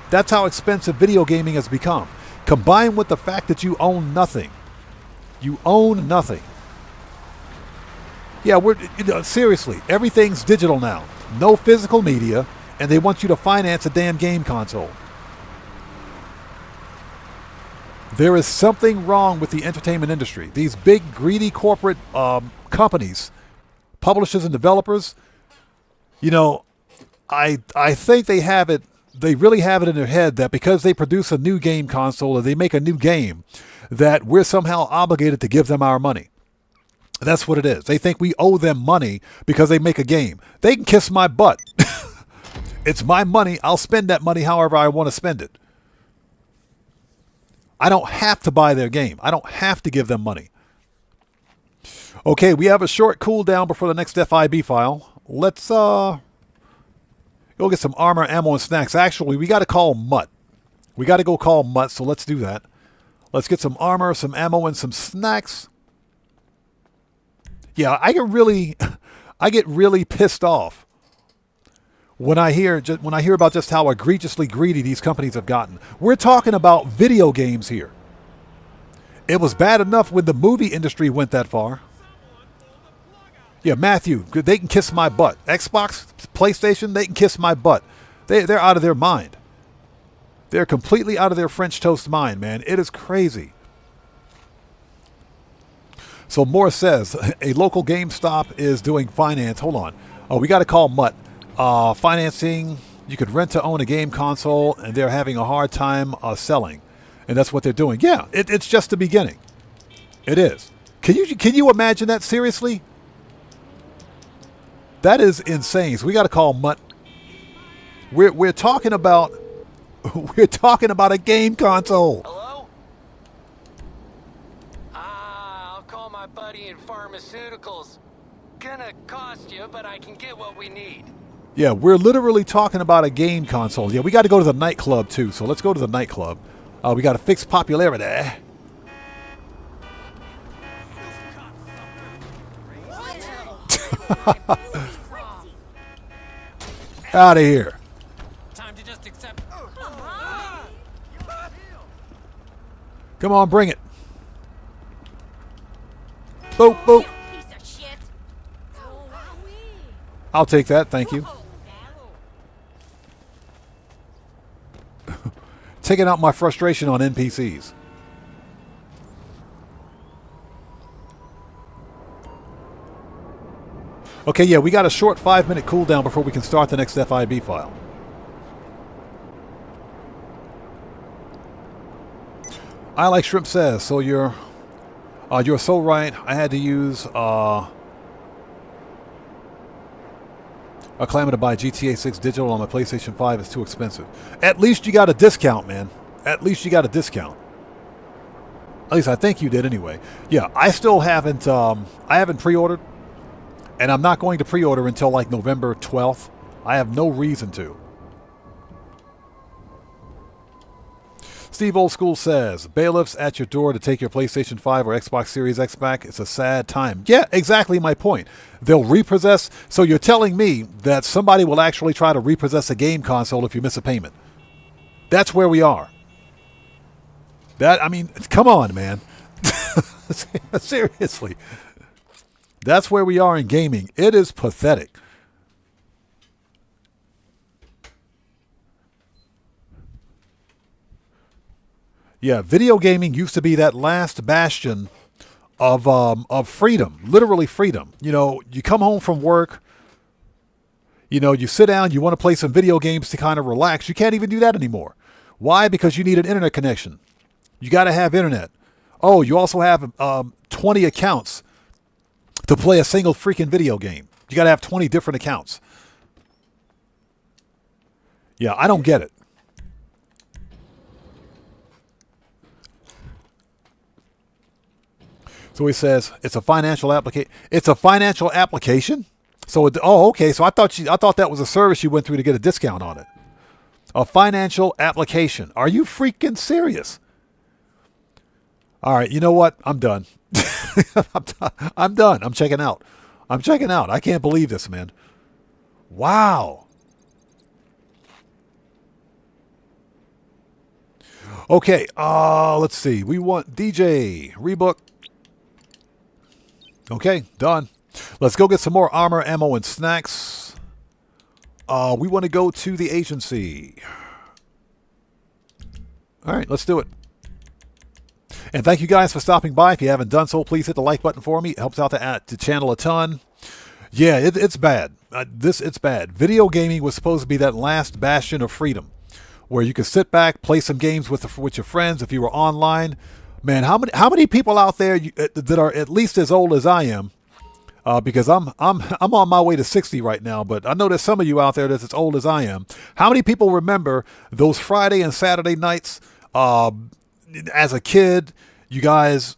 That's how expensive video gaming has become. Combined with the fact that you own nothing. You own nothing. Yeah, seriously, everything's digital now. No physical media, and they want you to finance a damn game console. There is something wrong with the entertainment industry. These big, greedy corporate companies, publishers and developers, you know, I think they have it. They really have it in their head that because they produce a new game console or they make a new game, that we're somehow obligated to give them our money. That's what it is. They think we owe them money because they make a game. They can kiss my butt. It's my money. I'll spend that money however I want to spend it. I don't have to buy their game. I don't have to give them money. Okay, we have a short cooldown before the next FIB file. Let's go get some armor, ammo, and snacks. Actually, we got to call Mutt. We got to go call Mutt, so let's do that. Let's get some armor, some ammo, and some snacks. Yeah, I get really pissed off when I hear about just how egregiously greedy these companies have gotten. We're talking about video games here. It was bad enough when the movie industry went that far. Yeah, Matthew, they can kiss my butt. Xbox, PlayStation, they can kiss my butt. They're out of their mind. They're completely out of their French toast mind, man. It is crazy. So Moore says, a local GameStop is doing finance. Hold on. Oh, we got to call Mutt. Financing, you could rent to own a game console, and they're having a hard time selling. And that's what they're doing. Yeah, it's just the beginning. It is. Can you imagine that? Seriously? That is insane. So we got to call Mutt. We're talking about a game console. Hello? I'll call my buddy in pharmaceuticals. Gonna cost you, but I can get what we need. Yeah, we're literally talking about a game console. Yeah, we got to go to the nightclub too. So let's go to the nightclub. We got to fix popularity. Out of here. Time to just accept. Come on, bring it. Boop, boop. Piece of shit. I'll take that, thank you. Taking out my frustration on NPCs. Okay, yeah, we got a short 5-minute cooldown before we can start the next FIB file. I Like Shrimp says, so you're so right. I had to use a claiming to buy GTA 6 digital on my PlayStation 5 is too expensive. At least you got a discount, man. At least you got a discount. At least I think you did anyway. Yeah, I still haven't I haven't pre-ordered, and I'm not going to pre-order until like November 12th. I have no reason to. Steve Old School says, bailiffs at your door to take your PlayStation 5 or Xbox Series X back. It's a sad time. Yeah, exactly my point. They'll repossess. So you're telling me that somebody will actually try to repossess a game console if you miss a payment. That's where we are. I mean, come on, man. Seriously. That's where we are in gaming. It is pathetic. Yeah, video gaming used to be that last bastion of freedom, literally freedom. You know, you come home from work, you know, you sit down, you want to play some video games to kind of relax. You can't even do that anymore. Why? Because you need an internet connection. You got to have internet. Oh, you also have 20 accounts to play a single freaking video game. You got to have 20 different accounts. Yeah, I don't get it. So he says it's a financial application. It's a financial application. So okay. So I thought that was a service you went through to get a discount on it. A financial application. Are you freaking serious? All right. You know what? I'm done. I'm done. I'm checking out. I can't believe this, man. Wow. Okay. Let's see. We want DJ Rebook. Okay, done. Let's go get some more armor, ammo, and snacks. We want to go to the agency. All right, let's do it. And thank you guys for stopping by. If you haven't done so, please hit the like button for me. It helps out the channel a ton. Yeah, it's bad. It's bad. Video gaming was supposed to be that last bastion of freedom, where you could sit back, play some games with your friends if you were online. Man, how many people out there that are at least as old as I am? Because I'm on my way to 60 right now, but I know there's some of you out there that's as old as I am. How many people remember those Friday and Saturday nights? As a kid, you guys,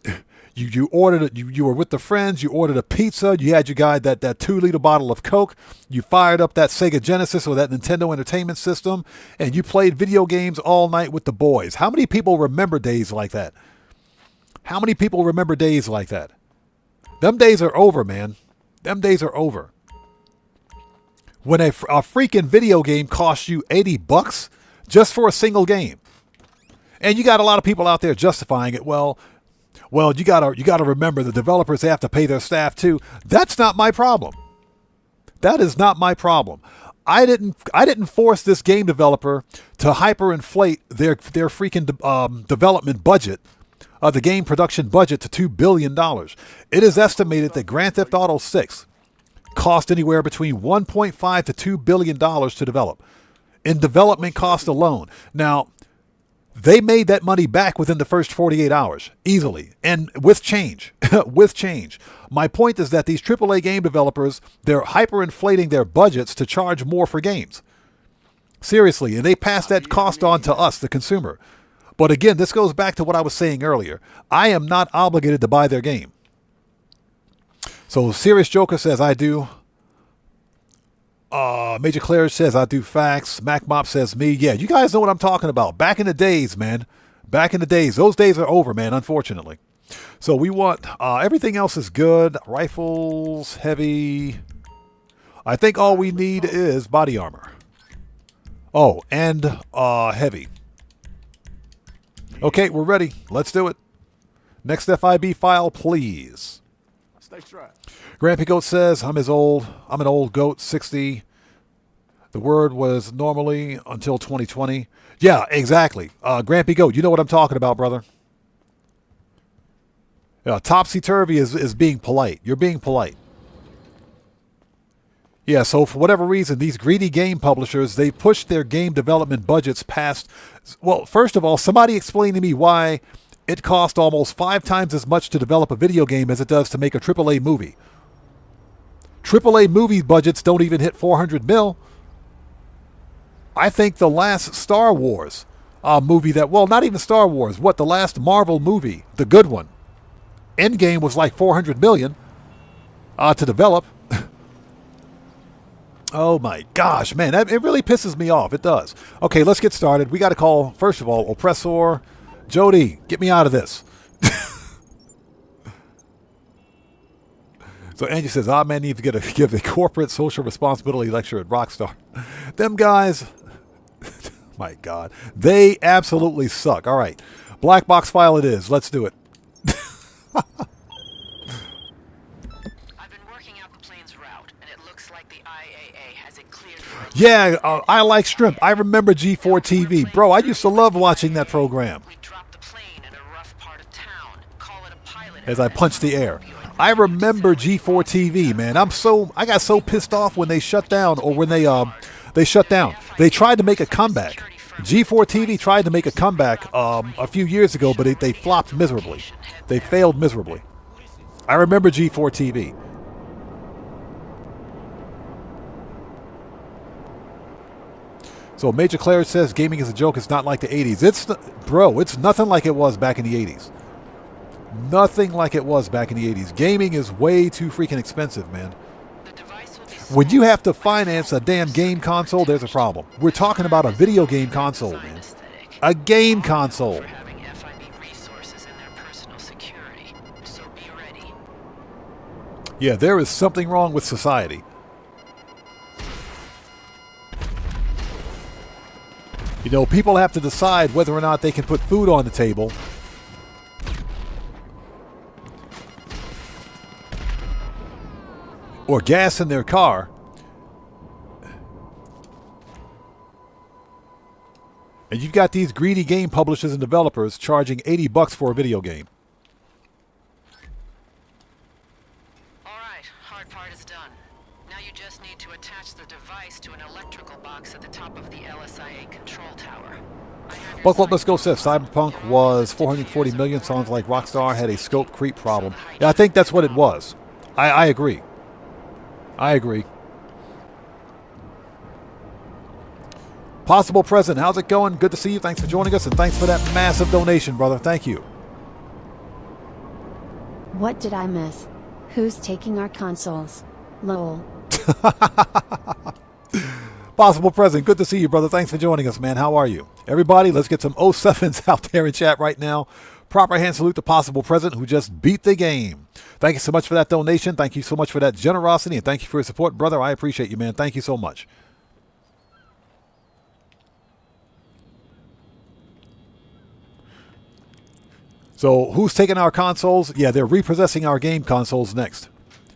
you ordered you were with the friends. You ordered a pizza. You had your guy that 2-liter bottle of Coke. You fired up that Sega Genesis or that Nintendo Entertainment System, and you played video games all night with the boys. How many people remember days like that? How many people remember days like that? Them days are over, man. Them days are over. When a freaking video game costs you $80 just for a single game. And you got a lot of people out there justifying it. Well, you gotta remember the developers have to pay their staff too. That's not my problem. That is not my problem. I didn't force this game developer to hyperinflate their freaking development budget. The game production budget to $2 billion. It is estimated that Grand Theft Auto 6 cost anywhere between $1.5 to $2 billion to develop. In development cost alone. Now, they made that money back within the first 48 hours, easily, and with change. With change. My point is that these AAA game developers, they're hyperinflating their budgets to charge more for games. Seriously, and they pass that cost on to us, the consumer. But again, this goes back to what I was saying earlier. I am not obligated to buy their game. So Serious Joker says, I do. Major Claire says, I do facts. Mac Mop says, me. Yeah, you guys know what I'm talking about. Back in the days, man. Back in the days. Those days are over, man, unfortunately. So we want, everything else is good. Rifles, heavy. I think all we need is body armor. Oh, and heavy. Okay, we're ready. Let's do it. Next FIB file, please. Stay strapped. Grampy Goat says, I'm an old goat, 60. The word was normally until 2020. Yeah, exactly. Grampy Goat, you know what I'm talking about, brother. Yeah, topsy-turvy is being polite. You're being polite. Yeah, so for whatever reason, these greedy game publishers, they pushed their game development budgets past... Well, first of all, somebody explain to me why it cost almost 5 times as much to develop a video game as it does to make a AAA movie. AAA movie budgets don't even hit 400 mil. I think the last Star Wars movie that... Well, not even Star Wars. What, the last Marvel movie, the good one. Endgame was like 400 million to develop. Oh my gosh, man, it really pisses me off. It does. Okay, let's get started. We got to call, first of all, Oppressor. Jody, get me out of this. So Angie says, man needs to give a corporate social responsibility lecture at Rockstar. Them guys, my God, they absolutely suck. All right, black box file it is. Let's do it. Yeah, I like Shrimp. I remember G4 TV. Bro, I used to love watching that program. As I punched the air. I remember G4 TV, man. I got so pissed off when they shut down, or when they shut down. They tried to make a comeback. G4 TV tried to make a comeback a few years ago, but they flopped miserably. They failed miserably. I remember G4 TV. So Major Claire says gaming is a joke. It's not like the 80s. It's nothing like it was back in the 80s. Nothing like it was back in the 80s. Gaming is way too freaking expensive, man. When you have to finance a damn game console, there's a problem. We're talking about a video game console, man. A game console. Yeah, there is something wrong with society. You know, people have to decide whether or not they can put food on the table. Or gas in their car. And you've got these greedy game publishers and developers charging $80 for a video game. Alright, hard part is done. Now you just need to attach the device to an electrical box at the top of the LSIA control tower. Buckle Up, Let's Go says Cyberpunk was 440 million. Sounds like Rockstar had a scope creep problem. Yeah, I think that's what it was. I agree. I agree. Possible Present, how's it going? Good to see you. Thanks for joining us, and thanks for that massive donation, brother. Thank you. What did I miss? Who's taking our consoles? Lol. Possible Present, good to see you, brother. Thanks for joining us, man. How are you? Everybody, let's get some 07s out there in chat right now. Proper hand salute to Possible Present, who just beat the game. Thank you so much for that donation. Thank you so much for that generosity, and thank you for your support, brother. I appreciate you, man. Thank you so much. So, who's taking our consoles? Yeah, they're repossessing our game consoles next.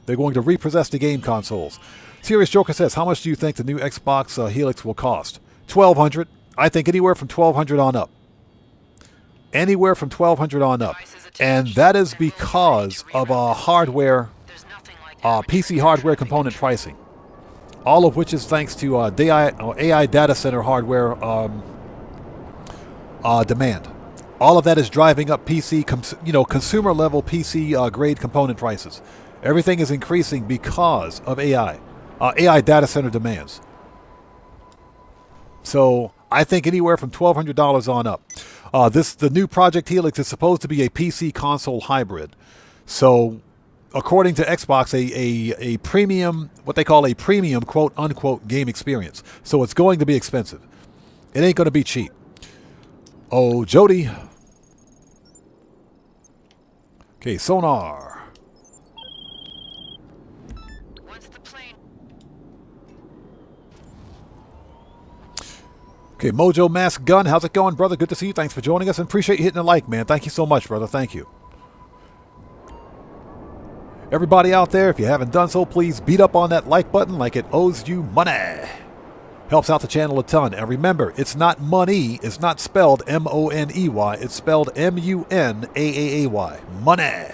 They're going to repossess the game consoles. Serious Joker says, how much do you think the new Xbox Helix will cost? $1,200. I think anywhere from $1,200 on up. Anywhere from $1,200 on up. And that is because of hardware, PC hardware component pricing. All of which is thanks to AI data center hardware demand. All of that is driving up PC, consumer level PC grade component prices. Everything is increasing because of AI data center demands. So I think anywhere from $1,200 on up. The new Project Helix is supposed to be a PC console hybrid. So according to Xbox, a premium, what they call a premium quote unquote game experience. So it's going to be expensive. It ain't going to be cheap. Oh, Jody. Okay, Sonar. Okay, Mojo Mask Gun, how's it going, brother? Good to see you. Thanks for joining us, and appreciate you hitting the like, man. Thank you so much, brother. Thank you. Everybody out there, if you haven't done so, please beat up on that like button like it owes you money. Helps out the channel a ton. And remember, it's not money. It's not spelled M-O-N-E-Y. It's spelled M-U-N-A-A-A-Y. Money.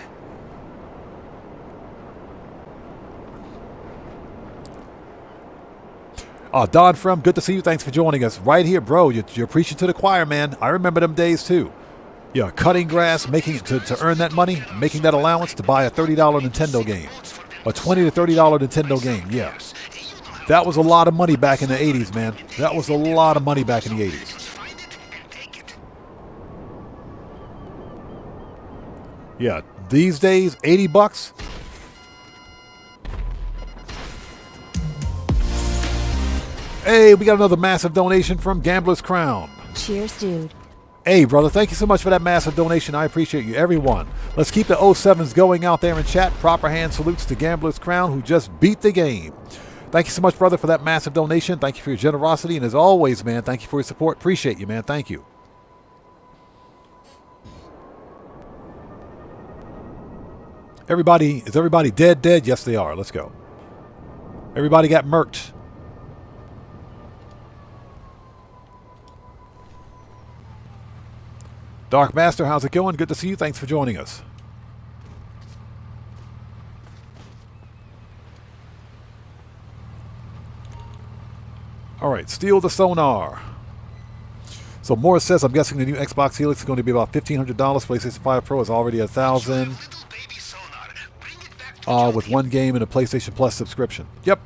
Don From, good to see you. Thanks for joining us. Right here, bro. You're preaching to the choir, man. I remember them days, too. Yeah, cutting grass, making it to earn that money, making that allowance to buy a $30 Nintendo game. A $20 to $30 Nintendo game, yeah. That was a lot of money back in the 80s, man. That was a lot of money back in the 80s. Yeah, these days, 80 bucks. Hey, we got another massive donation from Gambler's Crown. Cheers, dude. Hey, brother, thank you so much for that massive donation. I appreciate you, everyone. Let's keep the 07s going out there in chat. Proper hand salutes to Gambler's Crown, who just beat the game. Thank you so much, brother, for that massive donation. Thank you for your generosity. And as always, man, thank you for your support. Appreciate you, man. Thank you. Is everybody dead? Yes, they are. Let's go. Everybody got murked. Dark Master, how's it going? Good to see you. Thanks for joining us. All right, steal the sonar. So Morris says, I'm guessing the new Xbox Helix is going to be about $1,500. PlayStation 5 Pro is already $1,000 with one game and a PlayStation Plus subscription. Yep.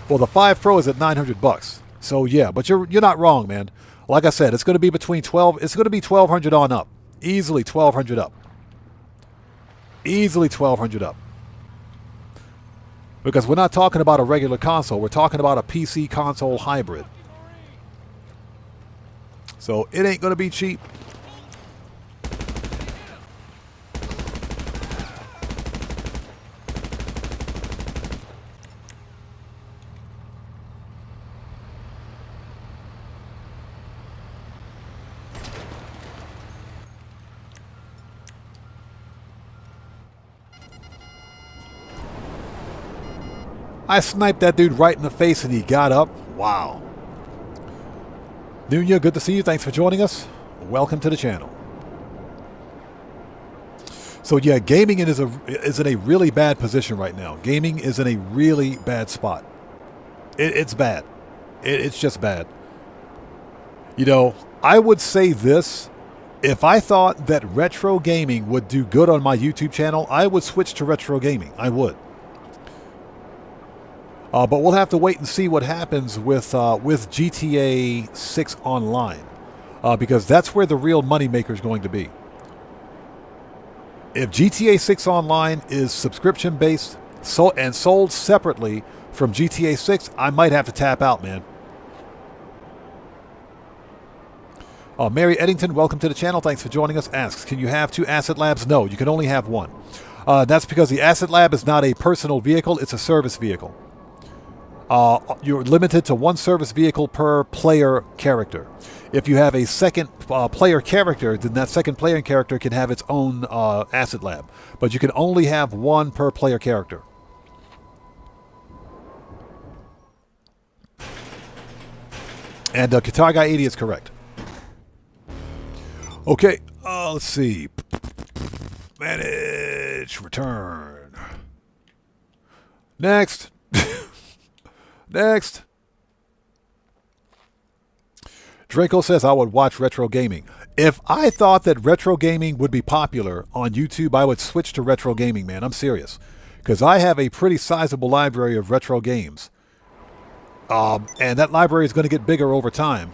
Well, the 5 Pro is at $900. So yeah, but you're not wrong, man. Like I said, it's going to be between $1,200 on up. Easily $1,200 up. Easily $1,200 up. Because we're not talking about a regular console. We're talking about a PC console hybrid. So it ain't going to be cheap. I sniped that dude right in the face and he got up. Wow. Nunya, good to see you. Thanks for joining us. Welcome to the channel. So yeah, gaming is in a really bad position right now. Gaming is in a really bad spot. It's bad. It's just bad. You know, I would say this. If I thought that retro gaming would do good on my YouTube channel, I would switch to retro gaming. I would. But we'll have to wait and see what happens with GTA 6 Online, because that's where the real moneymaker is going to be. If GTA 6 Online is subscription-based and sold separately from GTA 6, I might have to tap out, man. Mary Eddington, welcome to the channel. Thanks for joining us. Asks, can you have 2 asset labs? No, you can only have 1. That's because the asset lab is not a personal vehicle, it's a service vehicle. You're limited to 1 service vehicle per player character. If you have a second player character, then that second player character can have its own asset lab. But you can only have 1 per player character. And Guitar Guy 80 is correct. Okay, let's see. Manage, return. Next. Next. Draco says, I would watch retro gaming. If I thought that retro gaming would be popular on YouTube, I would switch to retro gaming, man. I'm serious. Because I have a pretty sizable library of retro games. And that library is going to get bigger over time.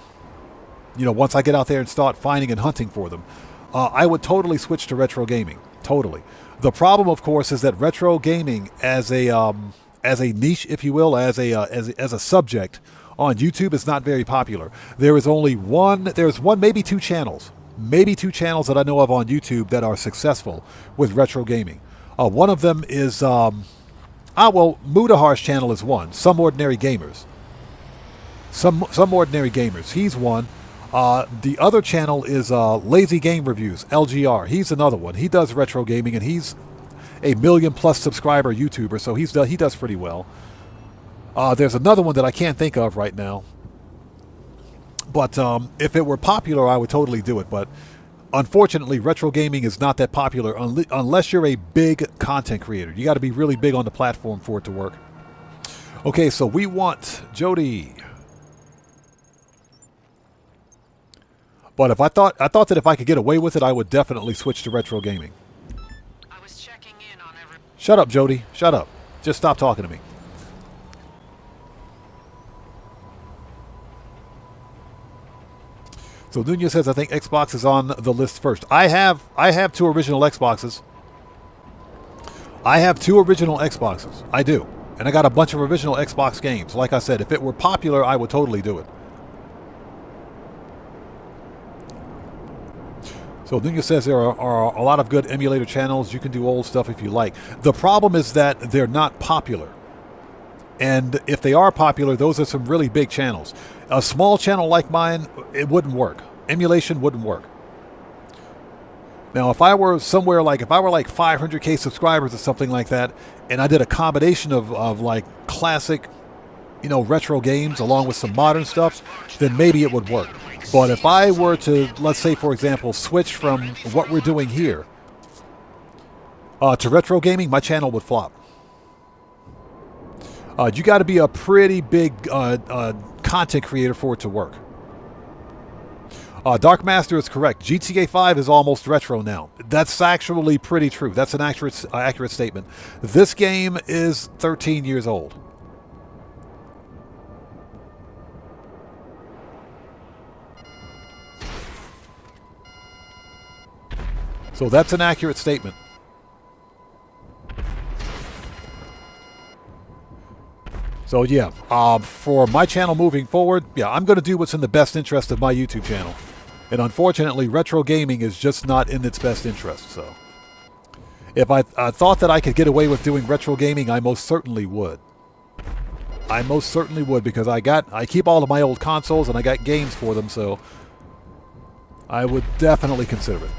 You know, once I get out there and start finding and hunting for them. I would totally switch to retro gaming. Totally. The problem, of course, is that retro gaming as a niche, if you will, as a subject on YouTube is not very popular. There's maybe 2 channels that I know of on YouTube that are successful with retro gaming. One of them is, Mudahar's channel is one. Some Ordinary Gamers. Some Ordinary Gamers. He's one. The other channel is Lazy Game Reviews, LGR. He's another one. He does retro gaming, and he's a 1 million+ subscriber YouTuber, so he does pretty well. There's another one that I can't think of right now. But if it were popular, I would totally do it. But unfortunately, retro gaming is not that popular unless you're a big content creator. You got to be really big on the platform for it to work. Okay, so we want Jody. But if I thought that if I could get away with it, I would definitely switch to retro gaming. I was checking in on every... Shut up, Jody. Shut up. Just stop talking to me. So Nunya says, I think Xbox is on the list first. I have 2 original Xboxes. I have 2 original Xboxes. I do. And I got a bunch of original Xbox games. Like I said, if it were popular, I would totally do it. So Nunya says there are a lot of good emulator channels. You can do old stuff if you like. The problem is that they're not popular. And if they are popular, those are some really big channels. A small channel like mine, it wouldn't work. Emulation wouldn't work. Now, if I were somewhere like, if I were like 500K subscribers or something like that, and I did a combination of like classic, you know, retro games along with some modern stuff, then maybe it would work. But if I were to, let's say, for example, switch from what we're doing here to retro gaming, my channel would flop. You got to be a pretty big content creator for it to work. Dark Master is correct. GTA 5 is almost retro now. That's actually pretty true. That's an accurate statement. This game is 13 years old. So that's an accurate statement. So yeah, for my channel moving forward, yeah, I'm going to do what's in the best interest of my YouTube channel. And unfortunately, retro gaming is just not in its best interest. So if I thought that I could get away with doing retro gaming, I most certainly would. I most certainly would, because I keep all of my old consoles and I got games for them, so I would definitely consider it.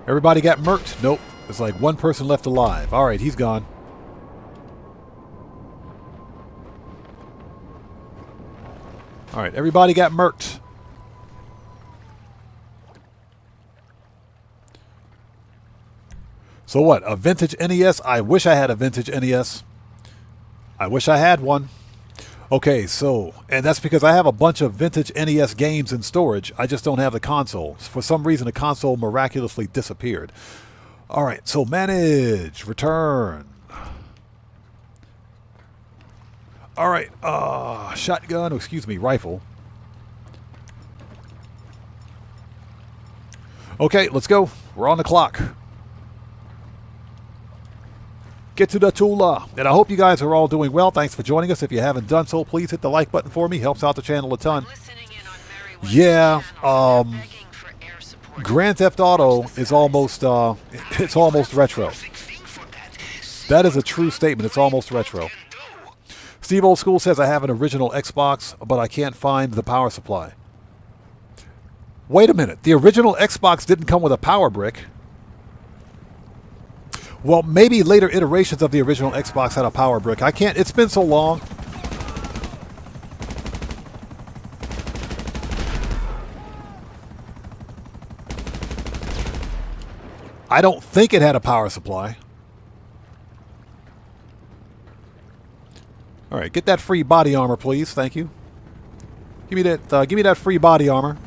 Everybody got murked? Nope. There's like one person left alive. All right, he's gone. All right, everybody got murked. So what? A vintage NES? I wish I had a vintage NES. I wish I had one. Okay, so, and that's because I have a bunch of vintage NES games in storage. I just don't have the console. For some reason, the console miraculously disappeared. All right, so manage, return. All right, shotgun, excuse me, rifle. Okay, let's go. We're on the clock. Get to the Tula. And I hope you guys are all doing well. Thanks for joining us. If you haven't done so, please hit the like button for me. Helps out the channel a ton. Yeah, Grand Theft Auto is almost it's almost retro. That is a true statement. It's almost retro. Steve Old School says I have an original Xbox, but I can't find the power supply. Wait a minute. The original Xbox didn't come with a power brick. Well, maybe later iterations of the original Xbox had a power brick. I can't. It's been so long. I don't think it had a power supply. All right, get that free body armor, please. Thank you. Give me that. Give me that free body armor.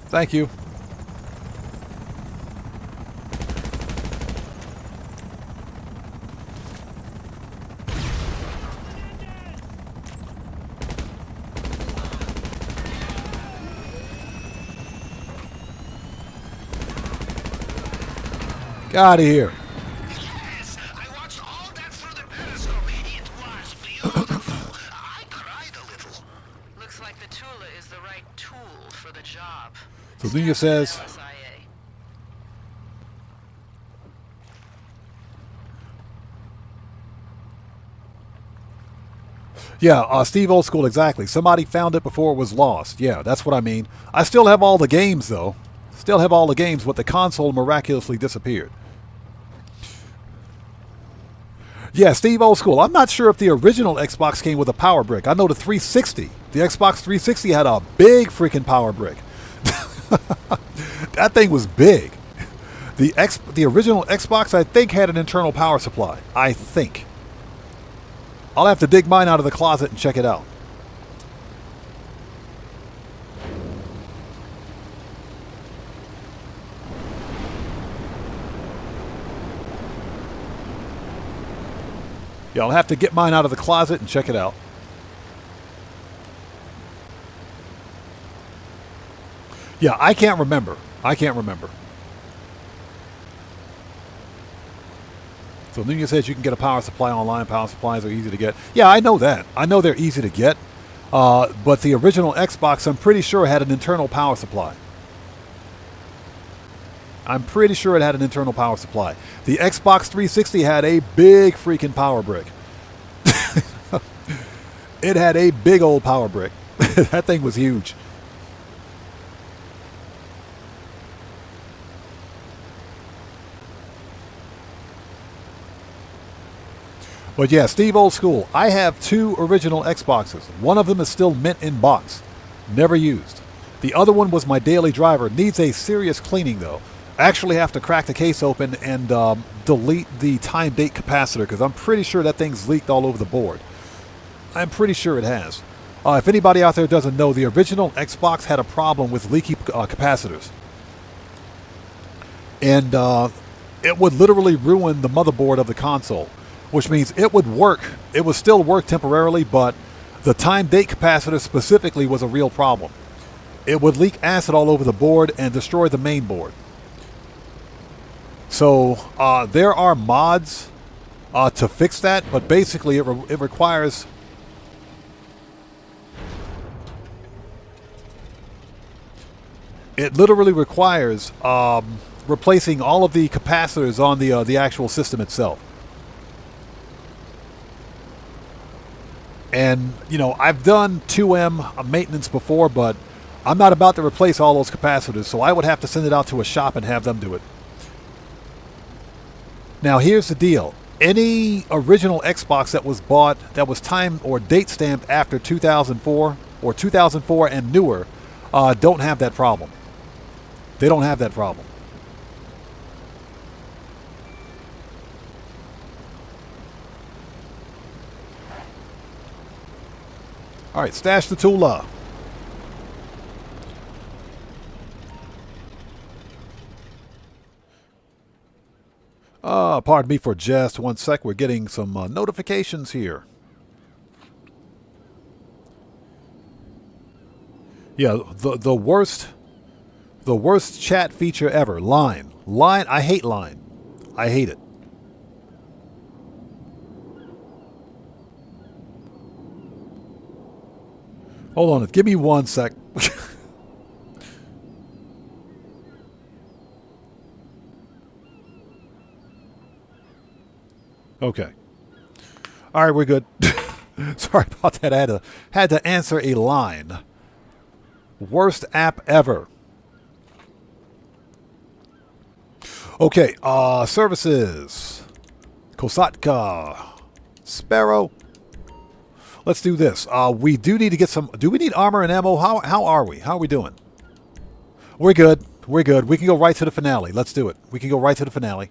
Thank you. Get out of here. Yes, I watched all that through the periscope. It was beautiful. I cried a little. Looks like the Tula is the right tool for the job. So Lunia says, yeah, Steve Old School, exactly. Somebody found it before it was lost. Yeah, that's what I mean. I still have all the games, though. Still have all the games, but the console miraculously disappeared. Yeah, Steve Old School. I'm not sure if the original Xbox came with a power brick. I know the 360. The Xbox 360 had a big freaking power brick. That thing was big. The original Xbox, I think, had an internal power supply. I think. I'll have to dig mine out of the closet and check it out. Yeah, I'll have to get mine out of the closet and check it out. Yeah, I can't remember. So Nunez says you can get a power supply online. Power supplies are easy to get. Yeah, I know that. I know they're easy to get. But the original Xbox, I'm pretty sure, had an internal power supply. I'm pretty sure it had an internal power supply. The Xbox 360 had a big freaking power brick. It had a big old power brick. That thing was huge. But yeah, Steve Old School, I have 2 original Xboxes. One of them is still mint in box. Never used. The other one was my daily driver. Needs a serious cleaning though. I actually have to crack the case open and delete the time date capacitor because I'm pretty sure that thing's leaked all over the board. I'm pretty sure it has. If anybody out there doesn't know, the original Xbox had a problem with leaky capacitors. And it would literally ruin the motherboard of the console. Which means it would work. It would still work temporarily, but the time date capacitor specifically was a real problem. It would leak acid all over the board and destroy the main board. So there are mods to fix that, but basically it requires... It literally requires replacing all of the capacitors on the actual system itself. And, you know, I've done 2M maintenance before, but I'm not about to replace all those capacitors, so I would have to send it out to a shop and have them do it. Now, here's the deal. Any original Xbox that was bought, that was time or date stamped after 2004, or 2004 and newer, don't have that problem. They don't have that problem. All right, stash the Tula. Pardon me for just 1 sec. We're getting some notifications here. Yeah, the worst chat feature ever. Line. I hate Line. I hate it. Hold on, give me 1 sec. Okay. All right, we're good. Sorry about that. I had to answer a line. Worst app ever. Okay, services. Kosatka. Sparrow. Let's do this. We do need to get some... Do we need armor and ammo? How are we? How are we doing? We're good. We're good. We can go right to the finale. Let's do it. We can go right to the finale.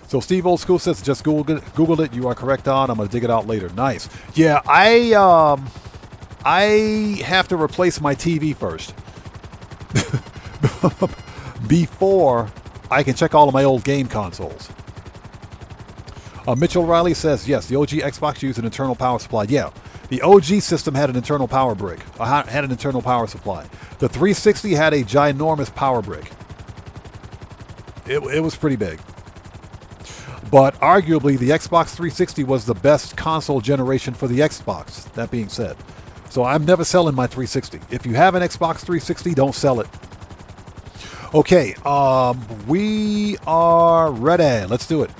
So Steve Old School says just Googled it. You are correct on. I'm going to dig it out later. Nice. Yeah, I have to replace my TV first. Before I can check all of my old game consoles. Mitchell Riley says, yes, the OG Xbox used an internal power supply. Yeah, the OG system had an internal power brick. Had an internal power supply. The 360 had a ginormous power brick. It was pretty big. But arguably, the Xbox 360 was the best console generation for the Xbox, that being said. So I'm never selling my 360. If you have an Xbox 360, don't sell it. Okay, we are ready. Let's do it.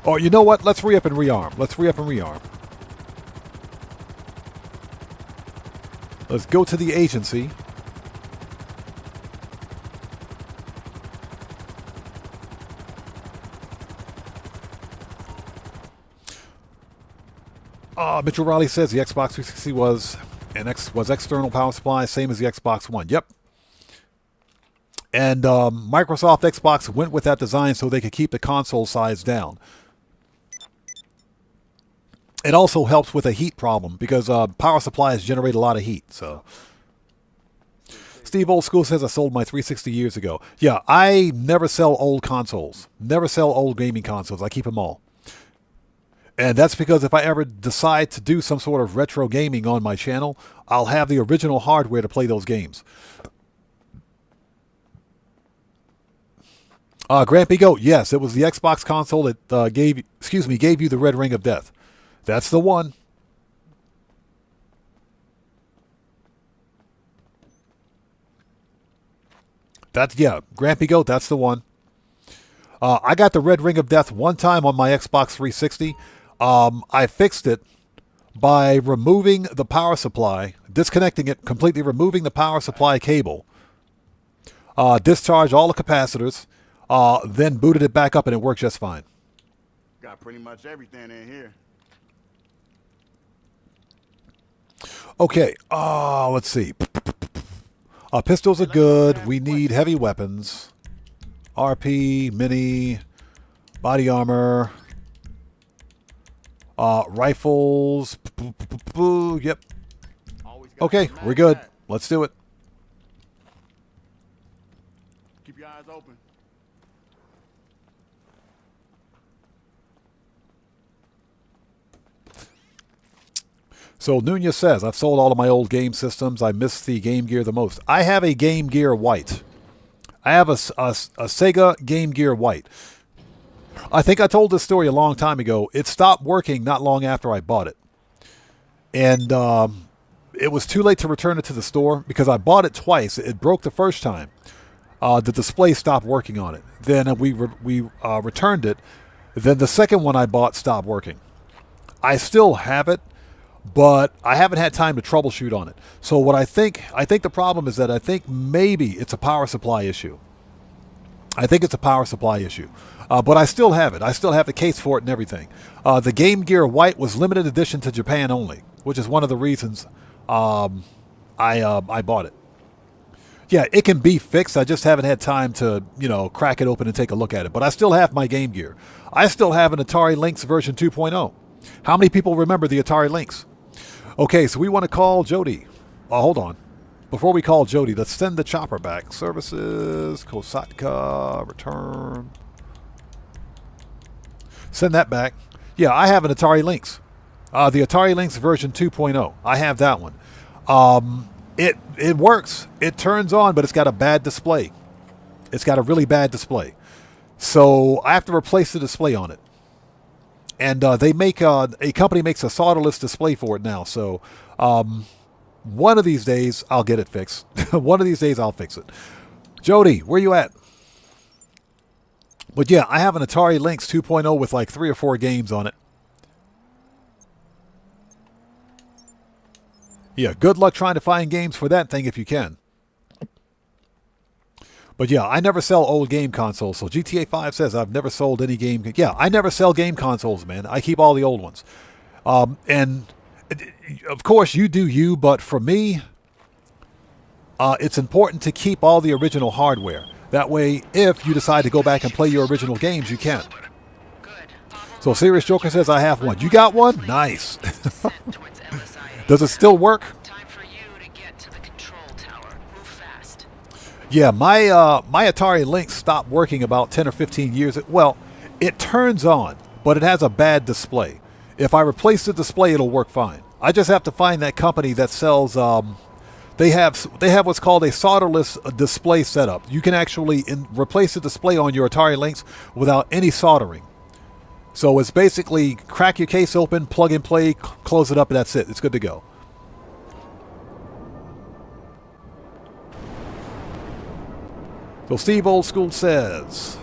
Oh, you know what? Let's re-up and rearm. Let's re-up and rearm. Let's go to the agency. Mitchell Riley says the Xbox 360 was external power supply, same as the Xbox One. Yep. And Microsoft Xbox went with that design so they could keep the console size down. It also helps with a heat problem because power supplies generate a lot of heat. So, Steve Old School says I sold my 360 years ago. Yeah, I never sell old consoles. Never sell old gaming consoles. I keep them all. And that's because if I ever decide to do some sort of retro gaming on my channel, I'll have the original hardware to play those games. Grampy Goat, yes, it was the Xbox console that gave you the red ring of death. That's the one. Grampy Goat, that's the one. I got the red ring of death one time on my Xbox 360. I fixed it by removing the power supply, disconnecting it completely, removing the power supply cable, discharged all the capacitors, then booted it back up and it worked just fine. Got pretty much everything in here. Okay, let's see. Pistols are good. We need heavy weapons. RP, mini, body armor, rifles. Yep. Okay, we're good. Let's do it. Keep your eyes open. So Nunez says, I've sold all of my old game systems. I miss the Game Gear the most. I have a Game Gear White. I have a Sega Game Gear White. I think I told this story a long time ago. It stopped working not long after I bought it. And it was too late to return it to the store because I bought it twice. It broke the first time. The display stopped working on it. Then we returned it. Then the second one I bought stopped working. I still have it, but I haven't had time to troubleshoot on it. So what I think the problem is that I think maybe it's a power supply issue. I think it's a power supply issue. But I still have it. I still have the case for it and everything. The Game Gear White was limited edition to Japan only, which is one of the reasons I bought it. Yeah, it can be fixed. I just haven't had time to, crack it open and take a look at it. But I still have my Game Gear. I still have an Atari Lynx version 2.0. How many people remember the Atari Lynx? Okay, so we want to call Jody. Hold on. Before we call Jody, let's send the chopper back. Services, Kosatka, return. Send that back. Yeah, I have an Atari Lynx. The Atari Lynx version 2.0. I have that one. It works. It turns on, but it's got a bad display. It's got a really bad display. So I have to replace the display on it. And they make a company makes a solderless display for it now. So one of these days I'll get it fixed. One of these days I'll fix it. Jody, where you at? But yeah, I have an Atari Lynx 2.0 with like 3 or 4 games on it. Yeah, good luck trying to find games for that thing if you can. But yeah, I never sell old game consoles. So GTA 5 says I've never sold any game. Yeah, I never sell game consoles, man. I keep all the old ones. And of course, you do you. But for me, it's important to keep all the original hardware. That way, if you decide to go back and play your original games, you can. So Serious Joker says I have one. You got one? Nice. Does it still work? Yeah, my Atari Lynx stopped working about 10 or 15 years. Well, it turns on, but it has a bad display. If I replace the display, it'll work fine. I just have to find that company that sells. They have what's called a solderless display setup. You can actually replace the display on your Atari Lynx without any soldering. So it's basically crack your case open, plug and play, close it up, and that's it. It's good to go. So Steve Old School says,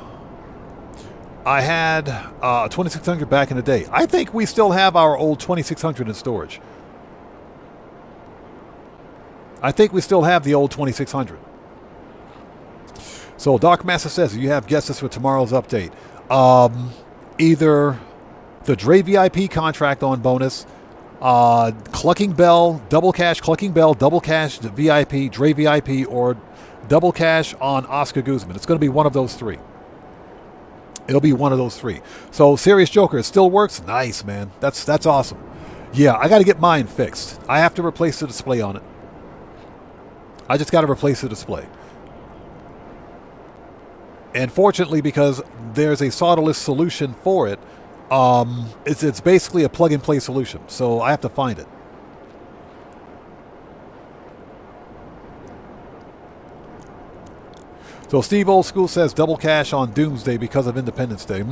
I had a 2600 back in the day. I think we still have our old 2600 in storage. I think we still have the old 2600. So Dark Master says, you have guesses for tomorrow's update. Either the Dre VIP contract on bonus Clucking Bell, Double Cash, Clucking Bell, Double Cash VIP, Dre VIP, or Double Cash on Oscar Guzman. It's going to be one of those three. It'll be one of those three. So Serious Joker, it still works? Nice, man. That's awesome. Yeah, I got to get mine fixed. I have to replace the display on it. I just got to replace the display. And fortunately, because there's a solderless solution for it, it's basically a plug-and-play solution. So I have to find it. So Steve Old School says Double Cash on Doomsday because of Independence Day.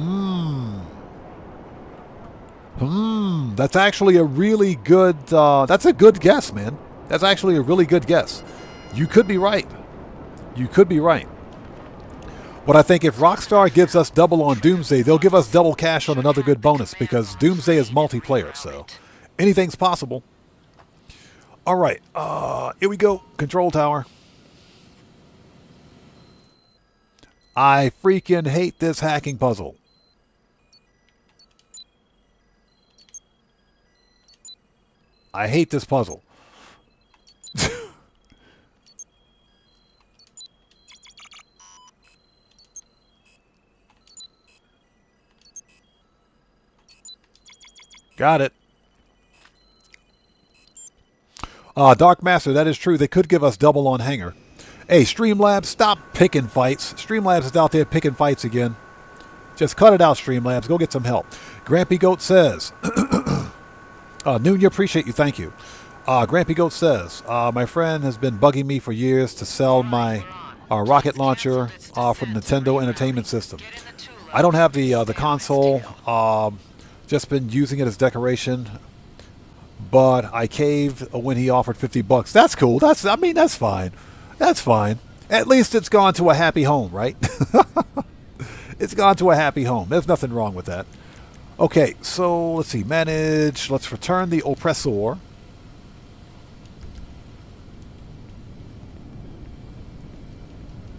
That's actually a really good, that's a good guess, man. That's actually a really good guess. You could be right. You could be right. But I think if Rockstar gives us double on Doomsday, they'll give us Double Cash on another good bonus because Doomsday is multiplayer, so anything's possible. All right, here we go. Control Tower. I freaking hate this hacking puzzle. I hate this puzzle. Got it. Dark Master, that is true. They could give us double on Hanger. Hey, Streamlabs, stop picking fights. Streamlabs is out there picking fights again. Just cut it out, Streamlabs. Go get some help. Grampy Goat says, Noon, you appreciate you. Thank you. Grampy Goat says, my friend has been bugging me for years to sell my rocket launcher for the Nintendo Entertainment System. I don't have the console. Just been using it as decoration. But I caved when he offered $50. That's cool. That's fine. That's fine. At least it's gone to a happy home, right? It's gone to a happy home. There's nothing wrong with that. Okay, so let's see. Manage. Let's return the oppressor.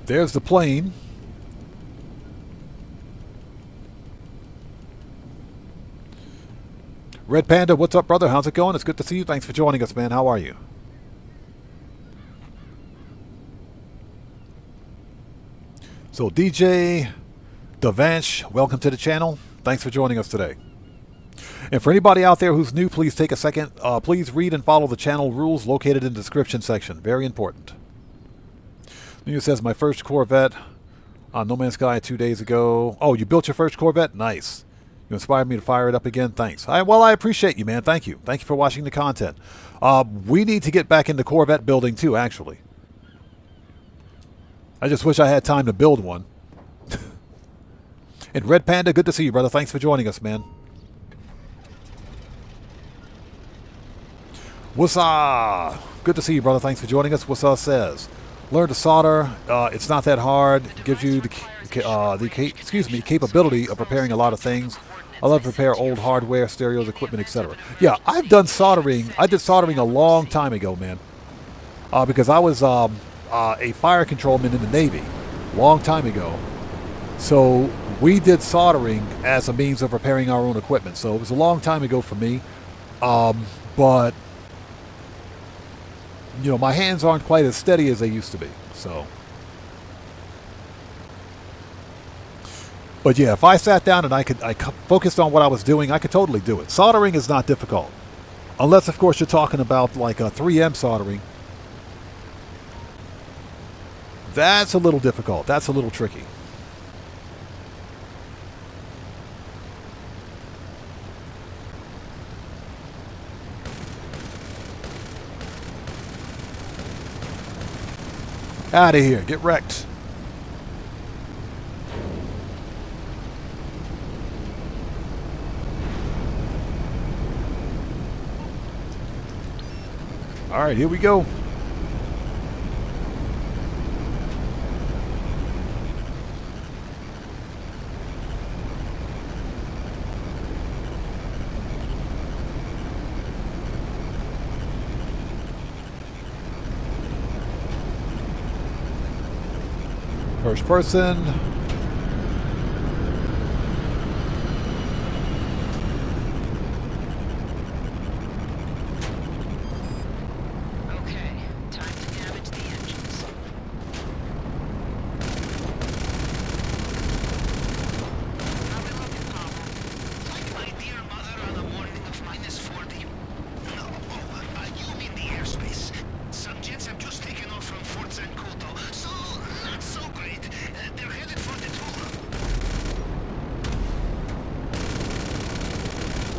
There's the plane. Red Panda, what's up, brother? How's it going? It's good to see you. Thanks for joining us, man. How are you? So, DJ Devansh, welcome to the channel. Thanks for joining us today. And for anybody out there who's new, please take a second. Please read and follow the channel rules located in the description section. Very important. New says, my first Corvette on No Man's Sky 2 days ago. Oh, you built your first Corvette? Nice. You inspired me to fire it up again. Thanks. Well, I appreciate you, man. Thank you. Thank you for watching the content. We need to get back into Corvette building too, actually. I just wish I had time to build one. And Red Panda, good to see you, brother. Thanks for joining us, man. Wassa! Good to see you, brother. Thanks for joining us. Wassa says, learn to solder. It's not that hard. It gives you the capability of repairing a lot of things. I love to repair old hardware, stereos, equipment, etc. Yeah, I've done soldering. I did soldering a long time ago, man. Because I was a fire controlman in the Navy, long time ago. So we did soldering as a means of repairing our own equipment. So it was a long time ago for me. But you know, my hands aren't quite as steady as they used to be. So. But yeah, if I sat down and I focused on what I was doing, I could totally do it. Soldering is not difficult. Unless, of course, you're talking about like a 3M soldering. That's a little difficult. That's a little tricky. Out of here. Get wrecked. All right, here we go. First person.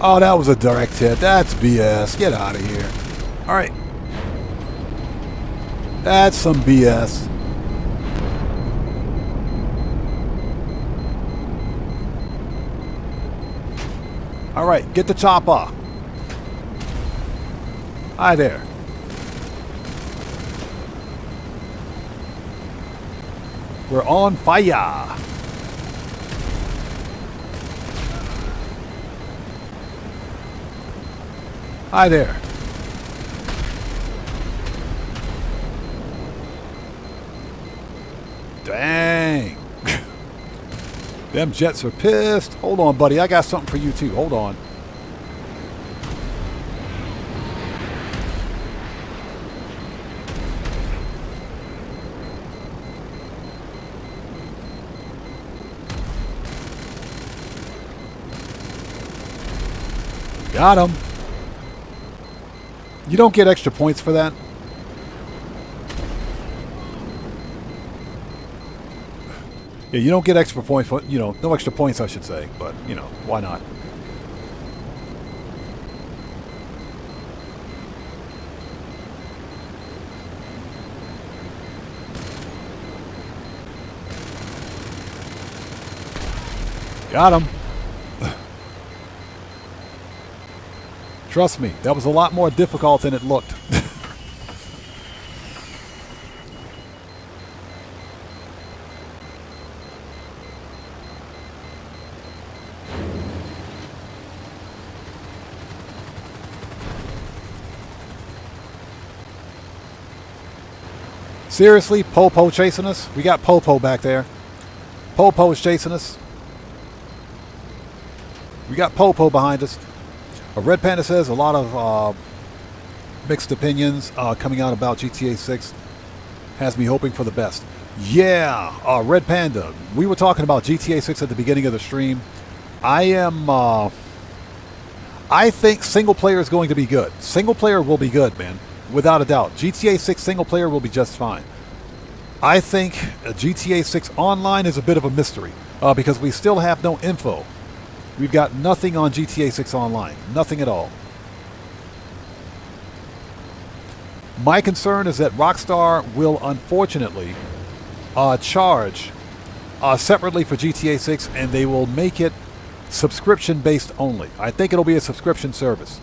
Oh, that was a direct hit. That's BS. Get out of here. All right. That's some BS. All right, get the chopper. Hi there. We're on fire. Hi there. Dang. Them Jets are pissed. Hold on, buddy. I got something for you, too. Hold on. Got him. You don't get extra points for that. Yeah, you don't get extra points for, you know, no extra points, I should say, but, you know, why not? Got him. Trust me, that was a lot more difficult than it looked. Seriously, Popo chasing us? We got Popo back there. Popo is chasing us. We got Popo behind us. Red Panda says a lot of mixed opinions coming out about GTA 6. Has me hoping for the best. Yeah, Red Panda. We were talking about GTA 6 at the beginning of the stream. I think single player is going to be good. Single player will be good, man. Without a doubt. GTA 6 single player will be just fine. I think GTA 6 online is a bit of a mystery because we still have no info. We've got nothing on GTA 6 online. Nothing at all. My concern is that Rockstar will unfortunately charge separately for GTA 6 and they will make it subscription based only. I think it'll be a subscription service.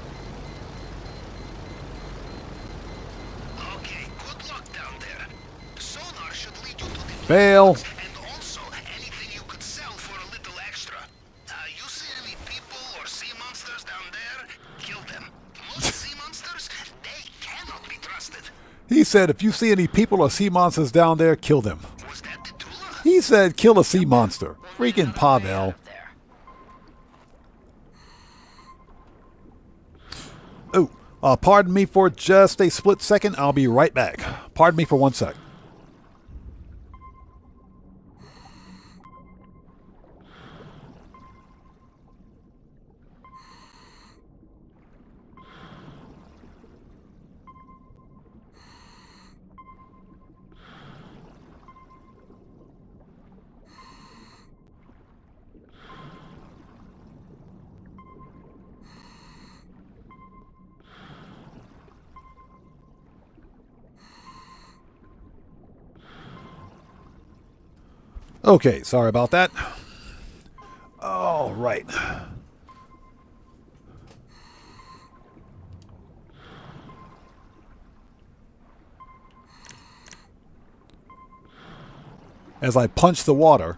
Bail. And also, anything you could sell for a little extra. You see any people or sea monsters down there? Kill them. Most sea monsters, they cannot be trusted. He said, if you see any people or sea monsters down there, kill them. Was that the Tula? He said, kill a sea monster. Freaking Pavel. Oh, pardon me for just a split second. I'll be right back. Pardon me for 1 sec. Okay, sorry about that. All right. As I punch the water.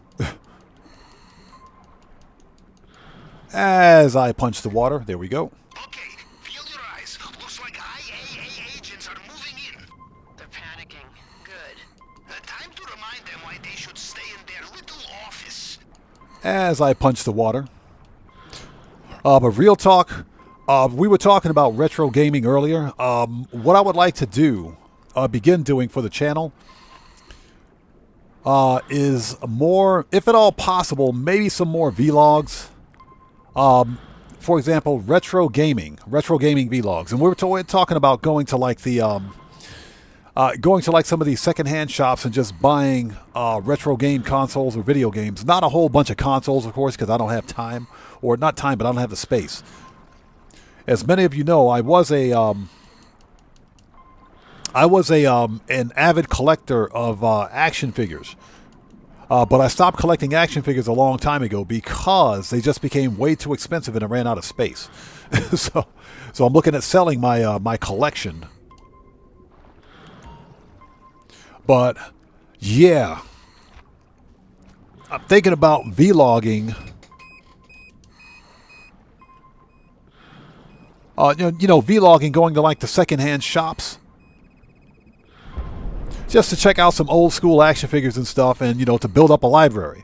As I punch the water, there we go. Okay, feel your eyes. Looks like IAA agents are moving in. They're panicking. Good. Time to remind them why they should stay in their little office. As I punch the water. But real talk, we were talking about retro gaming earlier. What I would like to do, begin doing for the channel, is more, if at all possible, maybe some more vlogs. For example, retro gaming vlogs. And we were talking about going to like the going to like some of these secondhand shops and just buying retro game consoles or video games. Not a whole bunch of consoles, of course, because I don't have time, or not time, but I don't have the space. as many of you know, I was an avid collector of action figures. But I stopped collecting action figures a long time ago because they just became way too expensive and I ran out of space. so I'm looking at selling my my collection. But yeah, I'm thinking about vlogging. You know, vlogging, going to like the secondhand shops, just to check out some old school action figures and stuff, and you know, to build up a library.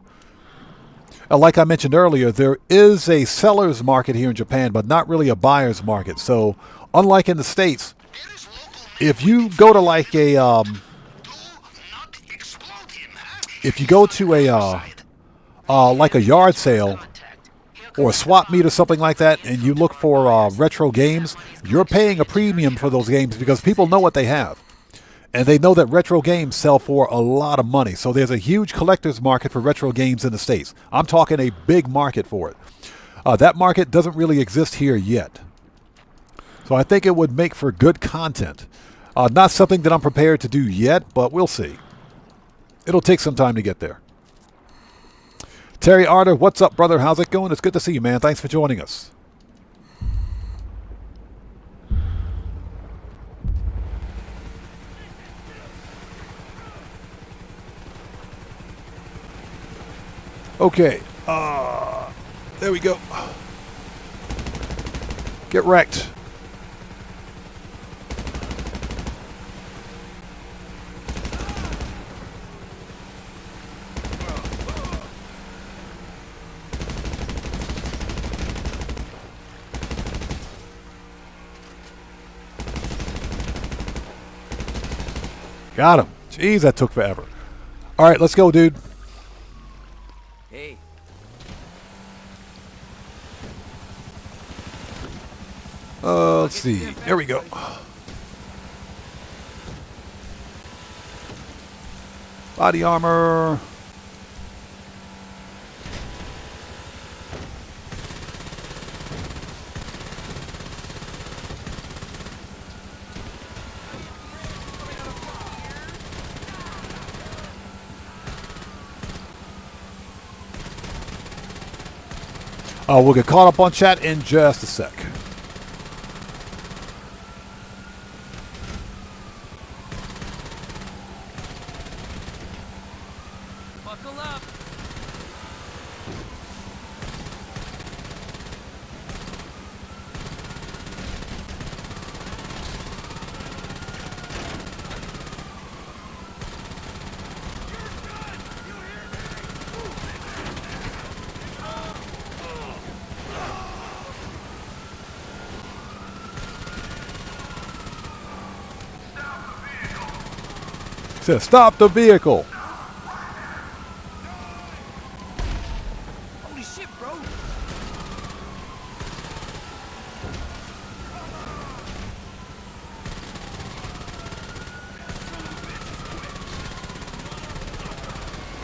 Like I mentioned earlier, there is a seller's market here in Japan, but not really a buyer's market. So unlike in the States, if you go to like a if you go to a like a yard sale or a swap meet or something like that, and you look for retro games, you're paying a premium for those games because people know what they have. And they know that retro games sell for a lot of money. So there's a huge collector's market for retro games in the States. I'm talking a big market for it. That market doesn't really exist here yet. So I think it would make for good content. Not something that I'm prepared to do yet, but we'll see. It'll take some time to get there. Terry Arter, what's up, brother? How's it going? It's good to see you, man. Thanks for joining us. Okay, there we go. Get wrecked. Got him. Jeez, that took forever. All right, let's go, dude. Hey. Let's see. There we go. Body armor. We'll get caught up on chat in just a sec. Buckle up. Says stop the vehicle. Holy shit, bro.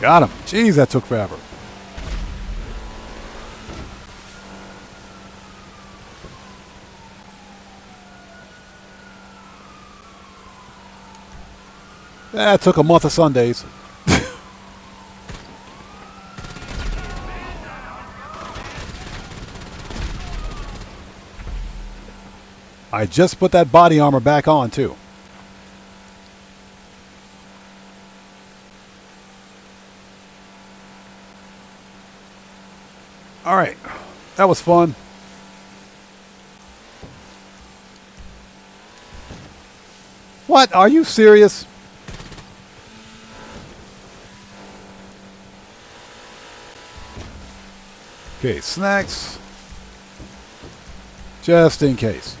Got him. Jeez, that took forever. That took a month of Sundays. I just put that body armor back on, too. All right. That was fun. What? Are you serious? Okay, snacks. Just in case.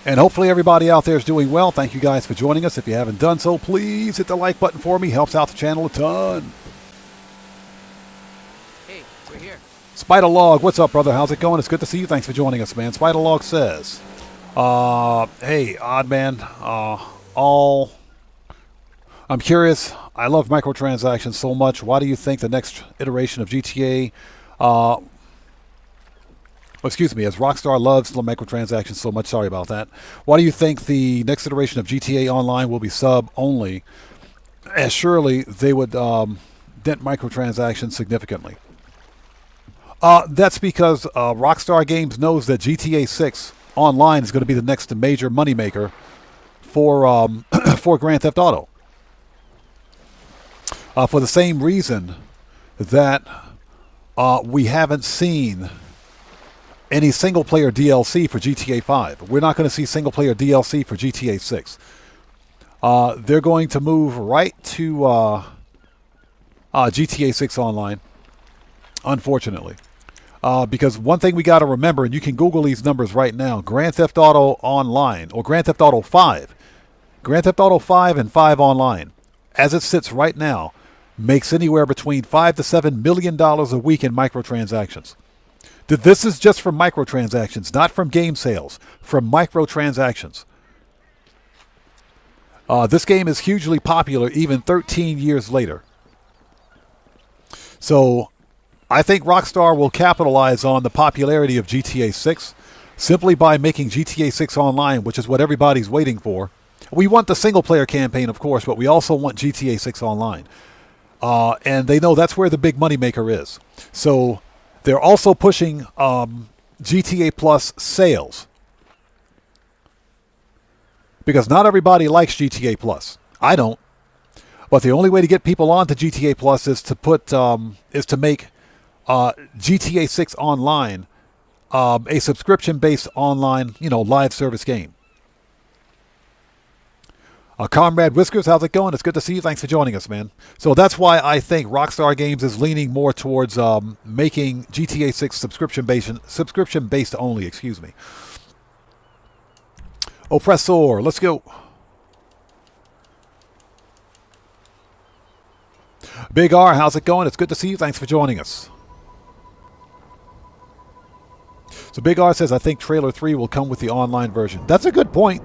And hopefully everybody out there is doing well. Thank you guys for joining us. If you haven't done so, please hit the like button for me. Helps out the channel a ton. Hey, we're here. Spider Log, what's up, brother? How's it going? It's good to see you. Thanks for joining us, man. Spider Log says, hey, odd man, I'm curious. I love microtransactions so much. Why do you think the next iteration of GTA excuse me, as Rockstar loves the microtransactions so much, sorry about that. Why do you think the next iteration of GTA Online will be sub only? As surely they would dent microtransactions significantly. That's because Rockstar Games knows that GTA 6 Online is going to be the next major moneymaker for for Grand Theft Auto. For the same reason that we haven't seen any single-player DLC for GTA 5. We're not going to see single-player DLC for GTA 6. They're going to move right to GTA 6 Online, unfortunately. Because one thing we got to remember, and you can Google these numbers right now, Grand Theft Auto Online, or Grand Theft Auto 5. Grand Theft Auto 5 and 5 Online, as it sits right now, makes anywhere between $5 to $7 million a week in microtransactions. This is just from microtransactions, not from game sales, from microtransactions. This game is hugely popular even 13 years later. So I think Rockstar will capitalize on the popularity of GTA 6 simply by making GTA 6 Online, which is what everybody's waiting for. We want the single-player campaign, of course, but we also want GTA 6 Online. And they know that's where the big moneymaker is. So they're also pushing GTA Plus sales. Because not everybody likes GTA Plus. I don't. But the only way to get people onto GTA Plus is to make GTA 6 Online a subscription-based online, live service game. Comrade Whiskers, how's it going? It's good to see you. Thanks for joining us, man. So that's why I think Rockstar Games is leaning more towards making GTA 6 subscription-based only. Excuse me. Oppressor, let's go. Big R, how's it going? It's good to see you. Thanks for joining us. So Big R says, I think Trailer 3 will come with the online version. That's a good point.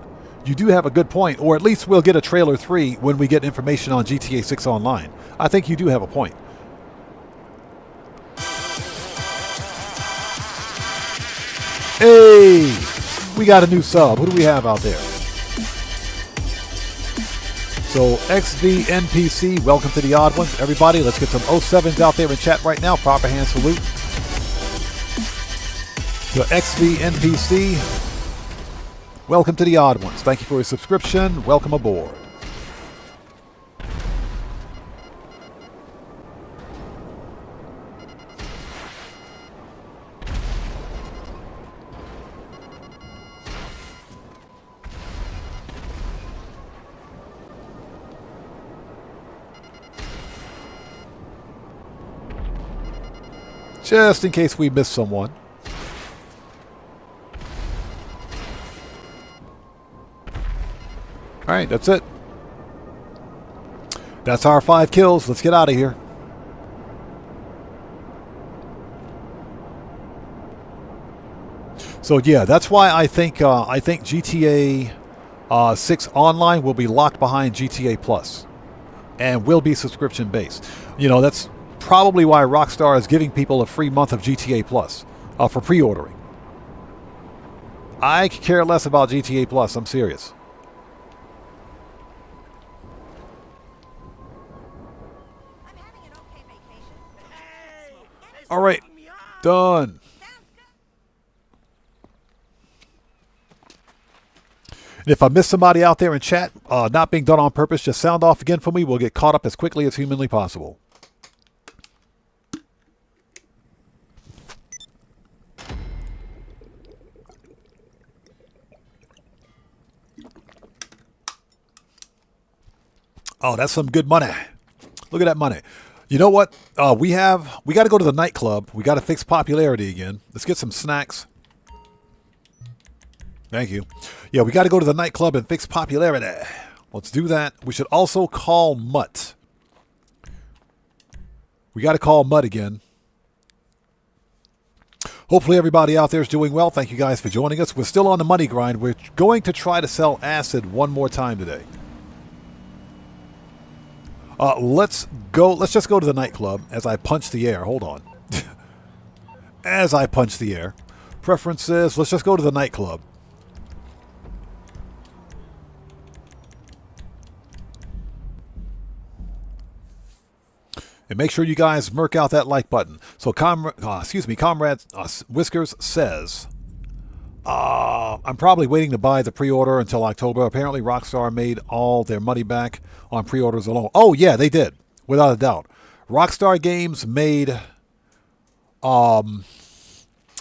You do have a good point. Or at least we'll get a Trailer 3 when we get information on GTA 6 Online. I think you do have a point. Hey! We got a new sub. Who do we have out there? So XVNPC, welcome to the Odd Ones. Everybody, let's get some 07s out there in chat right now. Proper hand salute. So XVNPC, welcome to the Odd Ones. Thank you for your subscription. Welcome aboard. Just in case we miss someone. All right, that's it. That's our 5 kills. Let's get out of here. So yeah, that's why I think GTA 6 Online will be locked behind GTA Plus, and will be subscription based. That's probably why Rockstar is giving people a free month of GTA Plus for pre-ordering. I could care less about GTA Plus. I'm serious. All right, done. And if I miss somebody out there in chat, not being done on purpose, just sound off again for me. We'll get caught up as quickly as humanly possible. Oh, that's some good money. Look at that money. You know what? We got to go to the nightclub. We got to fix popularity again. Let's get some snacks. Thank you. Yeah, we got to go to the nightclub and fix popularity. Let's do that. We should also call Mutt. We got to call Mutt again. Hopefully everybody out there is doing well. Thank you guys for joining us. We're still on the money grind. We're going to try to sell acid one more time today. Let's just go to the nightclub as I punch the air. Hold on. As I punch the air. Preferences. Let's just go to the nightclub. And make sure you guys murk out that like button. So, Comrade Whiskers says, I'm probably waiting to buy the pre-order until October. Apparently, Rockstar made all their money back on pre-orders alone. Oh, yeah, they did, without a doubt. Rockstar Games made,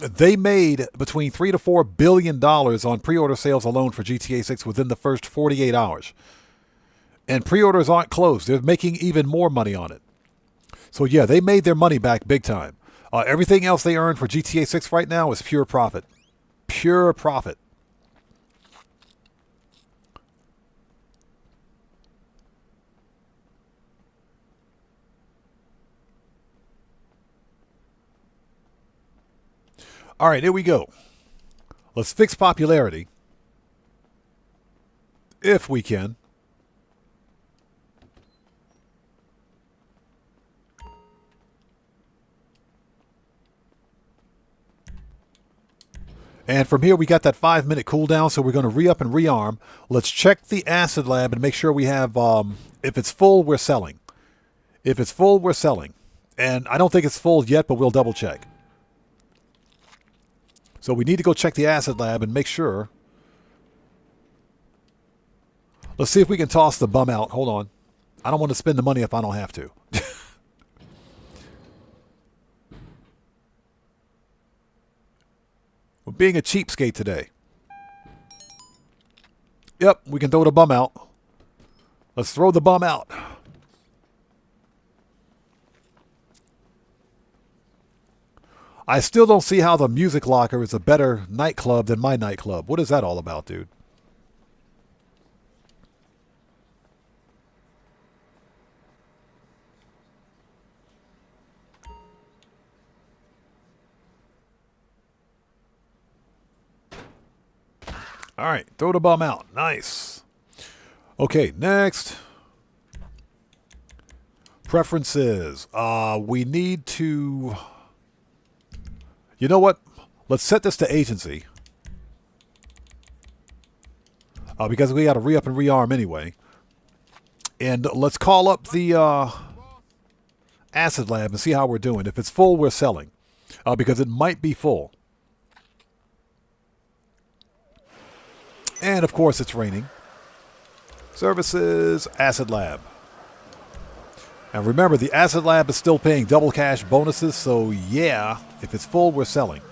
they made between $3 to $4 billion on pre-order sales alone for GTA 6 within the first 48 hours. And pre-orders aren't closed. They're making even more money on it. So, yeah, they made their money back big time. Everything else they earn for GTA 6 right now is pure profit. Pure profit. All right, here we go. Let's fix popularity. If we can. And from here, we got that 5-minute cooldown, so we're going to re-up and rearm. Let's check the acid lab and make sure we have, if it's full, we're selling. If it's full, we're selling. And I don't think it's full yet, but we'll double check. So we need to go check the acid lab and make sure. Let's see if we can toss the bum out. Hold on. I don't want to spend the money if I don't have to. We're being a cheapskate today. Yep, we can throw the bum out. Let's throw the bum out. I still don't see how the Music Locker is a better nightclub than my nightclub. What is that all about, dude? All right, throw the bum out. Nice. Okay, next. Preferences. We need to... You know what? Let's set this to agency. Because we got to re-up and rearm anyway. And let's call up the acid lab and see how we're doing. If it's full, we're selling. Because it might be full. And, of course, it's raining. Services, Acid Lab. And remember, the Acid Lab is still paying double cash bonuses, so yeah, if it's full, we're selling.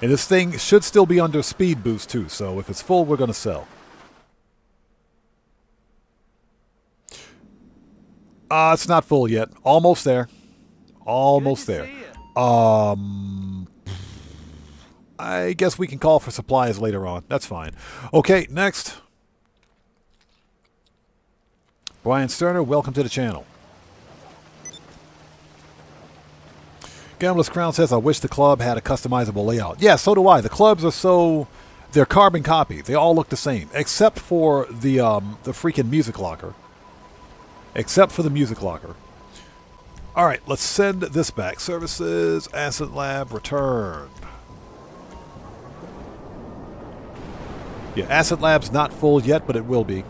And this thing should still be under speed boost, too, so if it's full, we're going to sell. It's not full yet. Almost there. Almost there. I guess we can call for supplies later on. That's fine. Okay, next. Brian Sterner, welcome to the channel. Gambler's Crown says, I wish the club had a customizable layout. Yeah, so do I. The clubs are so... They're carbon copy. They all look the same. Except for the freaking Music Locker. Except for the Music Locker. All right, let's send this back. Services, Acid Lab, return. Yeah, Acid Lab's not full yet, but it will be.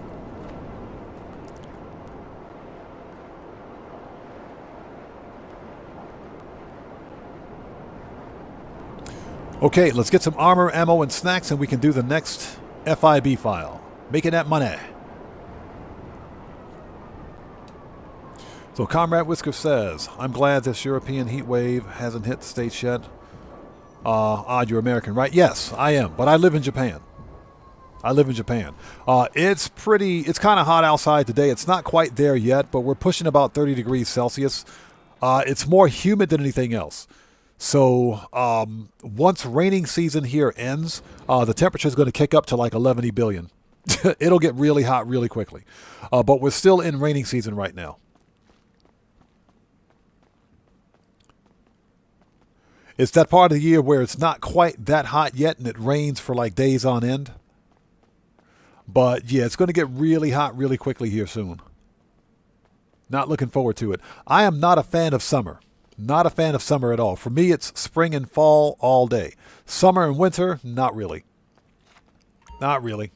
Okay, let's get some armor, ammo, and snacks, and we can do the next FIB file. Making that money. So Comrade Whisker says, I'm glad this European heat wave hasn't hit the States yet. Odd, you're American, right? Yes, I am, but I live in Japan. I live in Japan. It's kind of hot outside today. It's not quite there yet, but we're pushing about 30 degrees Celsius. It's more humid than anything else. So once raining season here ends, the temperature is going to kick up to like 11 billion. It'll get really hot really quickly. But we're still in raining season right now. It's that part of the year where it's not quite that hot yet and it rains for like days on end. But yeah, it's going to get really hot really quickly here soon. Not looking forward to it. I am not a fan of summer. Not a fan of summer at all. For me, it's spring and fall all day. Summer and winter, not really. Not really.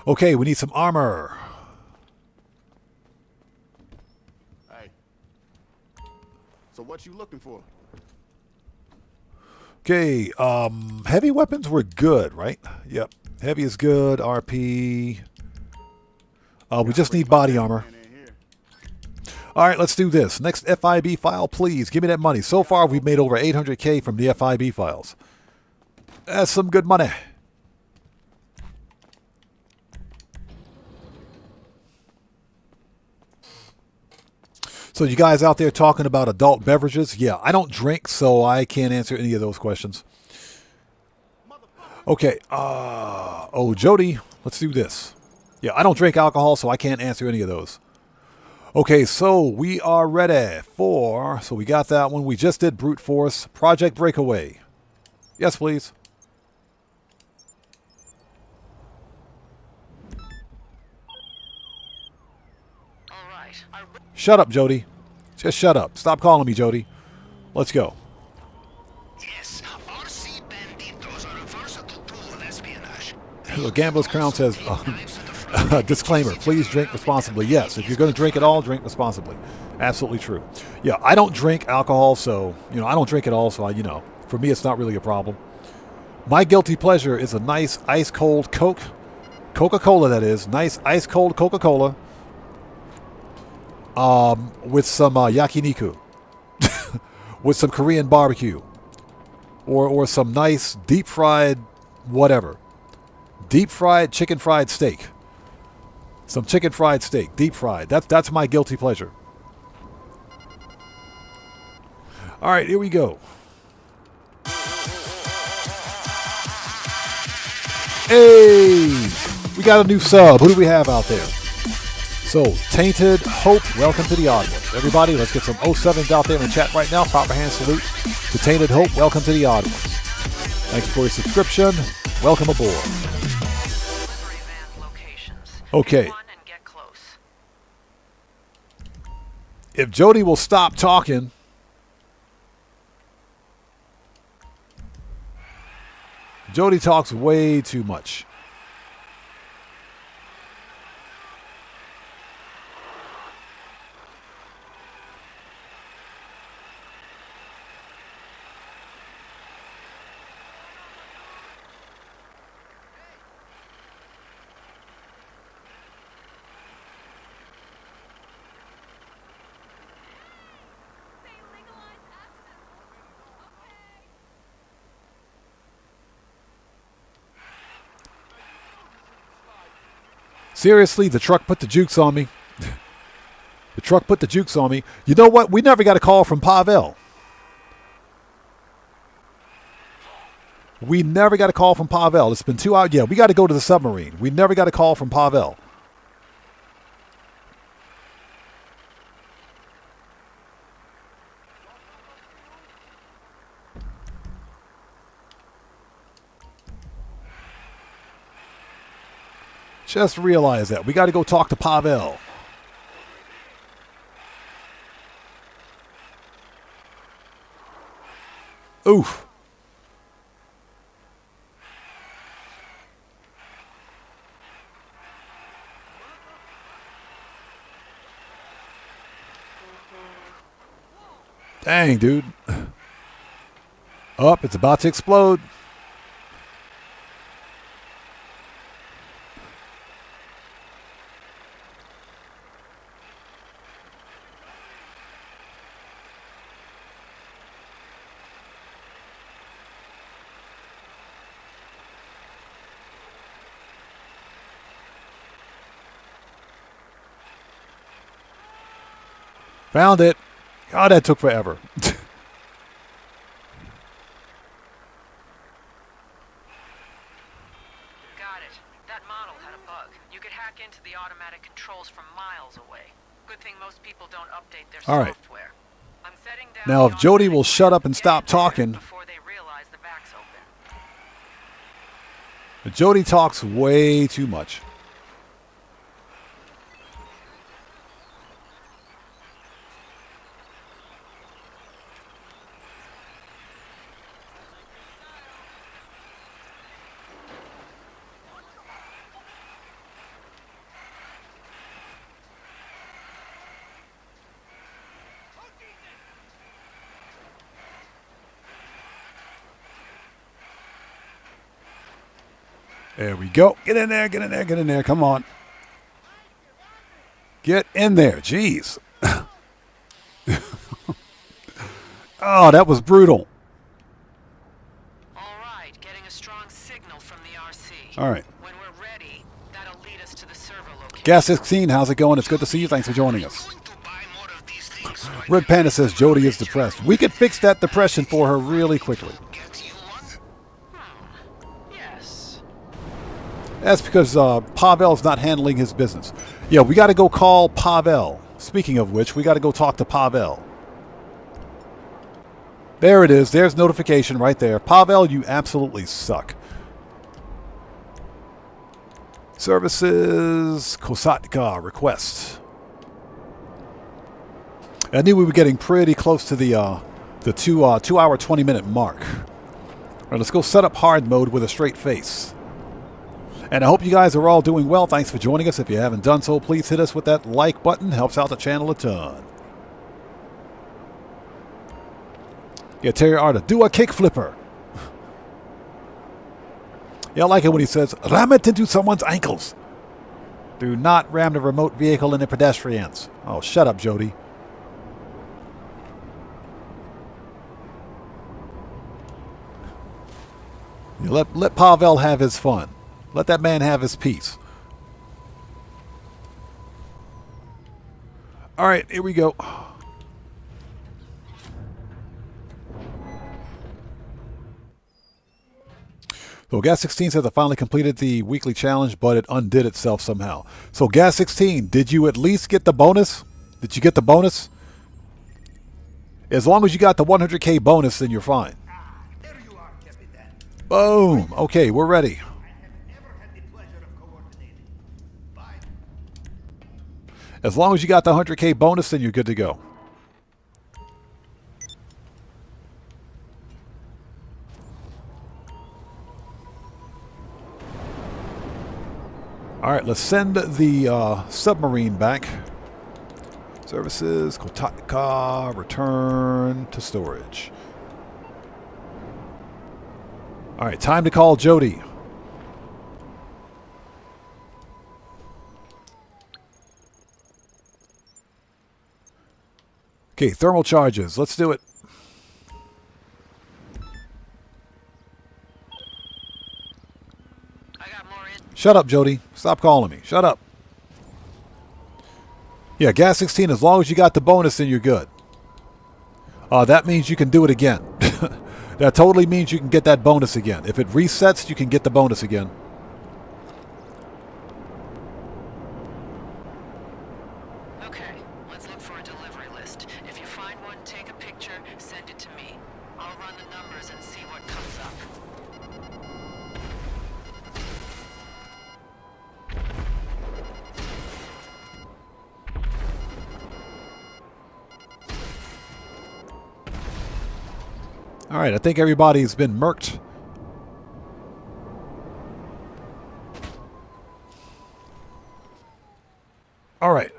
Okay, we need some armor. Hey. So what you looking for? Okay, heavy weapons were good, right? Yep. Heavy is good. RP. We just need body armor. All right, let's do this. Next FIB file, please. Give me that money. So far, we've made over 800K from the FIB files. That's some good money. So you guys out there talking about adult beverages? Yeah, I don't drink, so I can't answer any of those questions. Okay. Oh, Jody, let's do this. Yeah, I don't drink alcohol, so I can't answer any of those. Okay, so we are ready for... So we got that one. We just did Brute Force. Project Breakaway. Yes, please. Shut up, Jody. Just shut up. Stop calling me, Jody. Let's go. Yes, RC banditos are a versatile tool in espionage. The Gambler's Crown says, disclaimer, please drink responsibly. Yes, if you're going to drink at all, drink responsibly. Absolutely true. Yeah, I don't drink alcohol, so, I don't drink at all, so, for me, it's not really a problem. My guilty pleasure is a nice ice-cold Coke. Coca-Cola, that is. Nice ice-cold Coca-Cola. With some yakiniku. With some Korean barbecue. Or some nice deep-fried whatever. Deep-fried chicken-fried steak. Some chicken-fried steak. Deep-fried. That's my guilty pleasure. All right, here we go. Hey! We got a new sub. Who do we have out there? So, Tainted Hope, welcome to the audience. Everybody, let's get some 07s out there in the chat right now. Proper hand salute to Tainted Hope. Welcome to the audience. Thank you for your subscription. Welcome aboard. Okay. If Jody will stop talking... Jody talks way too much. Seriously, the truck put the jukes on me. The truck put the jukes on me. You know what? We never got a call from Pavel. We never got a call from Pavel. It's been 2 hours. Yeah, we got to go to the submarine. We never got a call from Pavel. Just realize that. We got to go talk to Pavel. Oof. Dang, dude. Up, it's about to explode. Found it. God, that took forever. Got it. That model had a bug. You could hack into the automatic controls from miles away. Good thing most people don't update their All right. software. Now, if Jody will shut up and stop talking. Jody talks way too much. There we go. Get in there, get in there, get in there. Come on. Get in there. Jeez. Oh, that was brutal. All right, getting a strong signal from the RC. All right. When we're ready, that'll lead us to the server location. Gas 16, how's it going? It's good to see you. Thanks for joining us. Red Panda says Jody is depressed. We could fix that depression for her really quickly. That's because Pavel's not handling his business. Yeah, we got to go call Pavel. Speaking of which, we got to go talk to Pavel. There it is. There's notification right there. Pavel, you absolutely suck. Services, Kosatka, request. I knew we were getting pretty close to the 2 hour, 20-minute mark. All right, let's go set up hard mode with a straight face. And I hope you guys are all doing well. Thanks for joining us. If you haven't done so, please hit us with that like button. Helps out the channel a ton. Yeah, Terry Arda, do a kick flipper. Yeah, I like it when he says, ram it into someone's ankles. Do not ram the remote vehicle into pedestrians. Oh, shut up, Jody. You let Pavel have his fun. Let that man have his peace. All right, here we go. So Gas 16 says I finally completed the weekly challenge, but it undid itself somehow. So Gas 16, did you at least get the bonus? Did you get the bonus? As long as you got the 100K bonus, then you're fine. Boom. Okay, we're ready. As long as you got the 100K bonus, then you're good to go. All right, let's send the submarine back. Services, Kotatka, return to storage. All right, time to call Jody. Okay, thermal charges. Let's do it. Shut up, Jody. Stop calling me. Shut up. Yeah, Gas 16, as long as you got the bonus, then you're good. That means you can do it again. That totally means you can get that bonus again. If it resets, you can get the bonus again. Okay, let's look for a delivery list. If you find one, take a picture, send it to me. I'll run the numbers and see what comes up. All right, I think everybody's been murked. All right.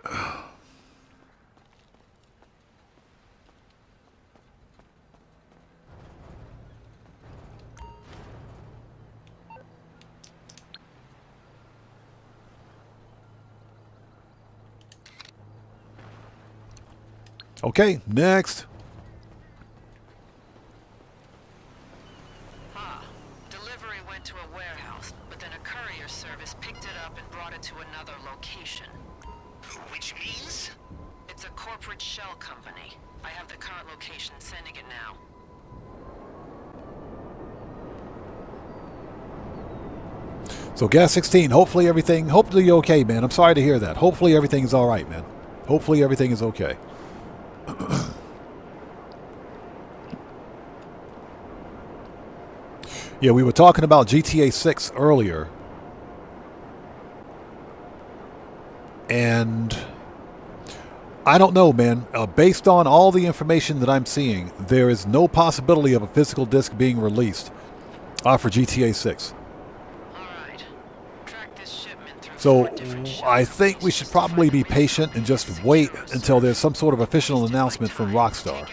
Okay, next. Delivery went to a warehouse, but then a courier service picked it up and brought it to another location. Which means? It's a corporate shell company. I have the current location, sending it now. So Gas 16, hopefully you're okay, man. I'm sorry to hear that. Hopefully everything's all right, man. Hopefully everything is okay. Yeah, we were talking about GTA 6 earlier. And I don't know, man. Based on all the information that I'm seeing, there is no possibility of a physical disc being released for GTA 6. So I think we should probably be patient and just wait until there's some sort of official announcement from Rockstar.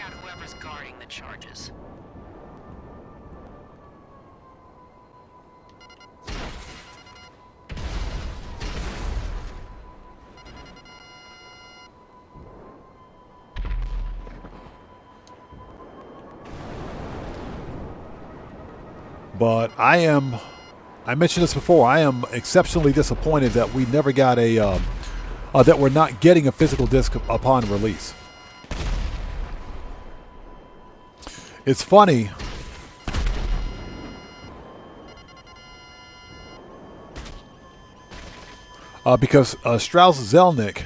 But I mentioned this before, I am exceptionally disappointed that we never got that we're not getting a physical disc upon release. It's funny. Because Strauss Zelnick,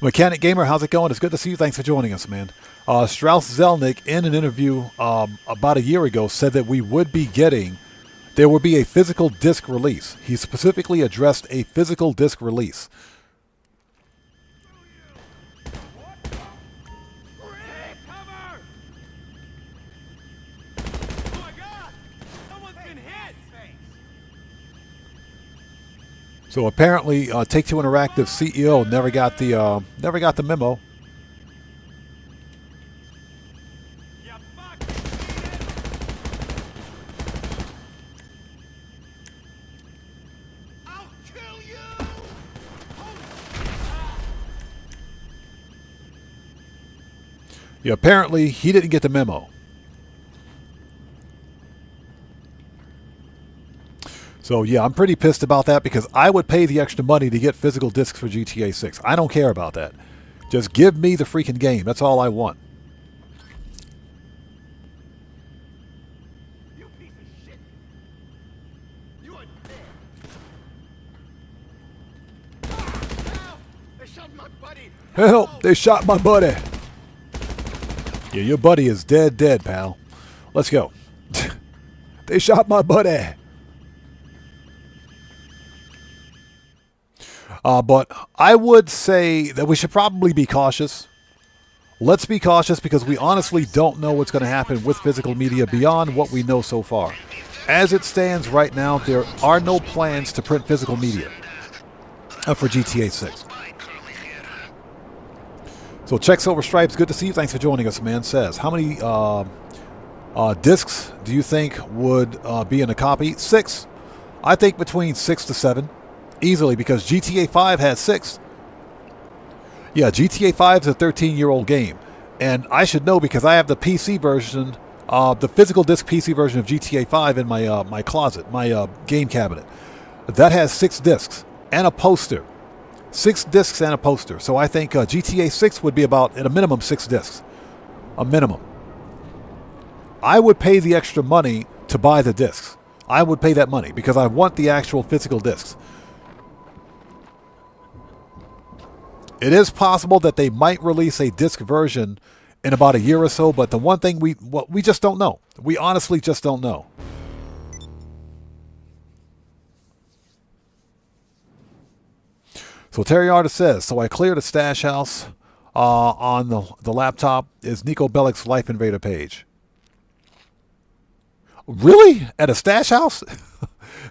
Mechanic Gamer, how's it going? It's good to see you. Thanks for joining us, man. Strauss Zelnick, in an interview about a year ago, said that there would be a physical disc release. He specifically addressed a physical disc release. So apparently, Take-Two Interactive CEO never got the memo. Yeah, apparently he didn't get the memo. So yeah, I'm pretty pissed about that because I would pay the extra money to get physical discs for GTA 6. I don't care about that. Just give me the freaking game. That's all I want. You piece of shit. You are dead. They shot my buddy. Help! They shot my buddy. Yeah, your buddy is dead, pal. Let's go. They shot my buddy. But I would say that we should probably be cautious. Let's be cautious because we honestly don't know what's going to happen with physical media beyond what we know so far. As it stands right now, there are no plans to print physical media for GTA 6. So Check Silver Stripes, good to see you. Thanks for joining us, man. Says, how many discs do you think would be in a copy? 6. I think between 6 to 7. Easily, because GTA 5 has 6. Yeah, GTA 5 is a 13-year-old game. And I should know because I have the PC version, the physical disc PC version of GTA 5 in my my closet, my game cabinet. That has 6 discs and a poster. 6 discs and a poster. So I think GTA 6 would be about, at a minimum, 6 discs. A minimum. I would pay the extra money to buy the discs. I would pay that money because I want the actual physical discs. It is possible that they might release a disc version in about a year or so, but the one thing we just don't know. We honestly just don't know. So Terry Artis says, so I cleared a stash house on the laptop. Is Nico Bellic's Life Invader page. Really? At a stash house?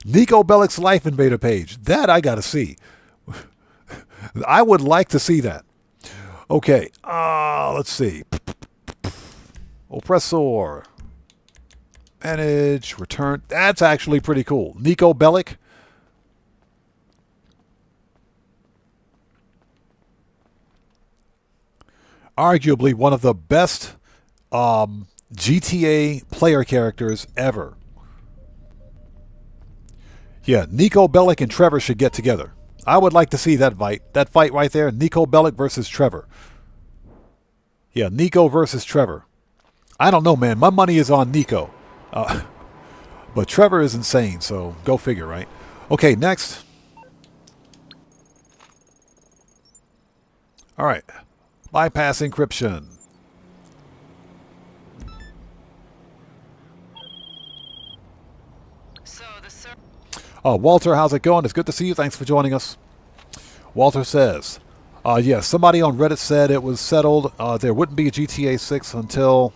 Nico Bellic's Life Invader page. That I gotta see. I would like to see that. Okay, let's see. Oppressor. Manage, return. That's actually pretty cool. Nico Bellic. Arguably one of the best GTA player characters ever. Yeah, Nico Bellic and Trevor should get together. I would like to see that fight. That fight right there, Nico Bellic versus Trevor. Yeah, Nico versus Trevor. I don't know, man. My money is on Nico. But Trevor is insane, so go figure, right? Okay, next. All right. Bypass encryption. Walter, how's it going? It's good to see you. Thanks for joining us. Walter says, yeah, somebody on Reddit said it was settled. There wouldn't be a GTA 6 until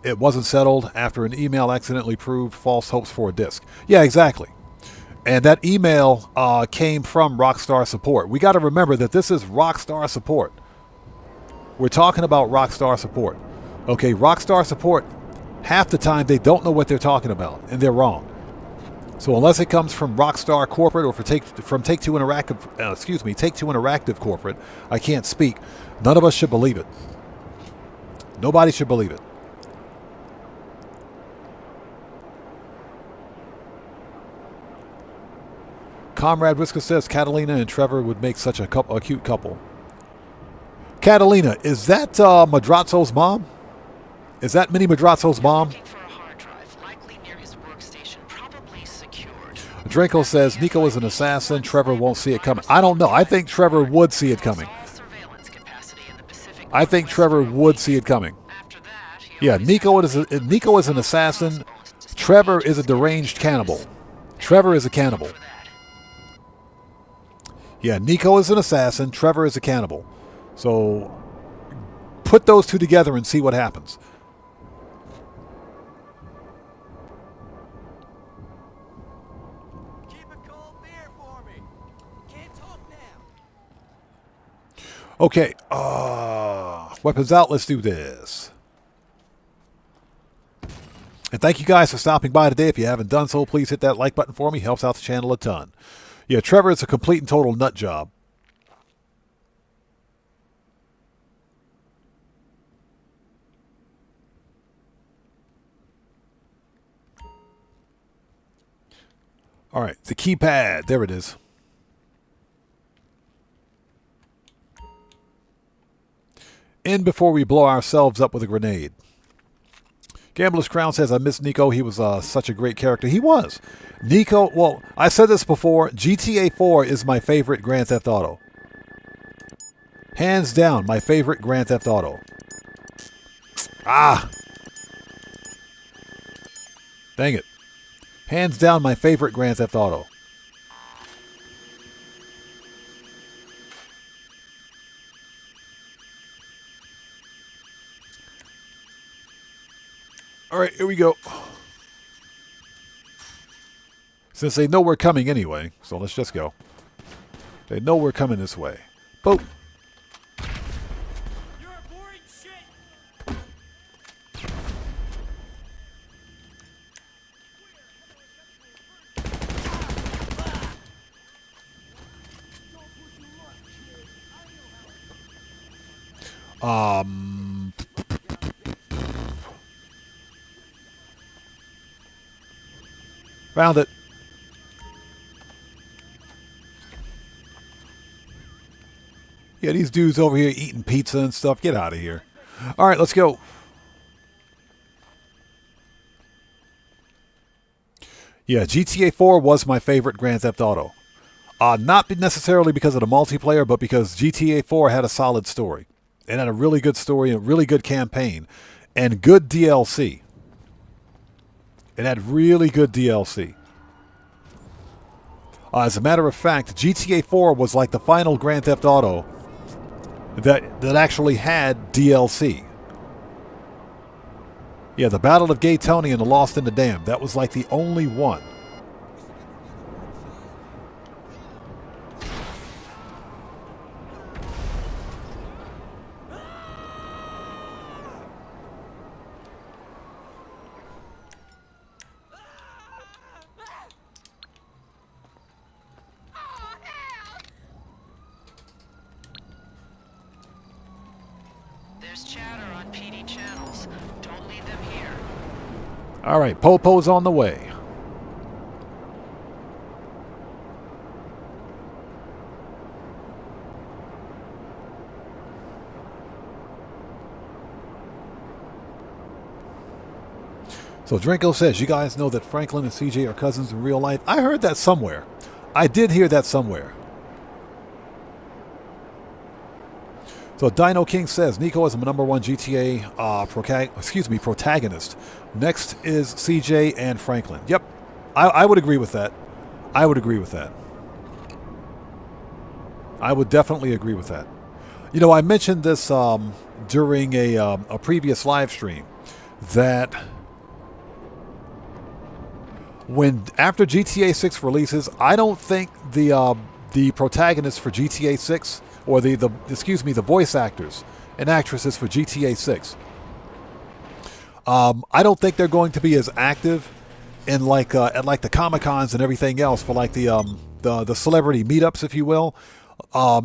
it wasn't settled after an email accidentally proved false hopes for a disc. Yeah, exactly. And that email came from Rockstar support. We got to remember that this is Rockstar support. We're talking about Rockstar support. Okay, Rockstar support, half the time they don't know what they're talking about, and they're wrong. So unless it comes from Rockstar corporate or from Take-Two Interactive, Take-Two Interactive corporate, I can't speak. None of us should believe it. Nobody should believe it. Comrade Whisker says Catalina and Trevor would make such a cute couple. Catalina, is that Madrazzo's mom? Is that Mini Madrazzo's mom? Draco says Nico is an assassin. Trevor won't see it coming. I don't know. I think Trevor would see it coming. I think Trevor would see it coming. Yeah, Nico is an assassin. Trevor is a deranged cannibal. Trevor is a cannibal. Yeah, Nico is an assassin. Trevor is a cannibal. So put those two together and see what happens. Keep a cold beer for me. Can't talk now. Okay, weapons out. Let's do this. And thank you guys for stopping by today. If you haven't done so, please hit that like button for me. Helps out the channel a ton. Yeah, Trevor is a complete and total nut job. All right, the keypad. There it is. In before we blow ourselves up with a grenade. Gambler's Crown says, I miss Nico. He was such a great character. He was. Nico, well, I said this before. GTA 4 is my favorite Grand Theft Auto. Hands down, my favorite Grand Theft Auto. Ah! Dang it. Hands down, my favorite Grand Theft Auto. All right, here we go. Since they know we're coming anyway, so let's just go. They know we're coming this way. Boop. You're a boring shit. Found it. Yeah, these dudes over here eating pizza and stuff. Get out of here. All right, let's go. Yeah, GTA 4 was my favorite Grand Theft Auto. Not necessarily because of the multiplayer, but because GTA 4 had a solid story. It had a really good story, a really good campaign, and good DLC. It had really good DLC. As a matter of fact, GTA 4 was like the final Grand Theft Auto that actually had DLC. Yeah, the Battle of Gay Tony and the Lost in the Dam. That was like the only one. All right, Popo's on the way. So Drinko says, you guys know that Franklin and CJ are cousins in real life? I heard that somewhere. I did hear that somewhere. So Dino King says Nico is the #1 GTA protagonist. Next is CJ and Franklin. Yep, I would agree with that. I would agree with that. I would definitely agree with that. You know, I mentioned this during a previous live stream that after GTA 6 releases, I don't think the protagonists for GTA 6 or the voice actors and actresses for GTA 6, I don't think they're going to be as active in at like the Comic-Cons and everything else for like the celebrity meetups, if you will,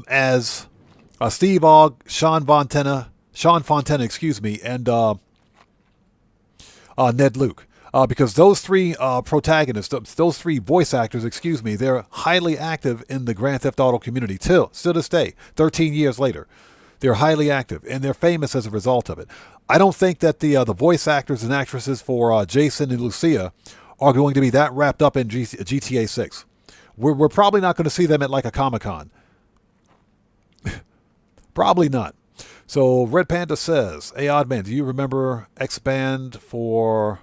as Steve Ogg, Sean Fontana, and Ned Luke. Because those three protagonists, those three voice actors, they're highly active in the Grand Theft Auto community still to this day, 13 years later. They're highly active, and they're famous as a result of it. I don't think that the voice actors and actresses for Jason and Lucia are going to be that wrapped up in GTA 6. We're probably not going to see them at like a Comic-Con. Probably not. So Red Panda says, "Hey, Oddman, do you remember X-Band for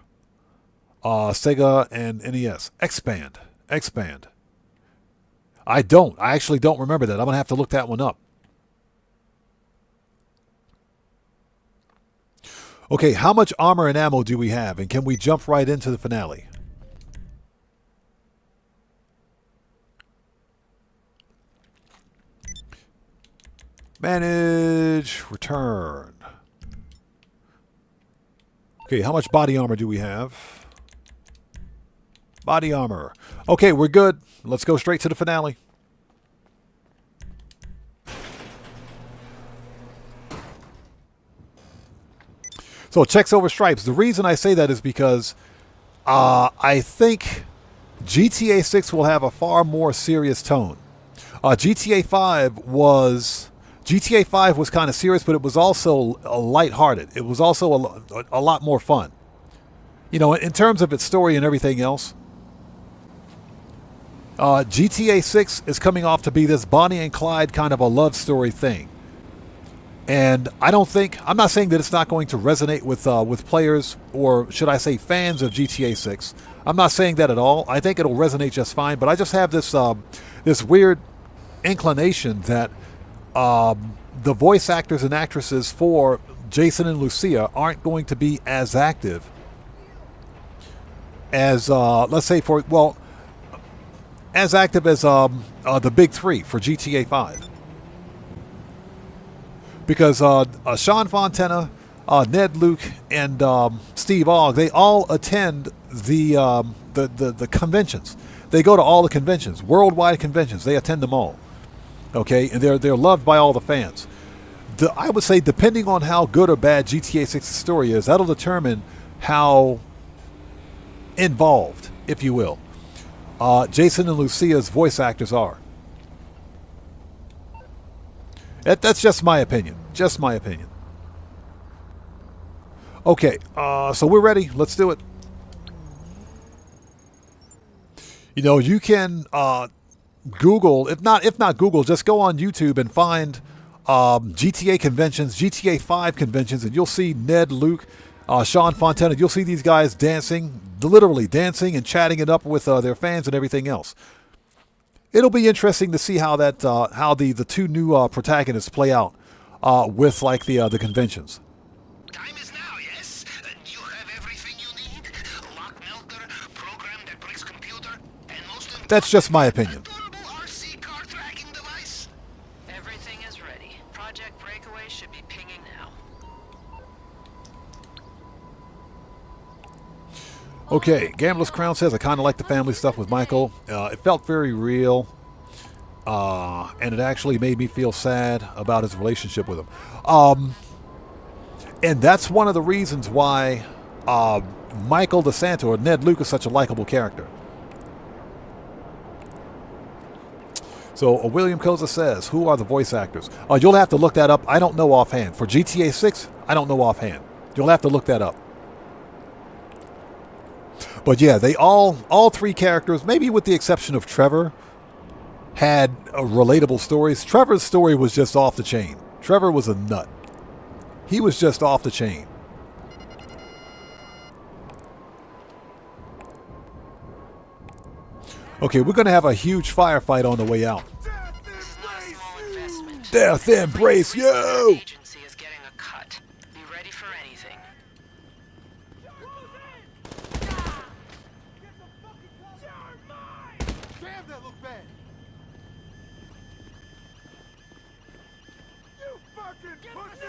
Sega and NES?" X-Band. I don't. I actually don't remember that. I'm going to have to look that one up. Okay, how much armor and ammo do we have? And can we jump right into the finale? Manage, return. Okay, how much body armor do we have? Body armor. Okay, we're good. Let's go straight to the finale. So checks over stripes. The reason I say that is because I think GTA 6 will have a far more serious tone. GTA 5 was kind of serious, but it was also lighthearted. It was also a lot more fun. You know, in terms of its story and everything else, GTA 6 is coming off to be this Bonnie and Clyde kind of a love story thing. And I'm not saying that it's not going to resonate with players, or should I say fans of GTA 6. I'm not saying that at all. I think it'll resonate just fine, but I just have this weird inclination that the voice actors and actresses for Jason and Lucia aren't going to be as active as, let's say, as active as the big three for GTA 5. Because Sean Fontana, Ned Luke, and Steve Ogg, they all attend the conventions. They go to all the conventions, worldwide conventions. They attend them all. Okay, and they're loved by all the fans. I would say, depending on how good or bad GTA 6's story is, that'll determine how involved, if you will, Jason and Lucia's voice actors are. That's just my opinion. Just my opinion. Okay, so we're ready. Let's do it. You know, you can Google, if not Google, just go on YouTube and find GTA conventions, GTA 5 conventions, and you'll see Ned, Luke, Sean Fontana. You'll see these guys dancing, literally dancing and chatting it up with their fans and everything else. It'll be interesting to see how the two new protagonists play out with like the conventions. Time is now, yes? You have everything you need? Lock melter, program that breaks computer, and most That's just my opinion. adorable RC car tracking device. Everything is ready. Project Breakaway should be pinging now. Okay, Gambler's Crown says, I kind of like the family stuff with Michael. It felt very real, and it actually made me feel sad about his relationship with him. And that's one of the reasons why Michael DeSanto, or Ned Luke, is such a likable character. So William Koza says, who are the voice actors? You'll have to look that up. I don't know offhand. For GTA 6, I don't know offhand. You'll have to look that up. But yeah, they all three characters, maybe with the exception of Trevor, had relatable stories. Trevor's story was just off the chain. Trevor was a nut. He was just off the chain. Okay, we're going to have a huge firefight on the way out. Death embrace you! Agency is getting a cut. Be ready for anything. Damn, that looked bad. You fucking pussy!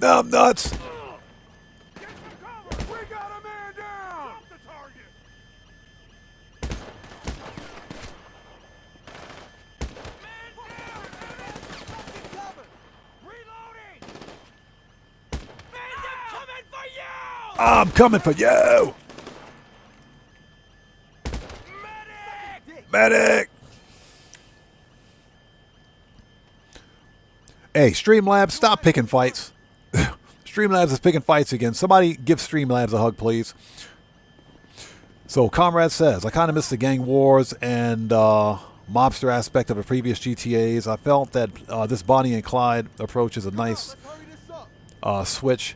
I'm nuts! Get some cover! We got a man down! Drop the target! I'm coming for you! Medic! Hey, Streamlabs, stop picking fights. Streamlabs is picking fights again. Somebody give Streamlabs a hug, please. So, Comrade says, I kind of missed the gang wars and mobster aspect of the previous GTAs. I felt that this Bonnie and Clyde approach is a nice switch.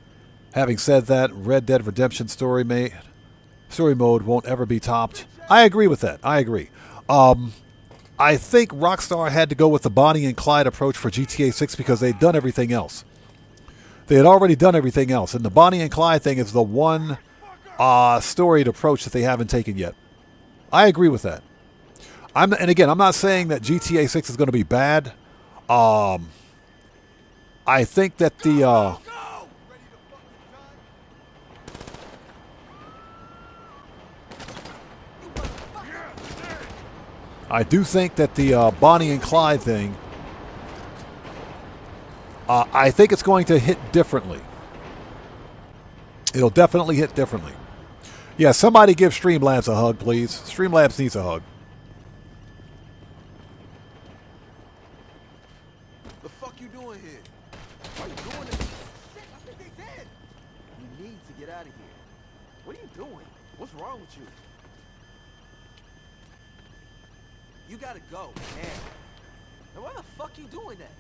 Having said that, Red Dead Redemption story mode won't ever be topped. I agree with that. I agree. I think Rockstar had to go with the Bonnie and Clyde approach for GTA 6 because they'd done everything else. They had already done everything else. And the Bonnie and Clyde thing is the one storied approach that they haven't taken yet. I agree with that. And again, I'm not saying that GTA 6 is going to be bad. I think that the... I do think that the Bonnie and Clyde thing, I think it's going to hit differently. It'll definitely hit differently. Yeah, somebody give Streamlabs a hug, please. Streamlabs needs a hug. The fuck you doing here? Why are you doing this? Shit, I think they dead. You need to get out of here. What are you doing? What's wrong with you? You gotta go, man. Now why the fuck you doing that?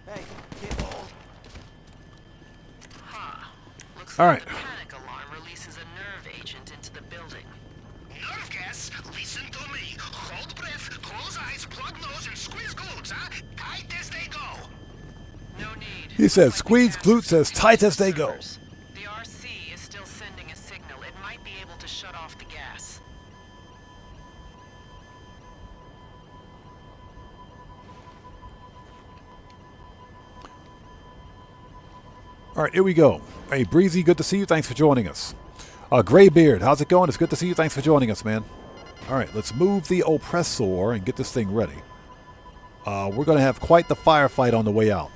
Hey, get off. Looks All like right. the panic alarm releases a nerve agent into the building. Nerve gas? Listen to me. Hold breath, close eyes, plug nose, and squeeze glutes, huh? Tight as they go. No need. He says, squeeze glutes as tight as they go. The RC is still sending a signal. It might be able to shut off the gas. All right, here we go. Hey, Breezy, good to see you. Thanks for joining us. Graybeard, how's it going? It's good to see you. Thanks for joining us, man. All right, let's move the oppressor and get this thing ready. We're going to have quite the firefight on the way out.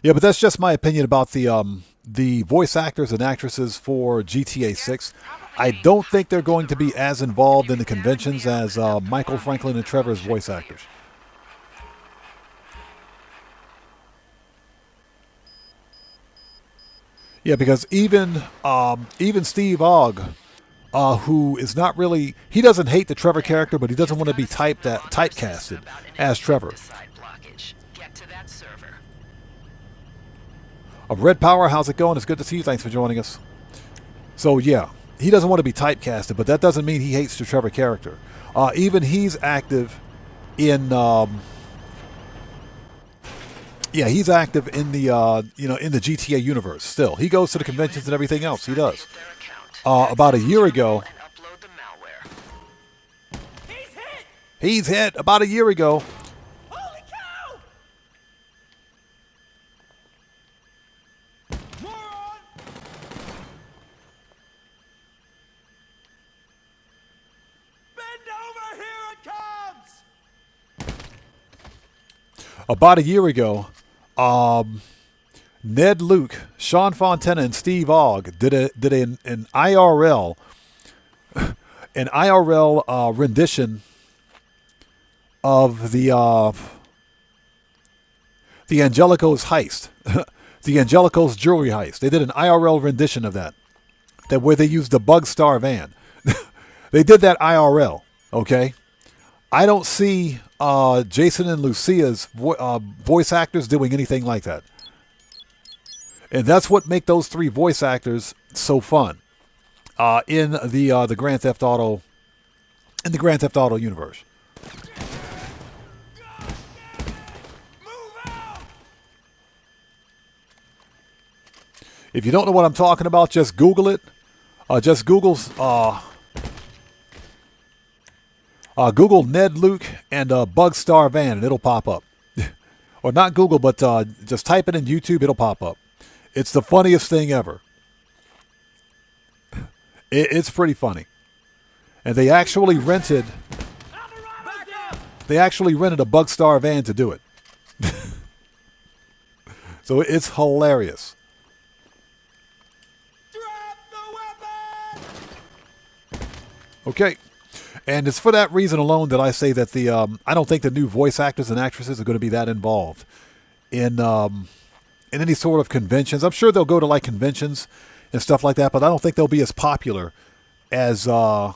Yeah, but that's just my opinion about the voice actors and actresses for GTA 6. I don't think they're going to be as involved in the conventions as Michael Franklin and Trevor's voice actors. Yeah, because even Steve Ogg, who is not really, he doesn't hate the Trevor character, but he doesn't want to be typecasted as Trevor. Red Power, how's it going? It's good to see you. Thanks for joining us. So yeah, he doesn't want to be typecasted, but that doesn't mean he hates the Trevor character. Even he's active in, he's active in the in the GTA universe. Still, he goes to the conventions and everything else. He does. About a year ago, he's hit about a year ago. About a year ago, Ned Luke, Sean Fontana, and Steve Ogg did an IRL rendition of the Angelico's heist, the Angelico's jewelry heist. They did an IRL rendition of that. that where they used the Bug Star van. They did that IRL, okay? I don't see Jason and Lucia's voice actors doing anything like that. And that's what make those three voice actors so fun in the Grand Theft Auto universe. If you don't know what I'm talking about, just Google it. Just Google Ned Luke and Bug Star Van, and it'll pop up. Or not Google, but just type it in YouTube, it'll pop up. It's the funniest thing ever. It's pretty funny. And they actually rented a Bug Star van to do it. So it's hilarious. Okay. And it's for that reason alone that I say that I don't think the new voice actors and actresses are going to be that involved in any sort of conventions. I'm sure they'll go to like conventions and stuff like that, but I don't think they'll be as popular as Ned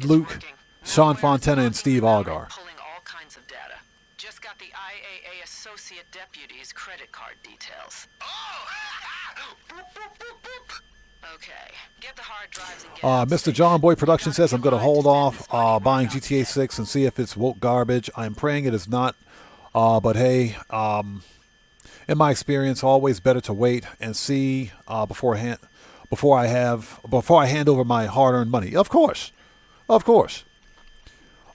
Luke, Sean Fontana, and Steve Algar. Pulling all kinds of data. Just got the IAA associate deputy's credit card details. Okay, get the hard drives and get Mr. John Boy Production says, I'm going to hold off buying GTA 6 and see if it's woke garbage. I'm praying it is not. But hey, in my experience, always better to wait and see before I hand over my hard-earned money. Of course.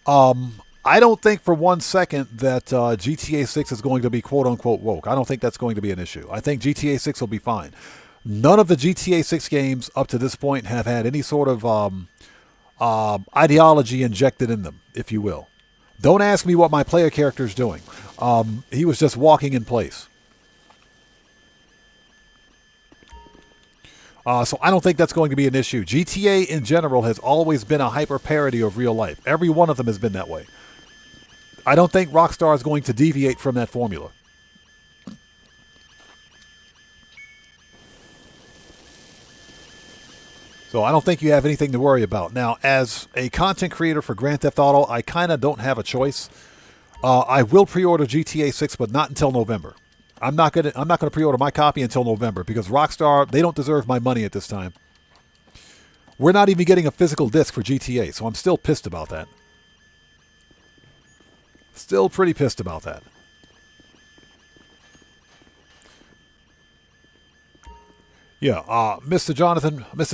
I don't think for 1 second that GTA 6 is going to be quote-unquote woke. I don't think that's going to be an issue. I think GTA 6 will be fine. None of the GTA 6 games up to this point have had any sort of ideology injected in them, if you will. Don't ask me what my player character is doing. He was just walking in place. So I don't think that's going to be an issue. GTA in general has always been a hyper parody of real life. Every one of them has been that way. I don't think Rockstar is going to deviate from that formula. So I don't think you have anything to worry about. Now, as a content creator for Grand Theft Auto, I kind of don't have a choice. I will pre-order GTA 6, but not until November. I'm not gonna pre-order my copy until November because Rockstar, they don't deserve my money at this time. We're not even getting a physical disc for GTA, so I'm still pissed about that. Still pretty pissed about that. Yeah, Mr.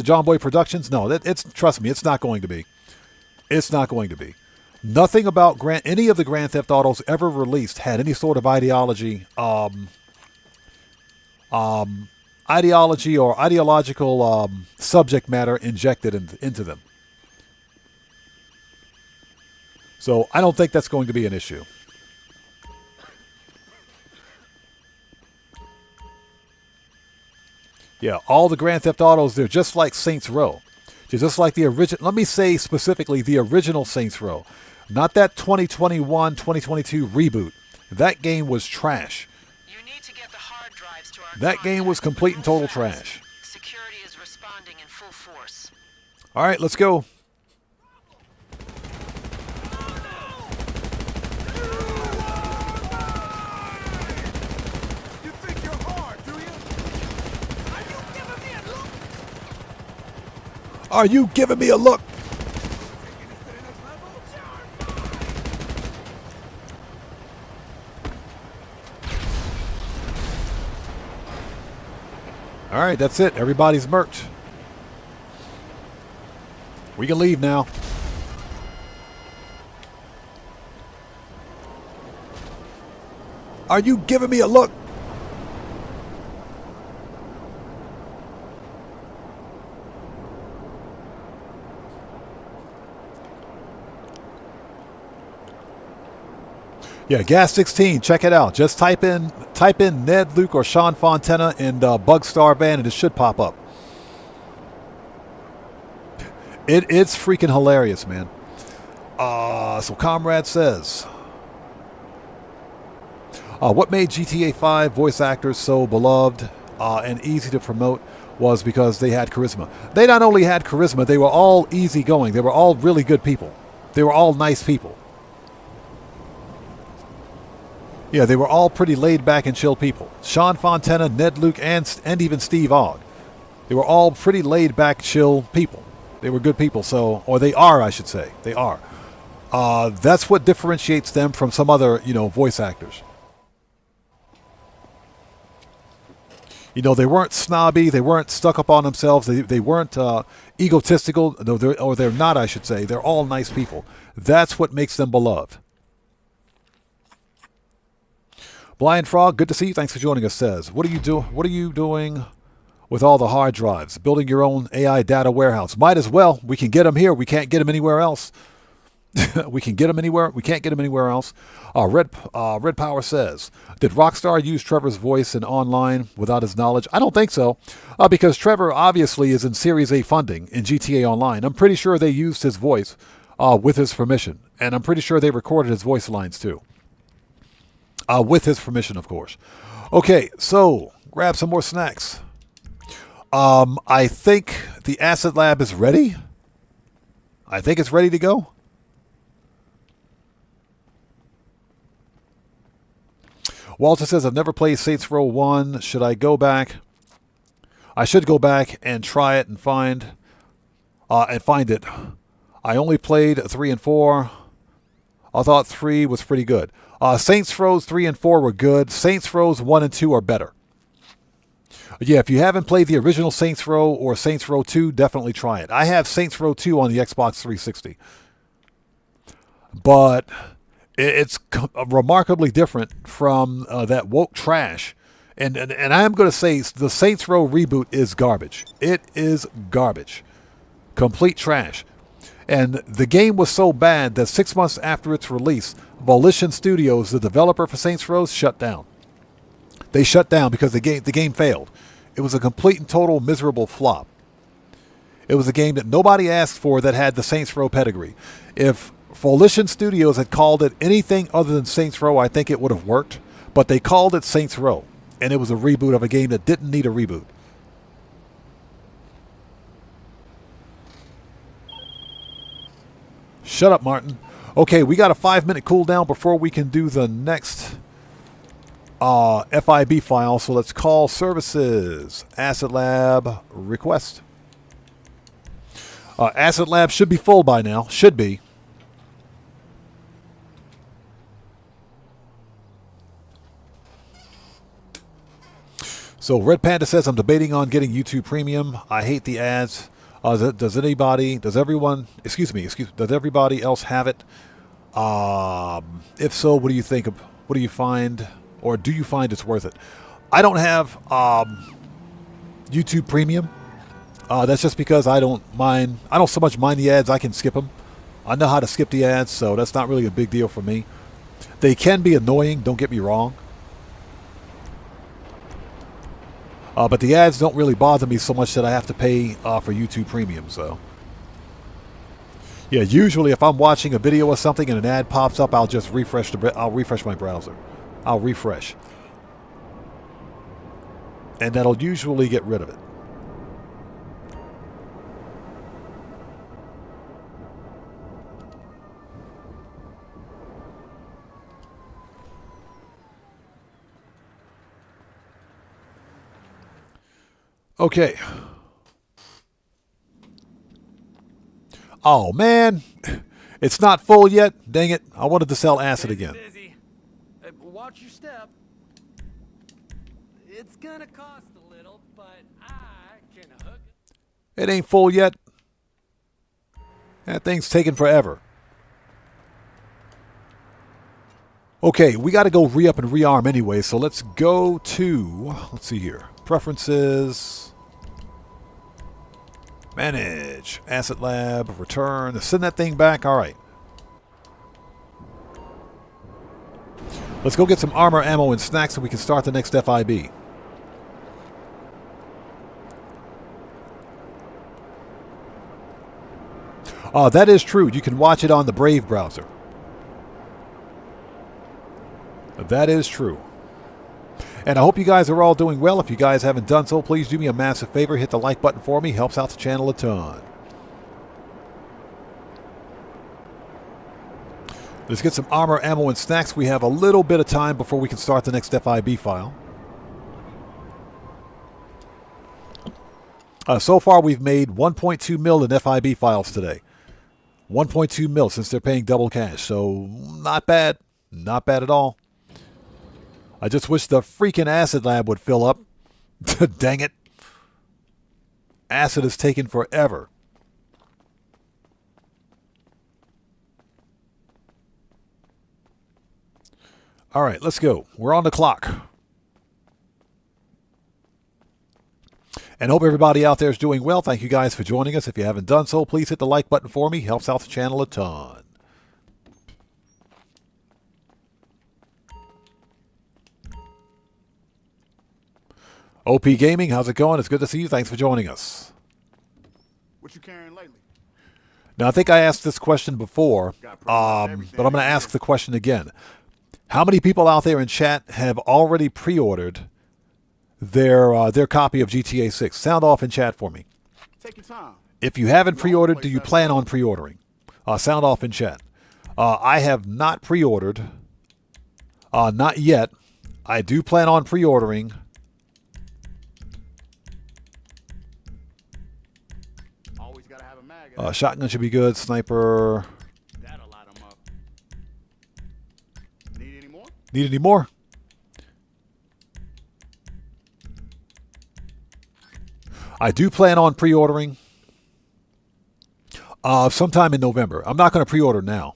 John Boy Productions. No, trust me, it's not going to be. It's not going to be. Nothing about any of the Grand Theft Autos ever released had any sort of ideology, ideology or ideological subject matter injected into them. So I don't think that's going to be an issue. Yeah, all the Grand Theft Autos, they're just like Saints Row. They're just like the original. Let me say specifically the original Saints Row. Not that 2021, 2022 reboot. That game was trash. You need to get the hard drives to our that game was complete and total trash. Security is responding in full force. All right, let's go. Are you giving me a look? All right, that's it. Everybody's merch. We can leave now. Are you giving me a look? Yeah, Gas 16, check it out. Just type in Ned Luke or Sean Fontana and Bug Star Van and it should pop up. It's freaking hilarious, man. So Comrade says, what made GTA 5 voice actors so beloved? and easy to promote was because they had charisma. They not only had charisma, they were all easygoing. They were all really good people. They were all nice people. Yeah, they were all pretty laid back and chill people. Sean Fontana, Ned Luke, and even Steve Ogg. They were all pretty laid back, chill people. They were good people, so, or they are, I should say. They are. That's what differentiates them from some other, voice actors. They weren't snobby. They weren't stuck up on themselves. They weren't egotistical. No, they're not, I should say. They're all nice people. That's what makes them beloved. Blind Frog, good to see you. Thanks for joining us. Says, what are you doing with all the hard drives? Building your own AI data warehouse? Might as well. We can get them here. We can't get them anywhere else. We can get them anywhere. We can't get them anywhere else. Red Power says, did Rockstar use Trevor's voice in online without his knowledge? I don't think so, because Trevor obviously is in Series A funding in GTA Online. I'm pretty sure they used his voice with his permission, and I'm pretty sure they recorded his voice lines too. With his permission, of course. Okay, so grab some more snacks. I think the Asset Lab is ready. I think it's ready to go. Walter says, I've never played Saints Row 1. Should I go back? I should go back and try it and find it. I only played 3 and 4. I thought 3 was pretty good. Saints Row 3 and 4 were good. Saints Row 1 and 2 are better. Yeah, if you haven't played the original Saints Row or Saints Row 2, definitely try it. I have Saints Row 2 on the Xbox 360. But it's remarkably different from that woke trash. And I'm going to say the Saints Row reboot is garbage. It is garbage. Complete trash. And the game was so bad that 6 months after its release, Volition Studios, the developer for Saints Row, shut down. They shut down because the game failed. It was a complete and total miserable flop. It was a game that nobody asked for that had the Saints Row pedigree. If Volition Studios had called it anything other than Saints Row, I think it would have worked. But they called it Saints Row, and it was a reboot of a game that didn't need a reboot. Shut up, Martin. Okay, we got a 5-minute cooldown before we can do the next FIB file. So let's call services. Asset Lab request. Asset Lab should be full by now. Should be. So Red Panda says, I'm debating on getting YouTube Premium. I hate the ads. Does everybody else have it? If so, what do you think? What do you find? Or do you find it's worth it? I don't have YouTube Premium. That's just because I don't so much mind the ads, I can skip them. I know how to skip the ads, so that's not really a big deal for me. They can be annoying, don't get me wrong. But the ads don't really bother me so much that I have to pay for YouTube Premium. So, yeah, usually if I'm watching a video or something and an ad pops up, I'll just refresh my browser. I'll refresh, and that'll usually get rid of it. Okay. Oh, man. It's not full yet. Dang it. I wanted to sell acid again. Watch your step. It's gonna cost a little, but I can hook it. It ain't full yet. That thing's taking forever. Okay, we got to go re-up and rearm anyway, so let's go to, let's see here. Preferences, manage, Asset Lab, return, send that thing back. All right. Let's go get some armor, ammo, and snacks so we can start the next FIB. That is true. You can watch it on the Brave browser. That is true. And I hope you guys are all doing well. If you guys haven't done so, please do me a massive favor. Hit the like button for me. Helps out the channel a ton. Let's get some armor, ammo, and snacks. We have a little bit of time before we can start the next FIB file. So far, we've made 1.2 mil in FIB files today. 1.2 mil since they're paying double cash. So, not bad. Not bad at all. I just wish the freaking acid lab would fill up. Dang it. Acid is taking forever. All right, let's go. We're on the clock. And hope everybody out there is doing well. Thank you guys for joining us. If you haven't done so, please hit the like button for me. Helps out the channel a ton. OP Gaming, how's it going? It's good to see you. Thanks for joining us. What you carrying lately? Now, I think I asked this question before, but I'm going to ask the question again. How many people out there in chat have already pre-ordered their copy of GTA 6? Sound off in chat for me. Take your time. If you haven't pre-ordered, do you plan on pre-ordering? Sound off in chat. I have not pre-ordered. Not yet. I do plan on pre-ordering. Always gotta have a mag. Shotgun should be good. Sniper. That'll light 'em up. Need any more? Need any more? I do plan on pre-ordering sometime in November. I'm not going to pre-order now.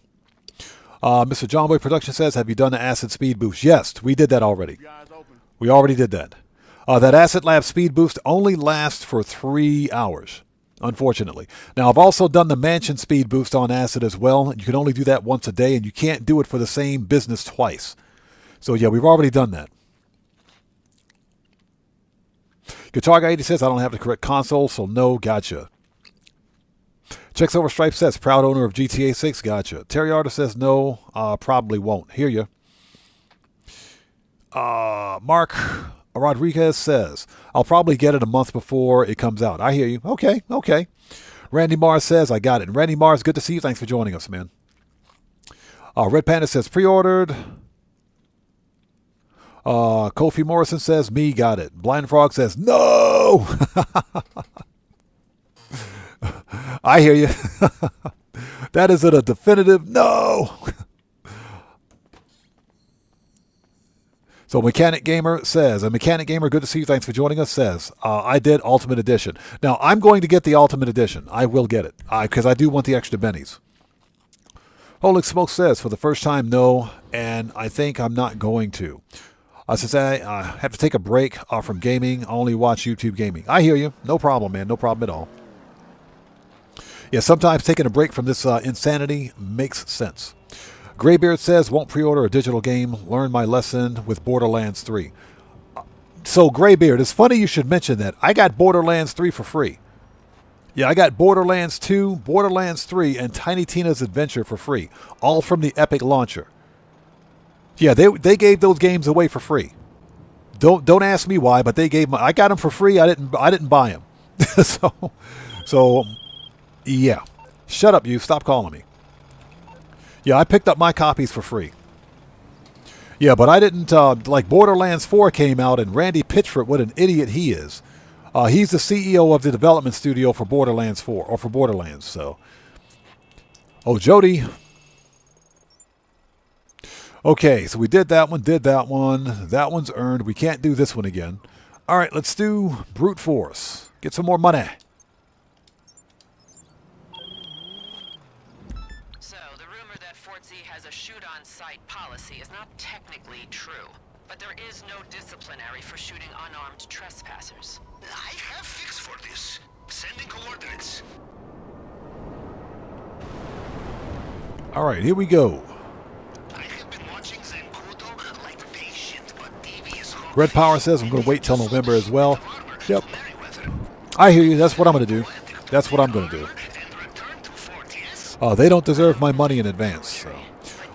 Mr. John Boy Production says, have you done the acid speed boost? Yes, we did that already. We already did that. That acid lab speed boost only lasts for 3 hours, unfortunately. Now, I've also done the mansion speed boost on acid as well. You can only do that once a day, and you can't do it for the same business twice. So, yeah, we've already done that. Guitar Guy 80 says, I don't have the correct console, so no, gotcha. Checks Over Stripe says, proud owner of GTA 6, gotcha. Terry Arter says, no, probably won't. Hear ya. Mark Rodriguez says, I'll probably get it a month before it comes out. I hear you. Okay, okay. Randy Mars says, I got it. And Randy Mars, good to see you. Thanks for joining us, man. Red Panda says, pre-ordered. Kofi Morrison says, me got it. Blind Frog says, no! I hear you. That is a definitive no! So Mechanic Gamer says, and Mechanic Gamer, good to see you. Thanks for joining us, says, I did Ultimate Edition. Now, I'm going to get the Ultimate Edition. I will get it, because I do want the extra bennies. Holy Smoke says, for the first time, no, and I think I'm not going to. Since I have to take a break from gaming, I only watch YouTube gaming. I hear you. No problem, man. No problem at all. Yeah, sometimes taking a break from this insanity makes sense. Graybeard says, won't pre-order a digital game. Learn my lesson with Borderlands 3. So, Graybeard, it's funny you should mention that. I got Borderlands 3 for free. Yeah, I got Borderlands 2, Borderlands 3, and Tiny Tina's Adventure for free. All from the Epic Launcher. Yeah, they gave those games away for free. Don't ask me why, but they gave I got them for free. I didn't buy them. so yeah. Shut up, you. Stop calling me. Yeah, I picked up my copies for free. Yeah, but I didn't like Borderlands 4 came out, and Randy Pitchford, what an idiot he is. He's the CEO of the development studio for Borderlands 4 or for Borderlands. So, Jody. Okay, so we did that one, That one's earned. We can't do this one again. All right, let's do brute force. Get some more money. So, the rumor that Fort Z has a shoot-on-sight policy is not technically true, but there is no disciplinary for shooting unarmed trespassers. I have fix for this. Sending coordinates. All right, here we go. Red Power says, I'm going to wait till November as well. Yep. I hear you. That's what I'm going to do. That's what I'm going to do. They don't deserve my money in advance. So.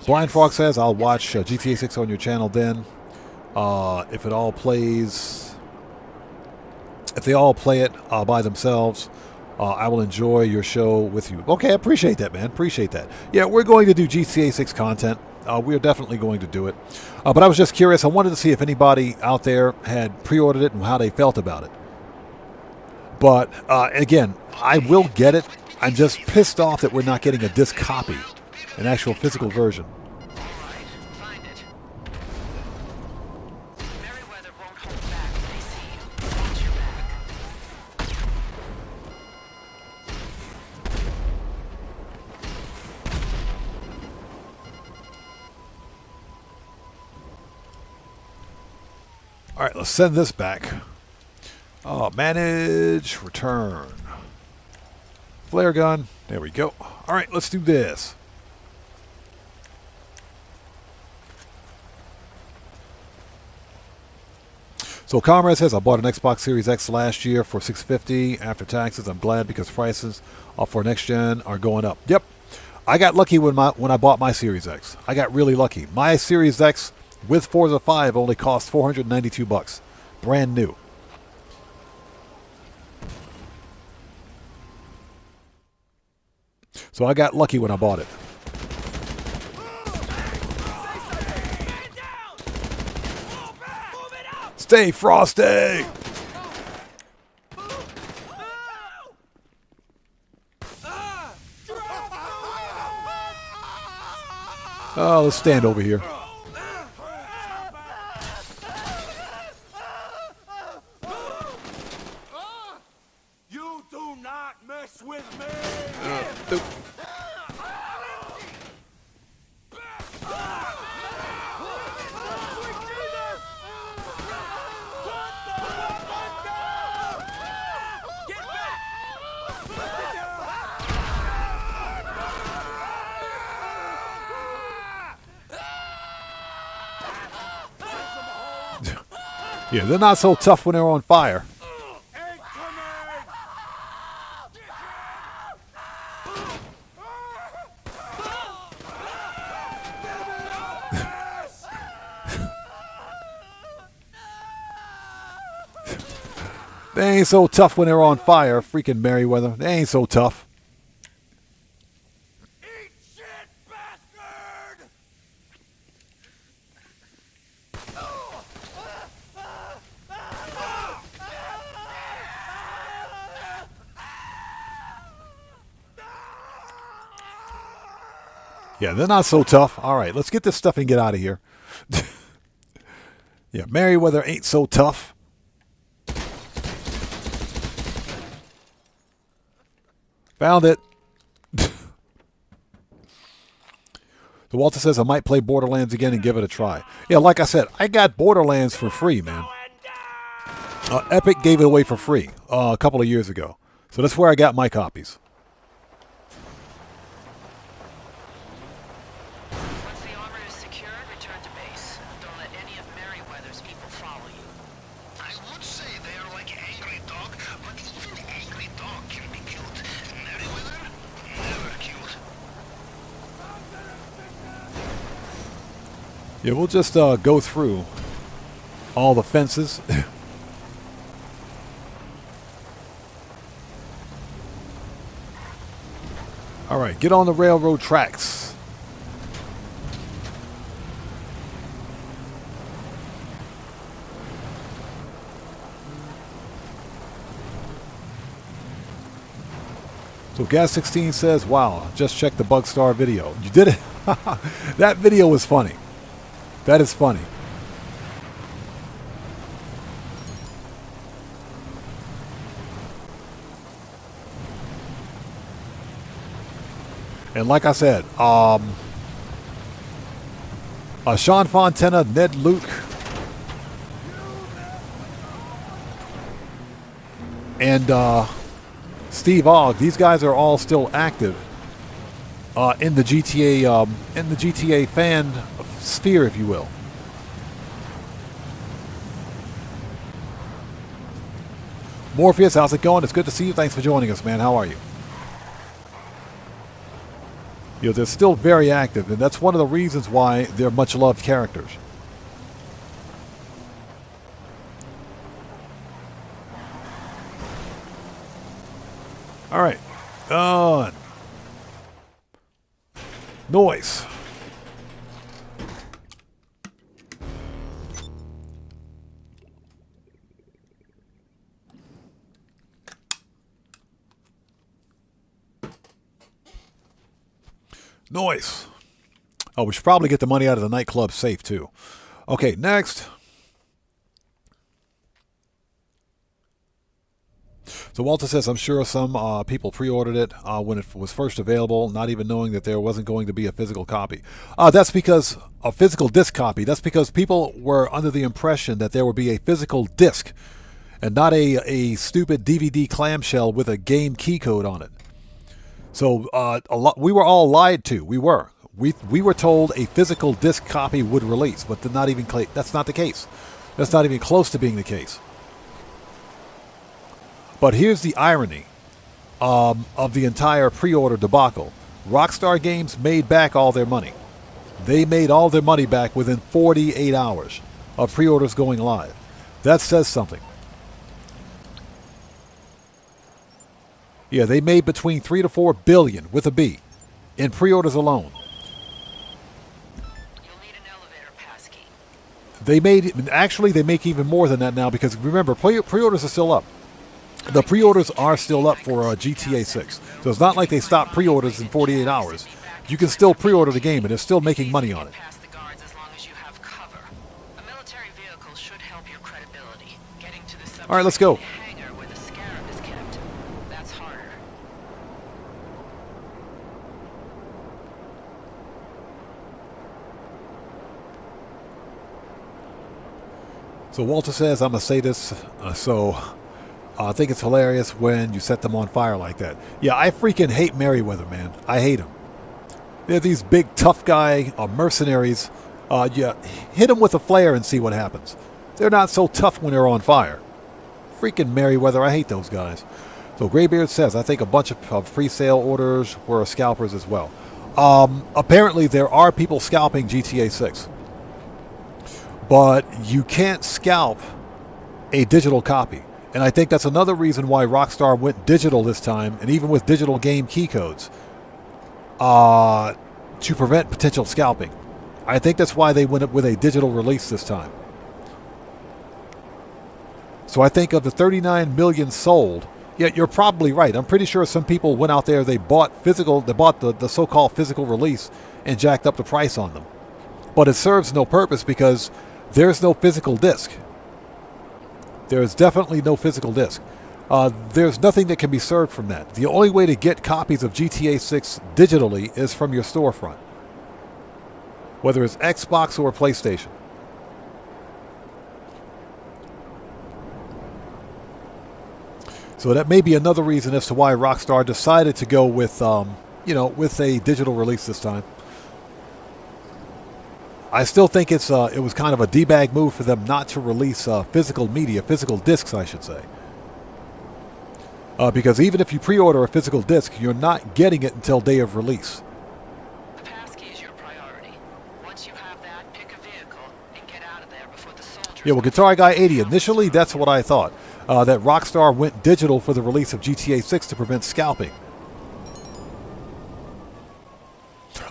Blind Frog says, I'll watch GTA 6 on your channel then. If it all plays, if they all play it by themselves, I will enjoy your show with you. Okay, I appreciate that, man. Appreciate that. Yeah, we're going to do GTA 6 content. We're definitely going to do it. But I was just curious. I wanted to see if anybody out there had pre-ordered it and how they felt about it. But again, I will get it. I'm just pissed off that we're not getting a disc copy, an actual physical version. All right, let's send this back. Manage, return. Flare gun. There we go. All right, let's do this. So Comrade says, I bought an Xbox Series X last year for $650 after taxes. I'm glad because prices for next gen are going up. Yep. I got lucky when I bought my Series X. I got really lucky. My Series X with Forza 5 only cost $492. Brand new. So I got lucky when I bought it. Stay frosty! Oh, let's stand over here. You do not mess with me! Yeah, they're not so tough when they're on fire. They ain't so tough when they're on fire, freaking Merryweather. They ain't so tough. Eat shit, bastard! Yeah, they're not so tough. All right, let's get this stuff and get out of here. Yeah, Merryweather ain't so tough. Found it. So Walter says I might play Borderlands again and give it a try. Yeah, like I said, I got Borderlands for free, man. Epic gave it away for free a couple of years ago. So that's where I got my copies. Once the armor is secured, return to base. Don't let any of Merryweather's people follow you. I would say they are like angry dog, but even angry dog can be cute. Merryweather, never cute. Yeah, we'll just go through all the fences. All right, get on the railroad tracks. So Gas 16 says, wow, just checked the Bugstar video. You did it? That video was funny. That is funny. And like I said, Sean Fontana, Ned Luke, and Steve Ogg, these guys are all still active in the GTA fan sphere, if you will. Morpheus, how's it going? It's good to see you. Thanks for joining us, man. How are you? You know, they're still very active, and that's one of the reasons why they're much loved characters. All right. Noise. Noise. Oh, we should probably get the money out of the nightclub safe, too. Okay, next. So Walter says, I'm sure some people pre-ordered it when it was first available, not even knowing that there wasn't going to be a physical copy. That's because a physical disc copy. That's because people were under the impression that there would be a physical disc and not a stupid DVD clamshell with a game key code on it. So we were all lied to. We were told a physical disc copy would release, but that's not the case. That's not even close to being the case. But here's the irony of the entire pre-order debacle. Rockstar Games made back all their money. They made all their money back within 48 hours of pre-orders going live. That says something. Yeah, they made between 3 to 4 billion with a B in pre-orders alone. You'll need an elevator pass key. They make even more than that now because remember, pre-orders are still up. The pre-orders are still up for GTA 6. So it's not like they stopped pre-orders in 48 hours. You can still pre-order the game and they're still making money on it. All right, let's go. So Walter says, I'm going to say this, I think it's hilarious when you set them on fire like that. Yeah, I freaking hate Merryweather, man. I hate them. They're these big, tough guy mercenaries. Hit them with a flare and see what happens. They're not so tough when they're on fire. Freaking Merryweather, I hate those guys. So Graybeard says, I think a bunch of pre-sale orders were scalpers as well. Apparently, there are people scalping GTA 6. But you can't scalp a digital copy. And I think that's another reason why Rockstar went digital this time, and even with digital game key codes, to prevent potential scalping. I think that's why they went up with a digital release this time. So I think of the 39 million sold, yeah, you're probably right. I'm pretty sure some people went out there, they bought the so-called physical release and jacked up the price on them. But it serves no purpose because there's no physical disc. There is definitely no physical disc. There's nothing that can be served from that. The only way to get copies of GTA 6 digitally is from your storefront, whether it's Xbox or PlayStation. So that may be another reason as to why Rockstar decided to go with, with a digital release this time. I still think it was kind of a D-bag move for them not to release physical media, physical discs, I should say. Because even if you pre-order a physical disc, you're not getting it until day of release. The passkey is your priority. Once you have that, pick a vehicle and get out of there before the soldiers... Yeah, well, Guitar Guy 80, initially that's what I thought. That Rockstar went digital for the release of GTA 6 to prevent scalping.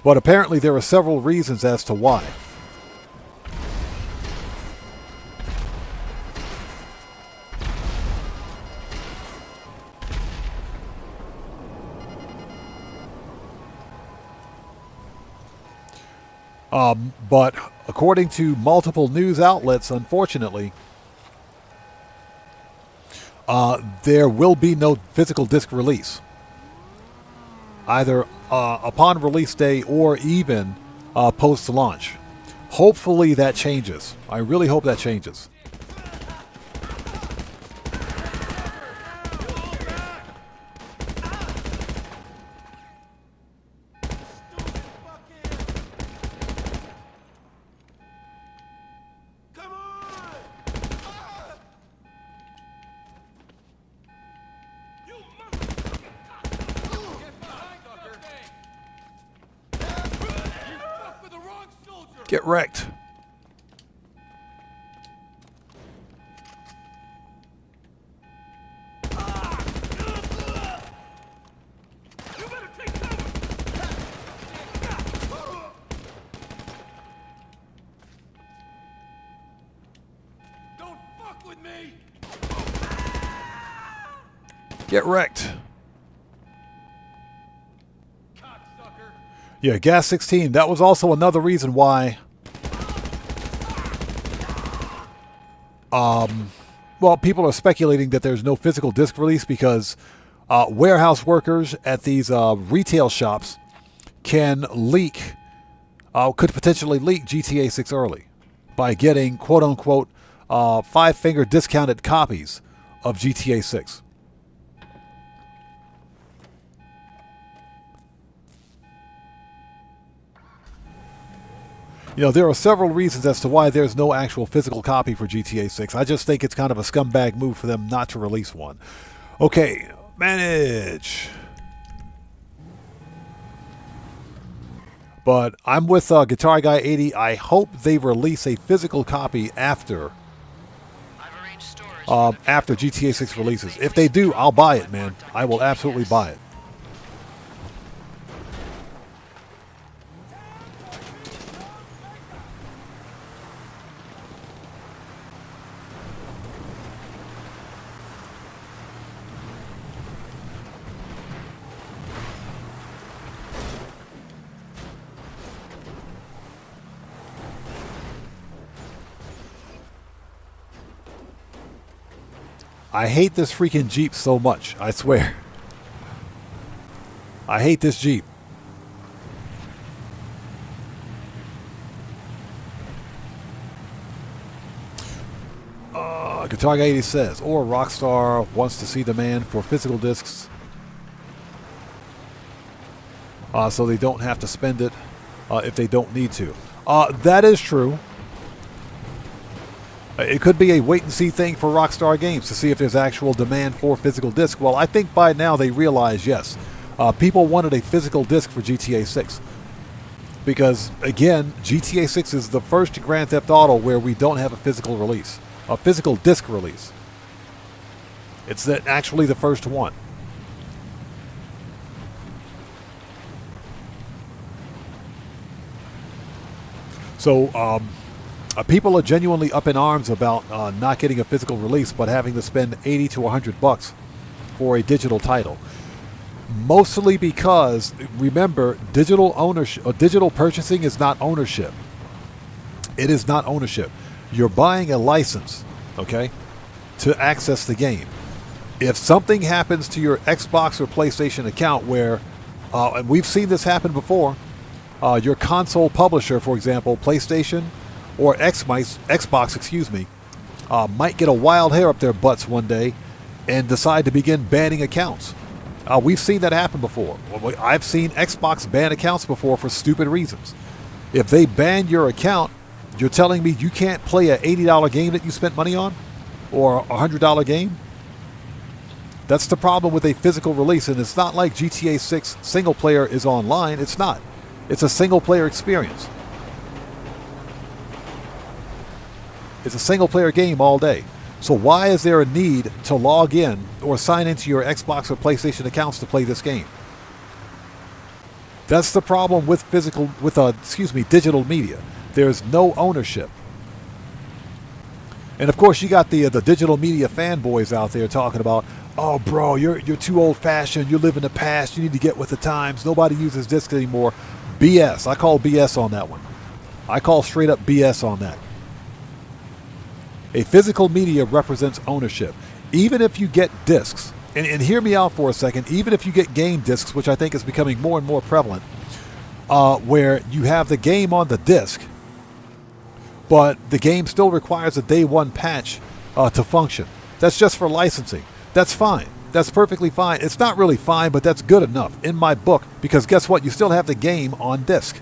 But apparently there are several reasons as to why. But according to multiple news outlets, unfortunately, there will be no physical disc release, either upon release day or even post-launch. Hopefully that changes. I really hope that changes. Get wrecked. Get wrecked. Yeah, Gas 16. That was also another reason why. Well, people are speculating that there's no physical disc release because warehouse workers at these retail shops can leak, could potentially leak GTA 6 early by getting quote-unquote 5-finger discounted copies of GTA 6. You know, there are several reasons as to why there's no actual physical copy for GTA 6. I just think it's kind of a scumbag move for them not to release one. Okay, manage. But I'm with Guitar Guy 80. I hope they release a physical copy after GTA 6 releases. If they do, I'll buy it, man. I will absolutely buy it. I hate this freaking Jeep so much, I swear. I hate this Jeep. Guitar Guy 80 says, or Rockstar wants to see demand for physical discs so they don't have to spend it if they don't need to. That is true. It could be a wait-and-see thing for Rockstar Games to see if there's actual demand for physical disc. Well, I think by now they realize, yes, people wanted a physical disc for GTA 6. Because, again, GTA 6 is the first Grand Theft Auto where we don't have a physical release. A physical disc release. It's actually the first one. So, people are genuinely up in arms about not getting a physical release, but having to spend $80 to $100 for a digital title. Mostly because, remember, digital ownership, digital purchasing is not ownership. It is not ownership. You're buying a license, okay, to access the game. If something happens to your Xbox or PlayStation account where, and we've seen this happen before, your console publisher, for example, PlayStation or Xbox, excuse me, might get a wild hair up their butts one day and decide to begin banning accounts. We've seen that happen before. I've seen Xbox ban accounts before for stupid reasons. If they ban your account, you're telling me you can't play an $80 game that you spent money on? Or a $100 game? That's the problem with a physical release, and it's not like GTA 6 single player is online. It's not. It's a single player experience. It's a single player game all day. So why is there a need to log in or sign into your Xbox or PlayStation accounts to play this game? That's the problem with digital media. There's no ownership. And of course, you got the digital media fanboys out there talking about, oh, bro, you're too old-fashioned. You live in the past. You need to get with the times. Nobody uses discs anymore. BS. I call BS on that one. I call straight-up BS on that. A physical media represents ownership. Even if you get discs, and hear me out for a second, even if you get game discs, which I think is becoming more and more prevalent, where you have the game on the disc, but the game still requires a day one patch to function. That's just for licensing. That's fine. That's perfectly fine. It's not really fine, but that's good enough in my book, because guess what? You still have the game on disc.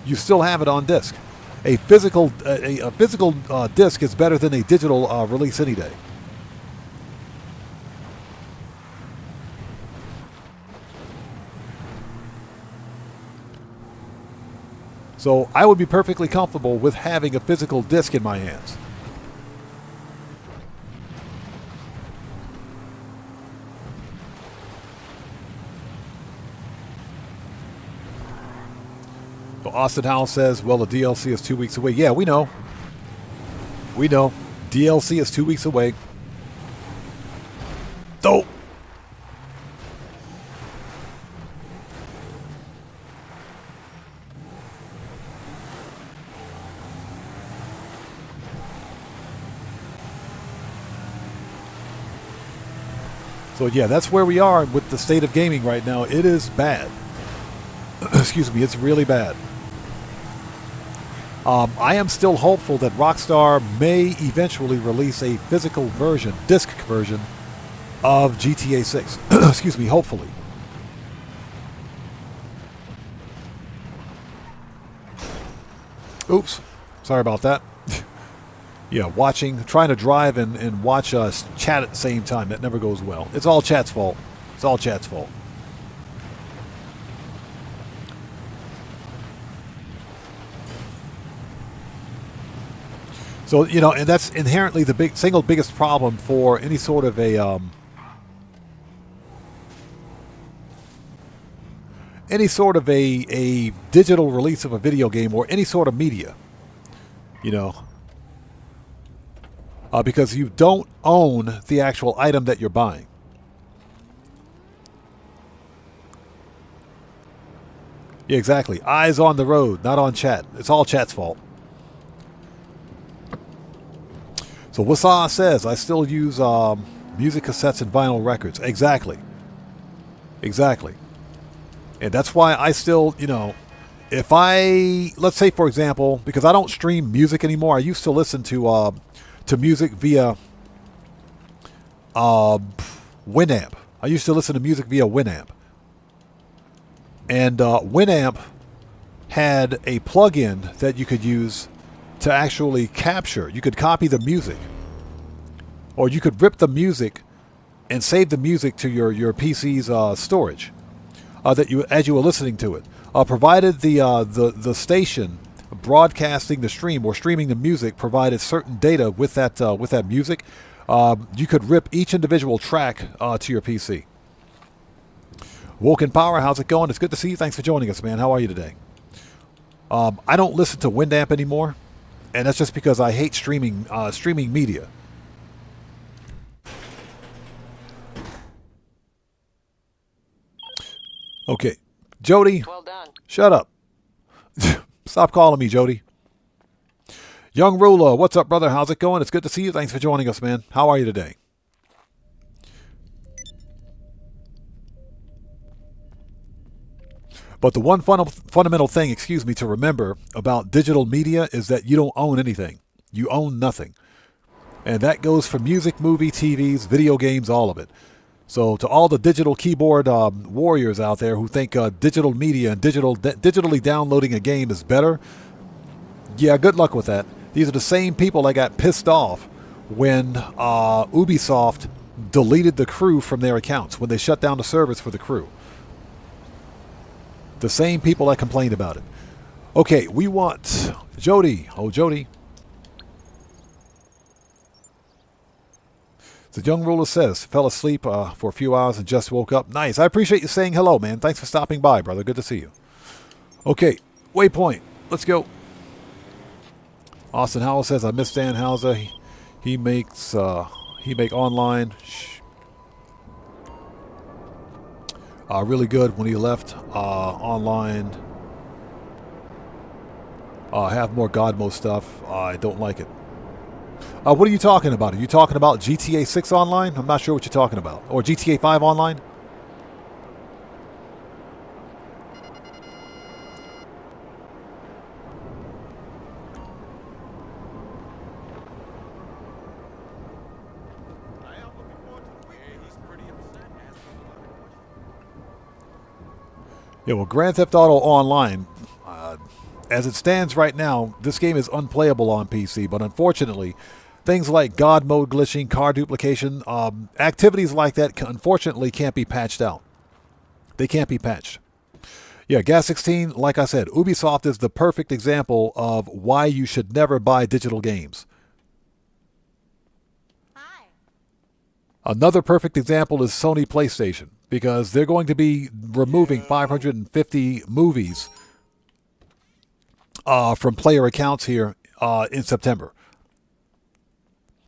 You still have it on disc. A physical disc is better than a digital release any day. So I would be perfectly comfortable with having a physical disc in my hands. So Austin Howell says, well, the DLC is 2 weeks away. Yeah, we know. We know. DLC is 2 weeks away. Though, So yeah, that's where we are with the state of gaming right now. It is bad. Excuse me, it's really bad. I am still hopeful that Rockstar may eventually release a physical version, disc version, of GTA 6. Excuse me, hopefully. Oops, sorry about that. Yeah, trying to drive and watch us chat at the same time. That never goes well. It's all chat's fault. It's all chat's fault. So, you know, and that's inherently the single biggest problem for any sort of a digital release of a video game or any sort of media. You know, because you don't own the actual item that you're buying. Yeah, exactly. Eyes on the road, not on chat. It's all chat's fault. So Wasa says, I still use music cassettes and vinyl records. Exactly. Exactly. And that's why I still, you know, if let's say, for example, because I don't stream music anymore, I used to listen to music via Winamp. I used to listen to music via Winamp. And Winamp had a plug-in that you could use to actually capture. You could copy the music. Or you could rip the music and save the music to your PC's storage as you were listening to it. Provided the station broadcasting the stream or streaming the music provided certain data with that music, you could rip each individual track to your PC. Woken Power, how's it going? It's good to see you. Thanks for joining us, man. How are you today? I don't listen to Winamp anymore, and that's just because I hate streaming media. Okay, Jody. Well done. Shut up. Stop calling me, Jody. Young Ruler, what's up, brother? How's it going? It's good to see you. Thanks for joining us, man. How are you today? But the one fundamental thing, to remember about digital media is that you don't own anything. You own nothing. And that goes for music, movie, TVs, video games, all of it. So to all the digital keyboard warriors out there who think digital media and digitally downloading a game is better, yeah, good luck with that. These are the same people that got pissed off when Ubisoft deleted the crew from their accounts, when they shut down the servers for the crew. The same people that complained about it. Okay, we want Jody. Oh, Jody. The Young Ruler says, fell asleep for a few hours and just woke up. Nice. I appreciate you saying hello, man. Thanks for stopping by, brother. Good to see you. Okay, Waypoint. Let's go. Austin Howell says, I miss Dan Hauser. He make online really good when he left online. Have more God mode stuff. I don't like it. What are you talking about? Are you talking about GTA 6 online? I'm not sure what you're talking about. Or GTA 5 online? Yeah, well, Grand Theft Auto Online, as it stands right now, this game is unplayable on PC, but unfortunately, things like God mode glitching, car duplication, activities like that, unfortunately, can't be patched out. They can't be patched. Yeah, Gas 16, like I said, Ubisoft is the perfect example of why you should never buy digital games. Hi. Another perfect example is Sony PlayStation, because they're going to be removing 550 movies from player accounts here in September.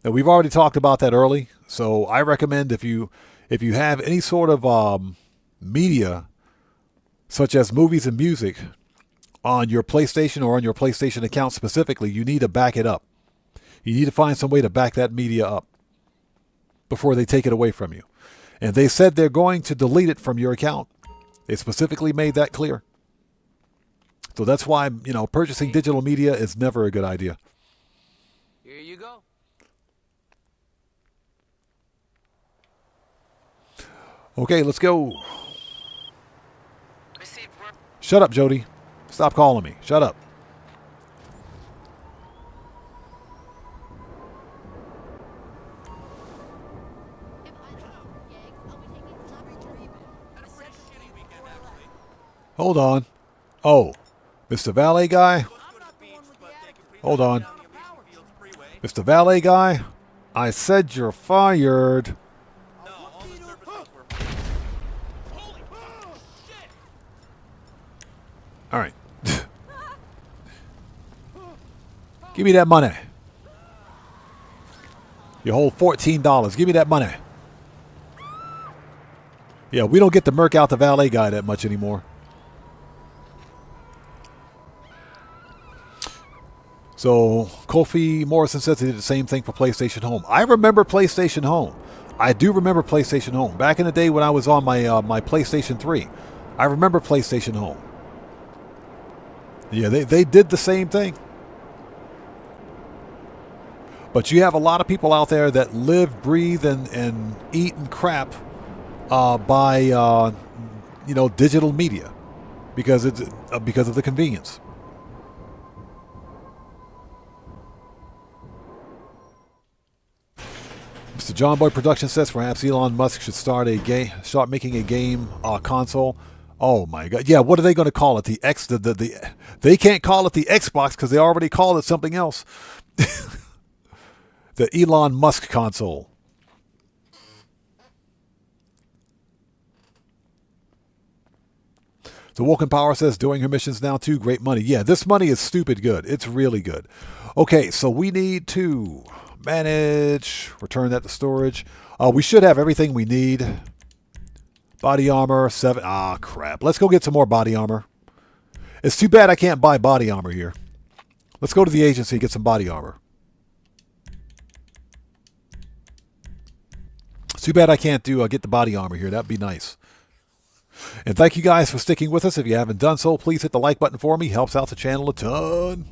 Now, we've already talked about that early, so I recommend if you have any sort of media, such as movies and music, on your PlayStation or on your PlayStation account specifically, you need to back it up. You need to find some way to back that media up before they take it away from you. And they said they're going to delete it from your account. They specifically made that clear. So that's why, you know, purchasing digital media is never a good idea. Here you go. Okay, let's go. Shut up, Jody. Stop calling me. Shut up. Hold on. Oh, Mr. Valet guy? Hold on. Mr. Valet guy? I said you're fired. All right. Give me that money. You hold $14. Give me that money. Yeah, we don't get to murk out the valet guy that much anymore. So, Kofi Morrison says he did the same thing for PlayStation Home. I remember PlayStation Home. I do remember PlayStation Home. Back in the day when I was on my my PlayStation 3, I remember PlayStation Home. Yeah, they did the same thing. But you have a lot of people out there that live, breathe, and eat and crap by you know, digital media because it's because of the convenience. Mr. John Boy Production says perhaps Elon Musk should start making a game console. Oh my God! Yeah, what are they going to call it? They can't call it the Xbox because they already called it something else. The Elon Musk console. The Woken Power says doing her missions now too. Great money. Yeah, this money is stupid good. It's really good. Okay, so we need to manage, return that to storage. We should have everything we need. Body armor, 7. Ah, crap. Let's go get some more body armor. It's too bad I can't buy body armor here. Let's go to the agency and get some body armor. It's too bad I can't get the body armor here. That'd be nice. And thank you guys for sticking with us. If you haven't done so, please hit the like button for me. Helps out the channel a ton.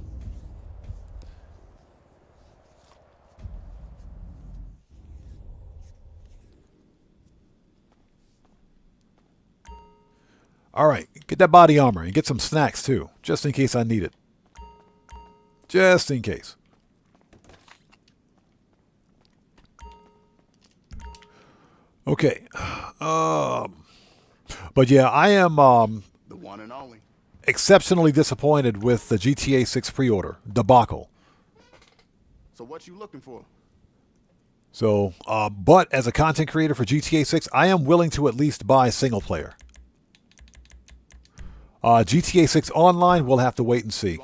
All right, get that body armor and get some snacks too, just in case I need it. Just in case. Okay. But yeah, I am the one and only. Exceptionally disappointed with the GTA 6 pre-order debacle. So what you looking for? So, but as a content creator for GTA 6, I am willing to at least buy single player. GTA 6 Online, we'll have to wait and see.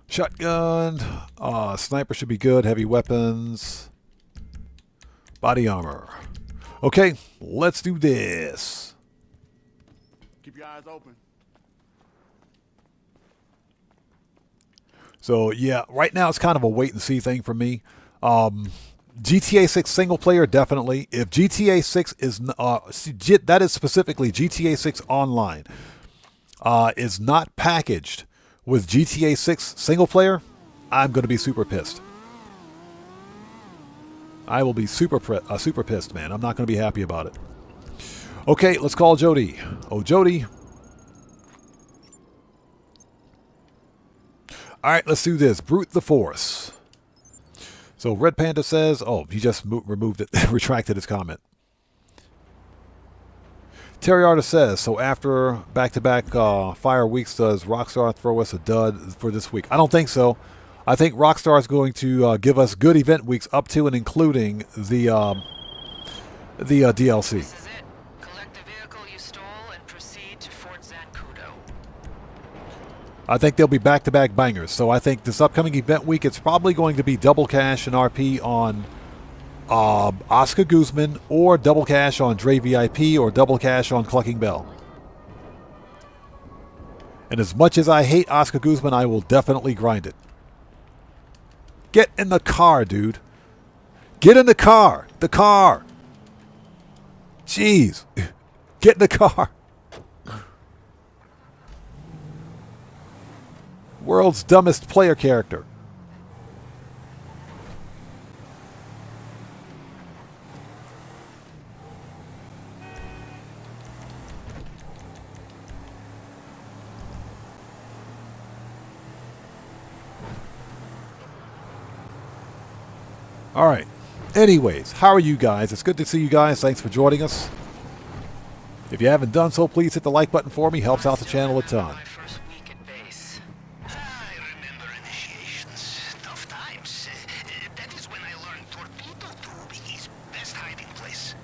Shotgun, sniper should be good, heavy weapons, body armor. Okay, let's do this. Keep your eyes open. So yeah, right now it's kind of a wait and see thing for me. GTA 6 single player, definitely. If GTA 6 is, that is specifically GTA 6 Online, is not packaged with GTA 6 single player, I'm going to be super pissed. I will be super pissed, man. I'm not going to be happy about it. Okay, let's call Jody. Oh, Jody. All right, let's do this. Brute the Force. So Red Panda says, oh, he just removed it, retracted his comment. Terry Artist says, so after back-to-back fire weeks, does Rockstar throw us a dud for this week? I don't think so. I think Rockstar is going to give us good event weeks up to and including the DLC. This is it. Collect the vehicle you stole and proceed to Fort Zancudo. I think they'll be back-to-back bangers. So I think this upcoming event week, it's probably going to be double cash and RP on Oscar Guzman, or double cash on Dre VIP, or double cash on Clucking Bell. And as much as I hate Oscar Guzman, I will definitely grind it. Get in the car, dude. Get in the car. The car. Jeez. Get in the car. World's dumbest player character. All right. Anyways, how are you guys? It's good to see you guys. Thanks for joining us. If you haven't done so, please hit the like button for me. Helps out the channel a ton. I remember initiations. Tough times. That is when I learned torpedo tube is best hiding place.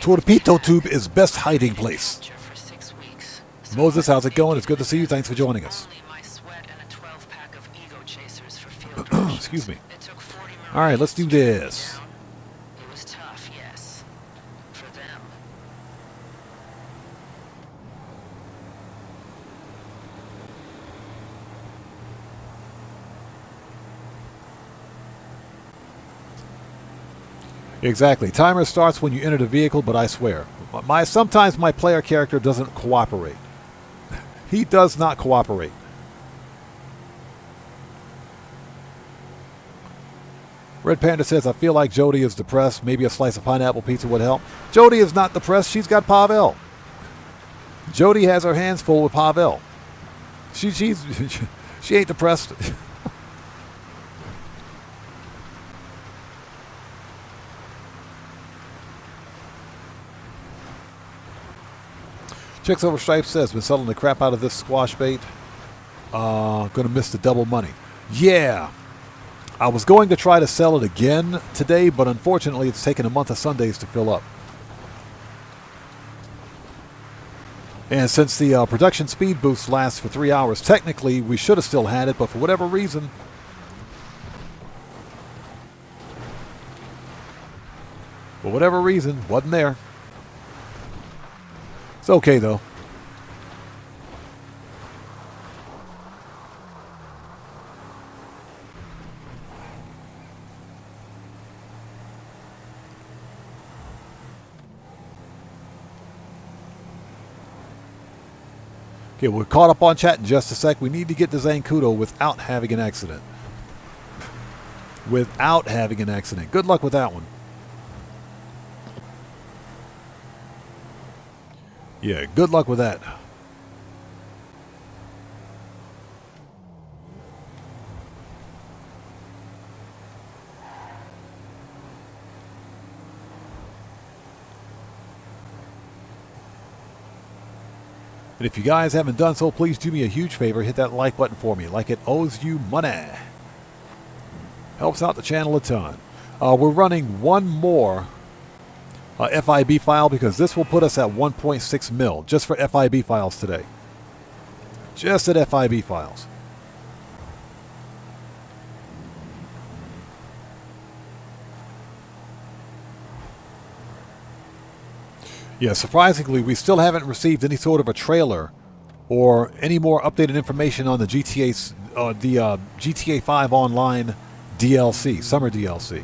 Torpedo tube is best hiding place. Moses, how's it going? It's good to see you. Thanks for joining us. Excuse me. All right, let's do this. It was tough, yes. For them. Exactly. Timer starts when you enter the vehicle, but I swear, sometimes my player character doesn't cooperate. He does not cooperate. Red Panda says, I feel like Jody is depressed. Maybe a slice of pineapple pizza would help. Jody is not depressed. She's got Pavel. Jody has her hands full with Pavel. She ain't depressed. Chicks Over Stripes says, been selling the crap out of this squash bait. Gonna miss the double money. Yeah. I was going to try to sell it again today, but unfortunately it's taken a month of Sundays to fill up. And since the production speed boost lasts for 3 hours, technically we should have still had it, but for whatever reason, wasn't there. It's okay though. Okay, we're caught up on chat in just a sec. We need to get to Zancudo without having an accident. Without having an accident. Good luck with that one. Yeah, good luck with that. And if you guys haven't done so, please do me a huge favor. Hit that like button for me, like it owes you money. Helps out the channel a ton. We're running one more FIB file because this will put us at 1.6 mil just for FIB files today. Just at FIB files. Yeah, surprisingly, we still haven't received any sort of a trailer or any more updated information on the GTA 5 Online DLC, summer DLC.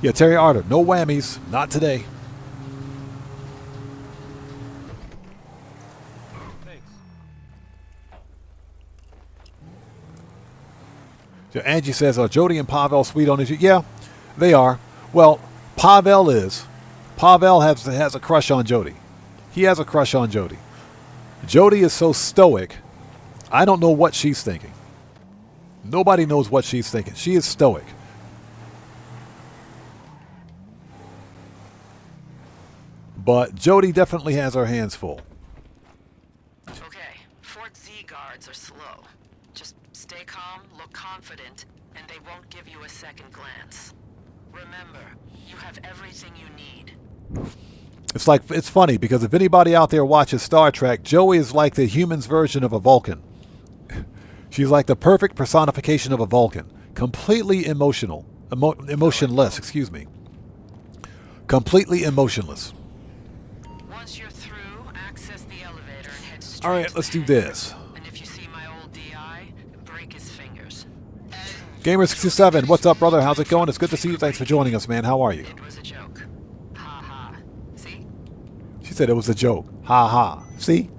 Yeah, Terry Arter, no whammies, not today. Thanks. So Angie says, Jody and Pavel sweet on each other. Yeah, they are. Well, Pavel has a crush on Jody. He has a crush on Jody. Jody is so stoic, I don't know what she's thinking. Nobody knows what she's thinking. She is stoic. But Jody definitely has her hands full. Okay, Fort Z guards are slow. Just stay calm, look confident, and they won't give you a second glance. Remember, you have everything you need. It's funny because if anybody out there watches Star Trek, Joey is like the human's version of a Vulcan. She's like the perfect personification of a Vulcan. Completely emotionless, excuse me. Completely emotionless. Once you're through, access the elevator and head straight. All right, let's do this. And if you see my old DI, break his fingers. Gamer67, what's up, brother? How's it going? It's good to see you. Thanks for joining us, man. How are you? It was a joke. Ha ha. See? She said it was a joke. Ha ha. See?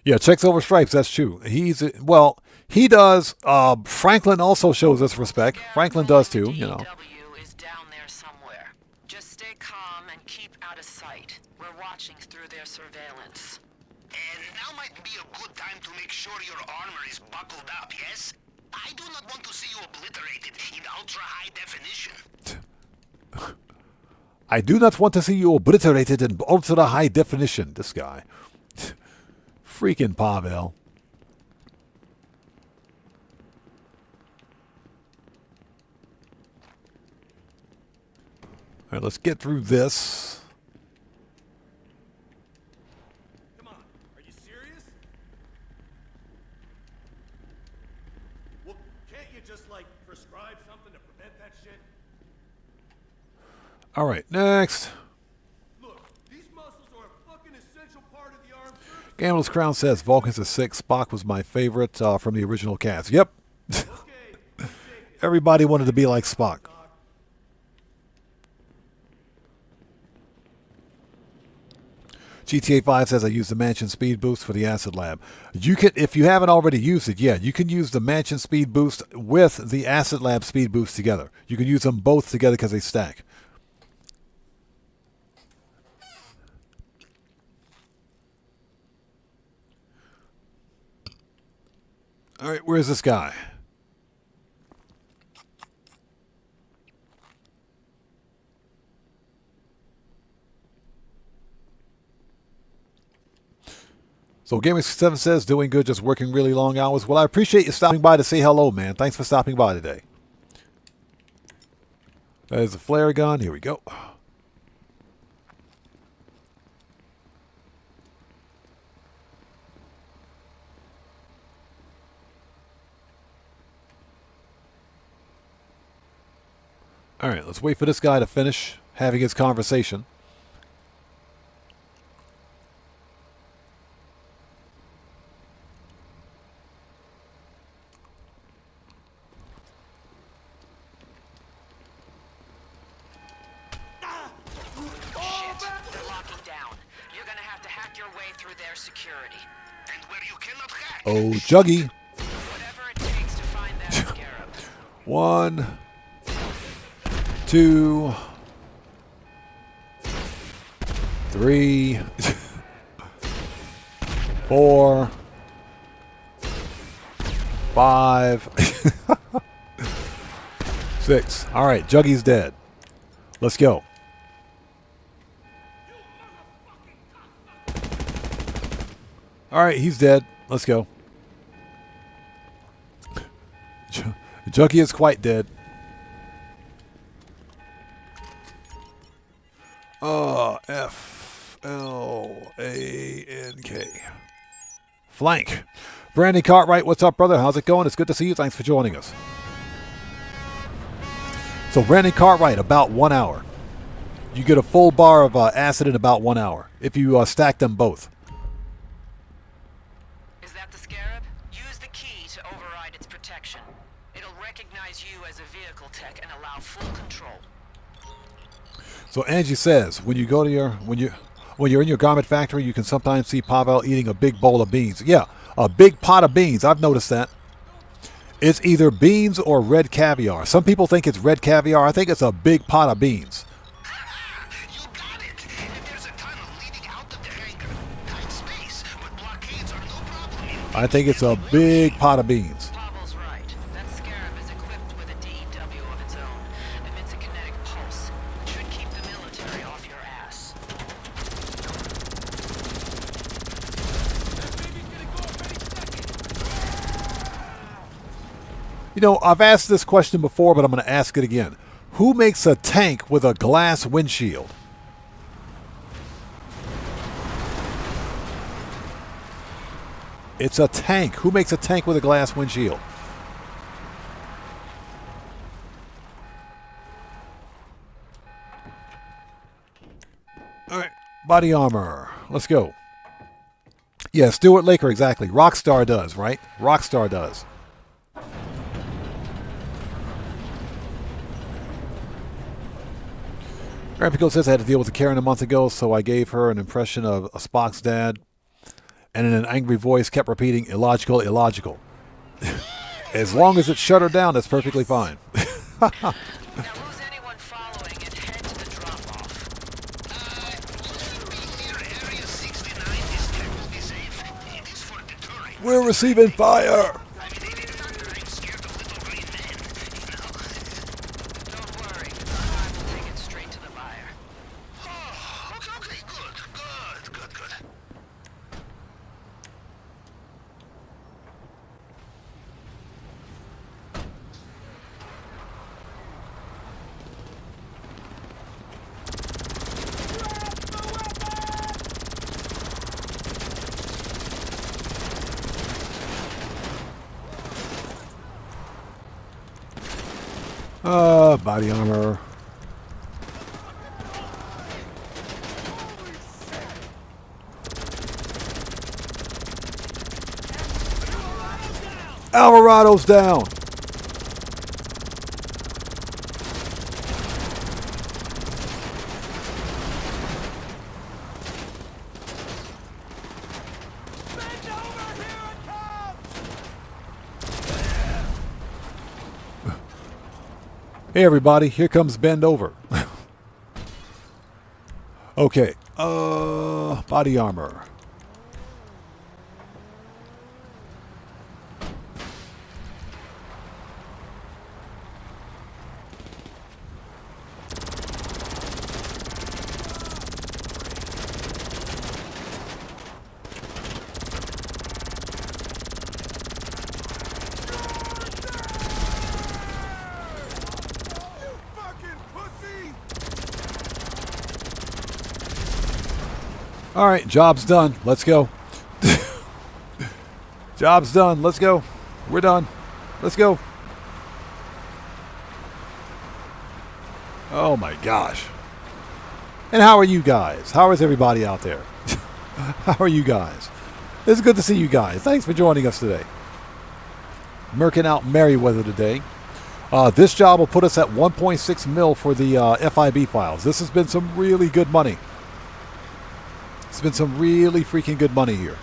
Yeah, checks over stripes. That's true. Well, he does. Franklin also shows us respect. Franklin does too, you know. is down there somewhere. Just stay calm and keep out of sight. We're watching through their surveillance. And now might be a good time to make sure your armor is buckled up, yes? I do not want to see you obliterated in ultra-high definition. I do not want to see you obliterated in ultra high definition. This guy. Freaking Pavel. All right, let's get through this. Come on, are you serious? Well, can't you just, like, prescribe something to prevent that shit? All right, next. Look, these muscles are a fucking essential part of the armed services. Gambler's Crown says Vulcans is sick. Spock was my favorite from the original cast. Yep. Everybody wanted to be like Spock. GTA 5 says I use the Mansion Speed Boost for the Acid Lab. You can, if you haven't already used it, yeah, you can use the Mansion Speed Boost with the Acid Lab Speed Boost together. You can use them both together because they stack. All right, where's this guy? So Gaming7 says, doing good, just working really long hours. Well, I appreciate you stopping by to say hello, man. Thanks for stopping by today. There's a flare gun. Here we go. All right, let's wait for this guy to finish having his conversation. Oh, Juggy. One, two, three, four, five, six. All right, Juggy's dead. Let's go. All right, he's dead. Let's go. Juggy is quite dead. F-L-A-N-K. Flank. Brandon Cartwright, what's up, brother? How's it going? It's good to see you. Thanks for joining us. So Brandon Cartwright, about 1 hour. You get a full bar of acid in about 1 hour if you stack them both. Is that the Scarab? Use the key to override its protection. It'll recognize you as a vehicle tech and allow full control. So Angie says, when you go to your when you're in your garment factory, you can sometimes see Pavel eating a big bowl of beans. Yeah, a big pot of beans. I've noticed that. It's either beans or red caviar. Some people think it's red caviar. I think it's a big pot of beans. You got it. There's a tunnel leading out of the hangar. Tight space, but blockades are no problem. I think it's a big pot of beans. Pavel's right. That Scarab is equipped with a DEW of its own. Emits a kinetic pulse. Should keep the military off your ass. You know, I've asked this question before, but I'm going to ask it again. Who makes a tank with a glass windshield? It's a tank. Who makes a tank with a glass windshield? All right, body armor. Let's go. Yeah, Stuart Laker, exactly. Rockstar does, right? Rockstar does. Grandpico says I had to deal with a Karen a month ago, so I gave her an impression of Spock's dad, and in an angry voice kept repeating, illogical, illogical. As long as it shut her down, that's perfectly fine. We're receiving fire! Body armor. Alvarado's down. Hey everybody, here comes Bend Over. Okay, body armor. All right, job's done. Let's go. Job's done. Let's go. We're done. Let's go. Oh my gosh. And how are you guys? How is everybody out there? How are you guys? It's good to see you guys. Thanks for joining us today. Merking out Merryweather today. This job will put us at 1.6 mil for the FIB files. This has been some really good money. It's been some really freaking good money here.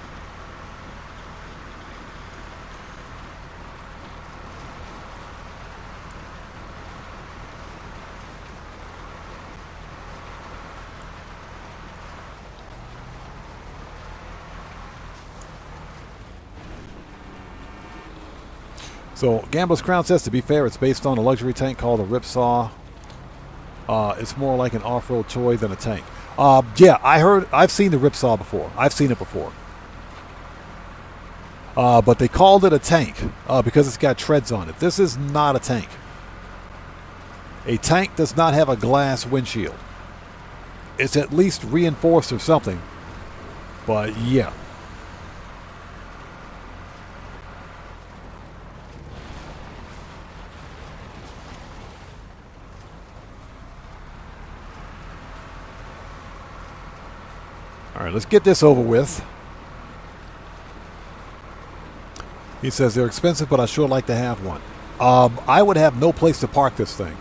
So, Gambler's Crown says, to be fair, it's based on a luxury tank called a Ripsaw. It's more like an off-road toy than a tank. Yeah, I've seen the Ripsaw before. I've seen it before. But they called it a tank because it's got treads on it. This is not a tank. A tank does not have a glass windshield. It's at least reinforced or something. But yeah. All right, let's get this over with. He says they're expensive, but I sure like to have one. I would have no place to park this thing.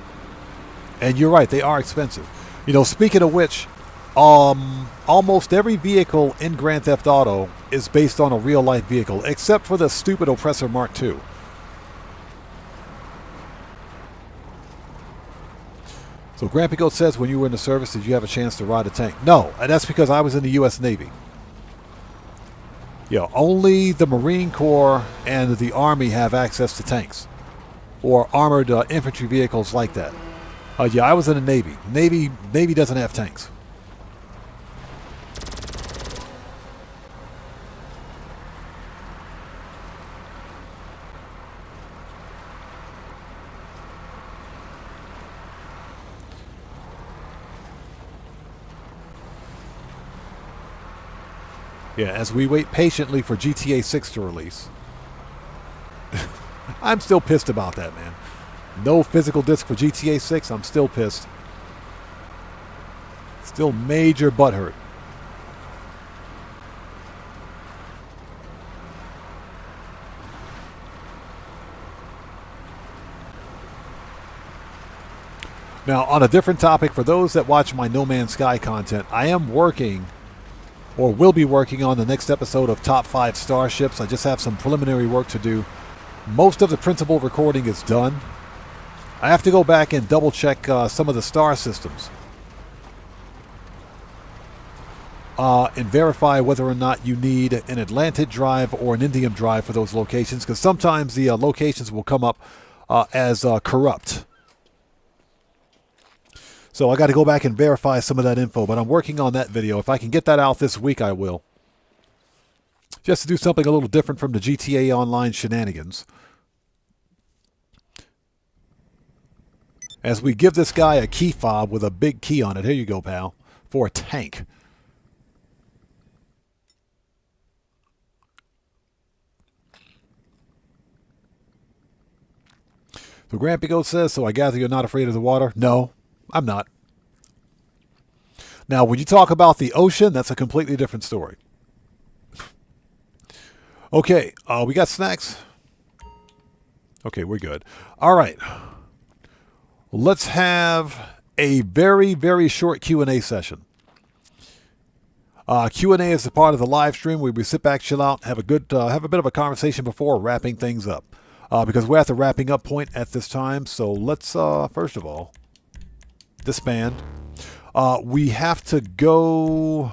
And you're right, they are expensive. You know, speaking of which, almost every vehicle in Grand Theft Auto is based on a real-life vehicle, except for the stupid Oppressor Mark II. So Grampy Goat says, when you were in the service, did you have a chance to ride a tank? No, and that's because I was in the U.S. Navy. Yeah, only the Marine Corps and the Army have access to tanks or armored infantry vehicles like that. Yeah, I was in the Navy. Navy doesn't have tanks. Yeah, as we wait patiently for GTA 6 to release. I'm still pissed about that, man. No physical disc for GTA 6, I'm still pissed. Still major butthurt. Now, on a different topic, for those that watch my No Man's Sky content, I am working, or will be working on the next episode of Top 5 Starships. I just have some preliminary work to do. Most of the principal recording is done. I have to go back and double check some of the star systems and verify whether or not you need an Atlantic drive or an Indium drive for those locations, because sometimes the locations will come up as corrupt. So I got to go back and verify some of that info, but I'm working on that video. If I can get that out this week, I will. Just to do something a little different from the GTA Online shenanigans. As we give this guy a key fob with a big key on it. Here you go, pal. For a tank. So Grampy Goat says, so I gather you're not afraid of the water? No. I'm not. Now, when you talk about the ocean, that's a completely different story. Okay, we got snacks. Okay, we're good. All right. Let's have a very, very short Q&A session. Q&A is a part of the live stream where we sit back, chill out, have a bit of a conversation before wrapping things up. Because we're at the wrapping up point at this time. So let's, first of all, disband. We have to go.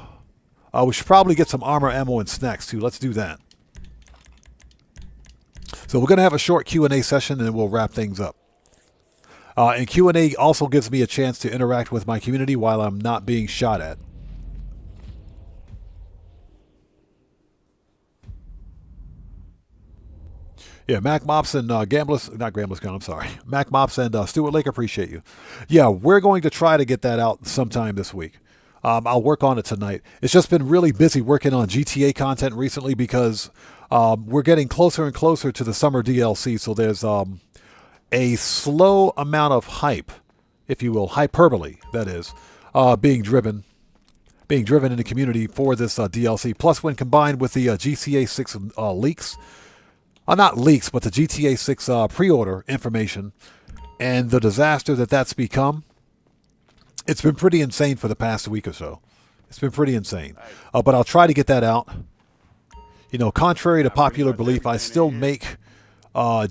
We should probably get some armor, ammo, and snacks too. Let's do that. So we're going to have a short Q&A session, and then we'll wrap things up. And Q&A also gives me a chance to interact with my community while I'm not being shot at. Yeah, Mac Mops and Gambless, not Gambless Gun, I'm sorry. Mac Mops and Stuart Lake, appreciate you. Yeah, we're going to try to get that out sometime this week. I'll work on it tonight. It's just been really busy working on GTA content recently because we're getting closer and closer to the summer DLC, so there's a slow amount of hype, if you will, hyperbole, that is, being driven in the community for this DLC. Plus, when combined with the GTA 6 leaks, not leaks, but the GTA 6 pre-order information and the disaster that's become, it's been pretty insane for the past week or so. It's been pretty insane. But I'll try to get that out. You know, contrary to popular belief, I still make No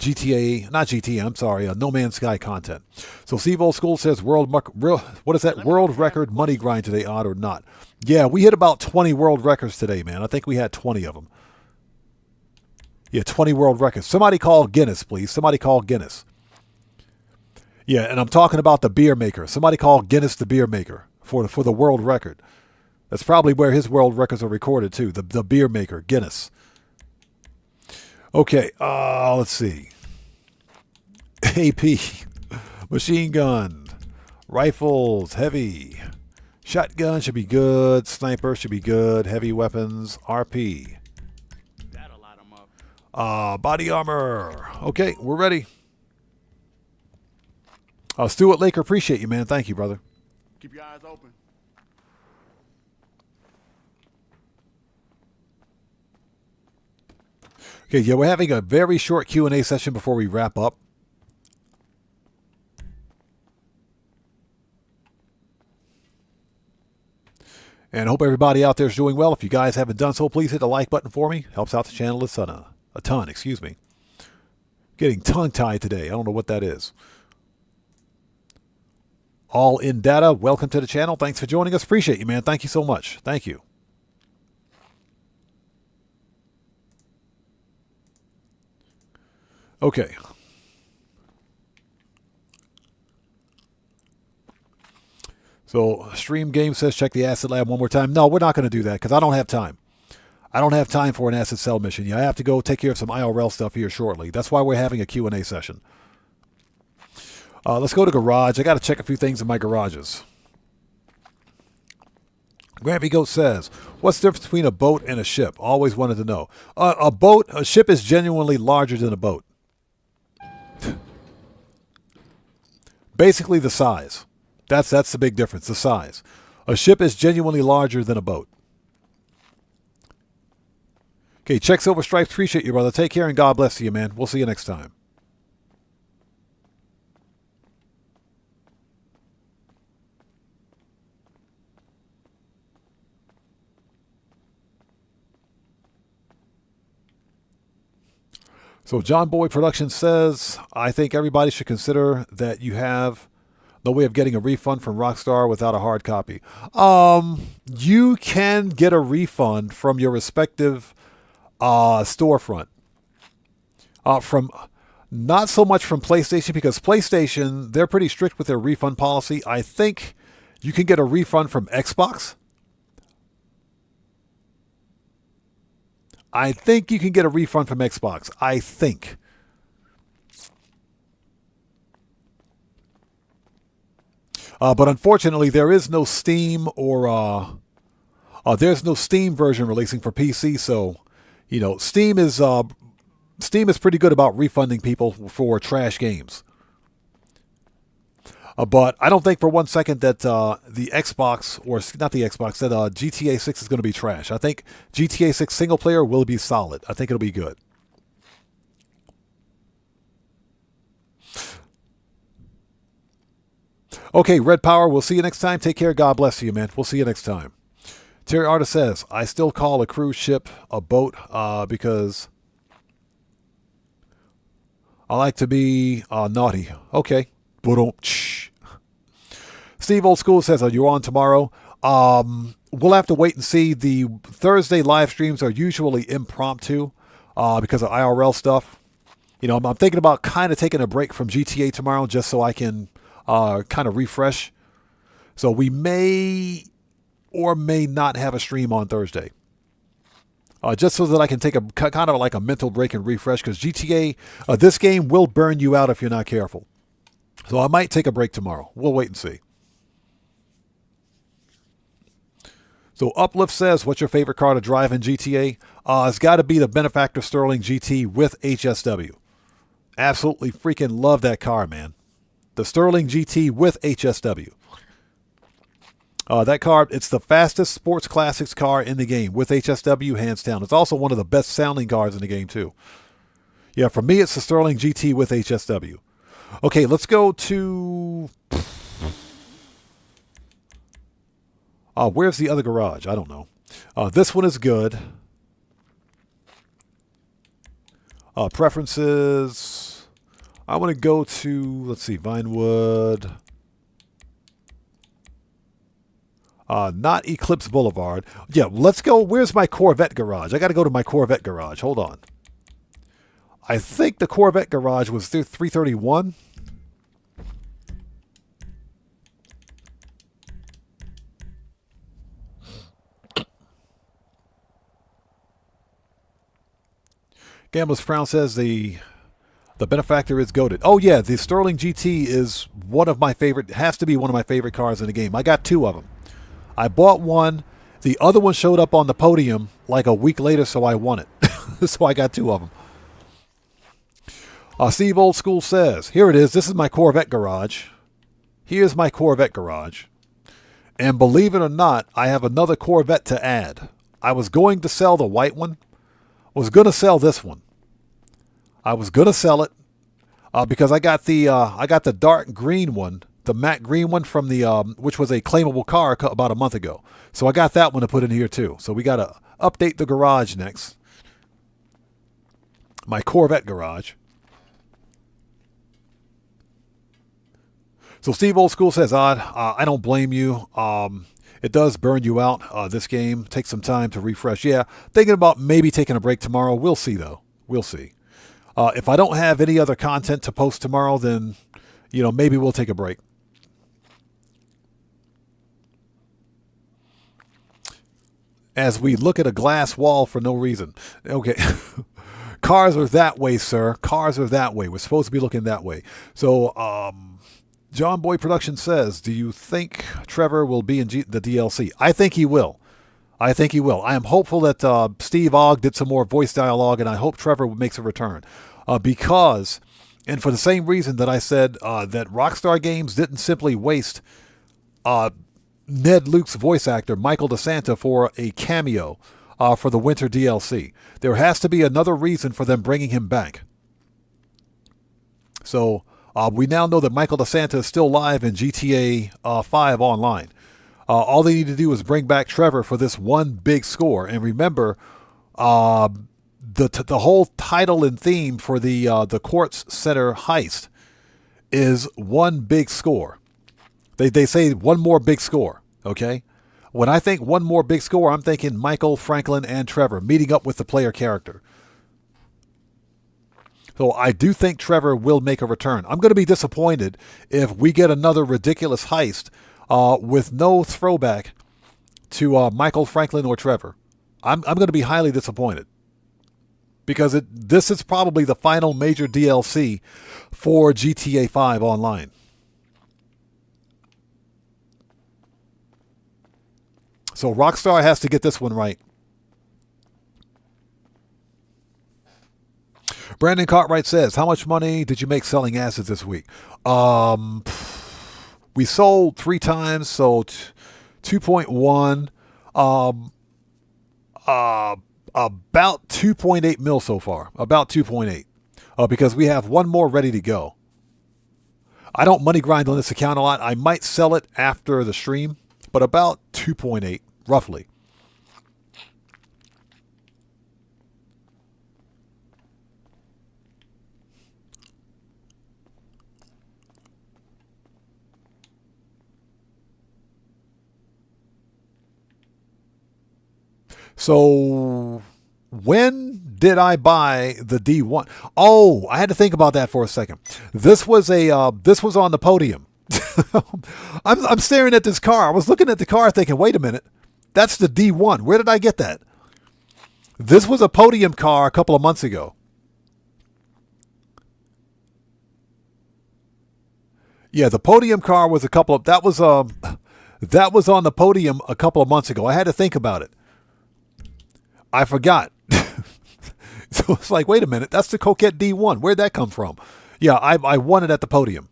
Man's Sky content. So Steve Old School says, world record money grind today, odd or not? Yeah, we hit about 20 world records today, man. I think we had 20 of them. Yeah, 20 world records. Somebody call Guinness, please. Somebody call Guinness. Yeah, and I'm talking about the beer maker. Somebody call Guinness the beer maker for the world record. That's probably where his world records are recorded, too. The beer maker, Guinness. Okay, let's see. AP, machine gun, rifles, heavy, shotgun should be good, sniper should be good, heavy weapons, RP. Body armor. Okay, we're ready. Stuart Laker, appreciate you, man. Thank you, brother. Keep your eyes open. Okay, yeah, we're having a very short Q&A session before we wrap up. And I hope everybody out there is doing well. If you guys haven't done so, please hit the like button for me. Helps out the channel a ton, excuse me. Getting tongue-tied today. I don't know what that is. All in data, welcome to the channel. Thanks for joining us. Appreciate you, man. Thank you so much. Thank you. Okay. So, Stream Game says check the Acid Lab one more time. No, we're not going to do that because I don't have time. I don't have time for an Acid Cell mission. Yeah, I have to go take care of some IRL stuff here shortly. That's why we're having a Q&A session. Let's go to garage. I got to check a few things in my garages. Grampy Goat says, what's the difference between a boat and a ship? Always wanted to know. A ship is genuinely larger than a boat. Basically the size. That's the big difference, the size. A ship is genuinely larger than a boat. Okay, check Silver Stripes. Appreciate you, brother. Take care and God bless you, man. We'll see you next time. So John Boy Productions says, I think everybody should consider that you have no way of getting a refund from Rockstar without a hard copy. You can get a refund from your respective storefront. From not so much from PlayStation, because PlayStation, they're pretty strict with their refund policy. I think you can get a refund from Xbox. I think you can get a refund from Xbox. I think. But unfortunately, there is no Steam or there's no Steam version releasing for PC. So, you know, Steam is pretty good about refunding people for trash games. But I don't think for one second that the Xbox, or not the Xbox, that GTA 6 is going to be trash. I think GTA 6 single player will be solid. I think it'll be good. Okay, Red Power, we'll see you next time. Take care. God bless you, man. We'll see you next time. Terry Artist says, I still call a cruise ship a boat because I like to be naughty. Okay. Steve Old School says, are you on tomorrow? We'll have to wait and see. The Thursday live streams are usually impromptu because of IRL stuff. You know, I'm thinking about kind of taking a break from GTA tomorrow just so I can kind of refresh. So we may or may not have a stream on Thursday. Just so that I can take a kind of like a mental break and refresh, because GTA, this game will burn you out if you're not careful. So I might take a break tomorrow. We'll wait and see. So Uplift says, what's your favorite car to drive in GTA? It's got to be the Benefactor Sterling GT with HSW. Absolutely freaking love that car, man. The Sterling GT with HSW. That car, it's the fastest sports classics car in the game with HSW, hands down. It's also one of the best sounding cars in the game, too. Yeah, for me, it's the Sterling GT with HSW. Okay, let's go to... where's the other garage? I don't know. This one is good. Preferences. I want to go to, let's see, Vinewood. Not Eclipse Boulevard. Yeah, let's go. Where's my Corvette garage? I got to go to my Corvette garage. Hold on. I think the Corvette garage was 331. Gambler's Crown says the Benefactor is goated. Oh yeah, the Sterling GT is one of my favorite, has to be one of my favorite cars in the game. I got two of them. I bought one. The other one showed up on the podium like a week later, so I won it. So I got two of them. Steve Old School says, here it is. This is my Corvette garage. Here's my Corvette garage. And believe it or not, I have another Corvette to add. I was going to sell the white one. Was going to sell this one. I was going to sell it because I got the dark green one, the matte green one from the which was a claimable car about a month ago. So I got that one to put in here too. So we got to update the garage next. My Corvette garage. So Steve Old School says, I don't blame you. It does burn you out, this game. Take some time to refresh. Yeah, thinking about maybe taking a break tomorrow. We'll see, though. We'll see. If I don't have any other content to post tomorrow, then, you know, maybe we'll take a break. As we look at a glass wall for no reason. Okay. Cars are that way, sir. Cars are that way. We're supposed to be looking that way. So, John Boy Production says, do you think Trevor will be in the DLC? I think he will. I think he will. I am hopeful that Steve Ogg did some more voice dialogue, and I hope Trevor makes a return. Because, and for the same reason that I said that Rockstar Games didn't simply waste Ned Luke's voice actor, Michael DeSanta, for a cameo for the Winter DLC. There has to be another reason for them bringing him back. So... we now know that Michael DeSanta is still live in GTA 5 Online. All they need to do is bring back Trevor for this one big score. And remember, the the whole title and theme for the Quartz Center heist is one big score. They say one more big score. Okay, when I think one more big score, I'm thinking Michael, Franklin, and Trevor meeting up with the player character. So I do think Trevor will make a return. I'm going to be disappointed if we get another ridiculous heist with no throwback to Michael, Franklin, or Trevor. I'm going to be highly disappointed because this is probably the final major DLC for GTA 5 Online. So Rockstar has to get this one right. Brandon Cartwright says, how much money did you make selling acids this week? We sold 3 times, so 2.1. About 2.8 mil so far. About 2.8. Because we have one more ready to go. I don't money grind on this account a lot. I might sell it after the stream, but about 2.8, roughly. So when did I buy the D1? Oh, I had to think about that for a second. This was on the podium. I'm staring at this car. I was looking at the car thinking, wait a minute, that's the D1. Where did I get that? This was a podium car a couple of months ago. Yeah, the podium car was that was on the podium a couple of months ago. I had to think about it. I forgot. So it's like, wait a minute, that's the Coquette D1. Where'd that come from? Yeah, I won it at the podium.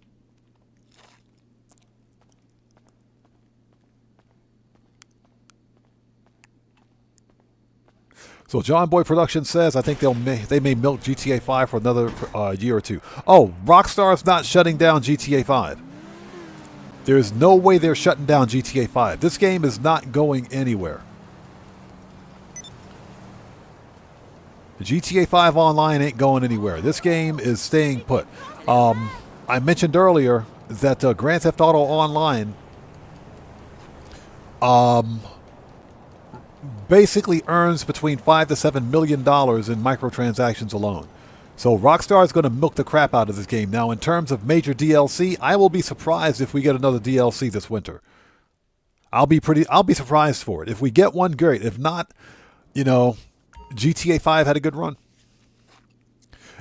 So John Boy Productions says, I think they may milk GTA 5 for another year or two. Oh, Rockstar's not shutting down GTA 5. There's no way they're shutting down GTA 5. This game is not going anywhere. GTA 5 Online ain't going anywhere. This game is staying put. I mentioned earlier that Grand Theft Auto Online basically earns between $5 to $7 million in microtransactions alone. So Rockstar is going to milk the crap out of this game. Now, in terms of major DLC, I will be surprised if we get another DLC this winter. I'll be surprised for it. If we get one, great. If not, GTA 5 had a good run.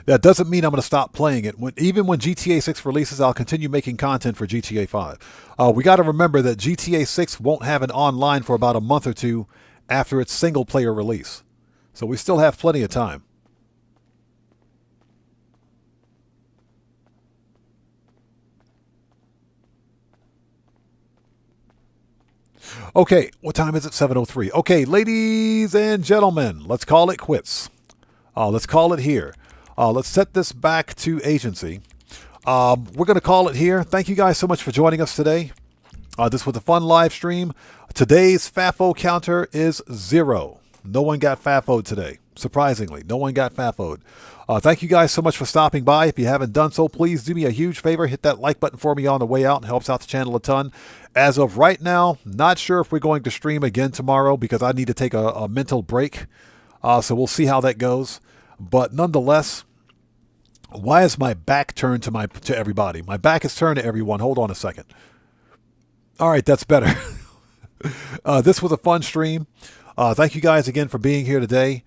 That doesn't mean I'm going to stop playing it. Even when GTA 6 releases, I'll continue making content for GTA 5. We got to remember that GTA 6 won't have an online for about a month or two after its single-player release. So we still have plenty of time. Okay, what time is it? 7:03. Okay, ladies and gentlemen, let's call it quits. Let's call it here. Let's set this back to agency. We're going to call it here. Thank you guys so much for joining us today. This was a fun live stream. Today's FAFO counter is 0. No one got FAFO'd today. Surprisingly, no one got FAFO'd. Thank you guys so much for stopping by. If you haven't done so, please do me a huge favor. Hit that like button for me on the way out. It helps out the channel a ton. As of right now, not sure if we're going to stream again tomorrow because I need to take a mental break. So we'll see how that goes. But nonetheless, why is my back turned to everybody? My back is turned to everyone. Hold on a second. All right, that's better. This was a fun stream. Thank you guys again for being here today.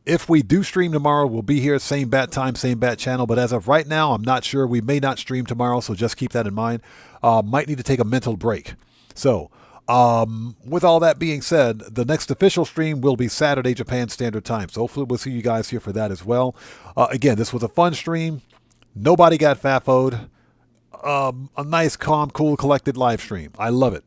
If we do stream tomorrow, we'll be here same bat time, same bat channel. But as of right now, I'm not sure. We may not stream tomorrow, so just keep that in mind. Might need to take a mental break. So with all that being said, the next official stream will be Saturday, Japan Standard Time. So hopefully we'll see you guys here for that as well. Again, this was a fun stream. Nobody got FAFO'd. A nice, calm, cool, collected live stream. I love it.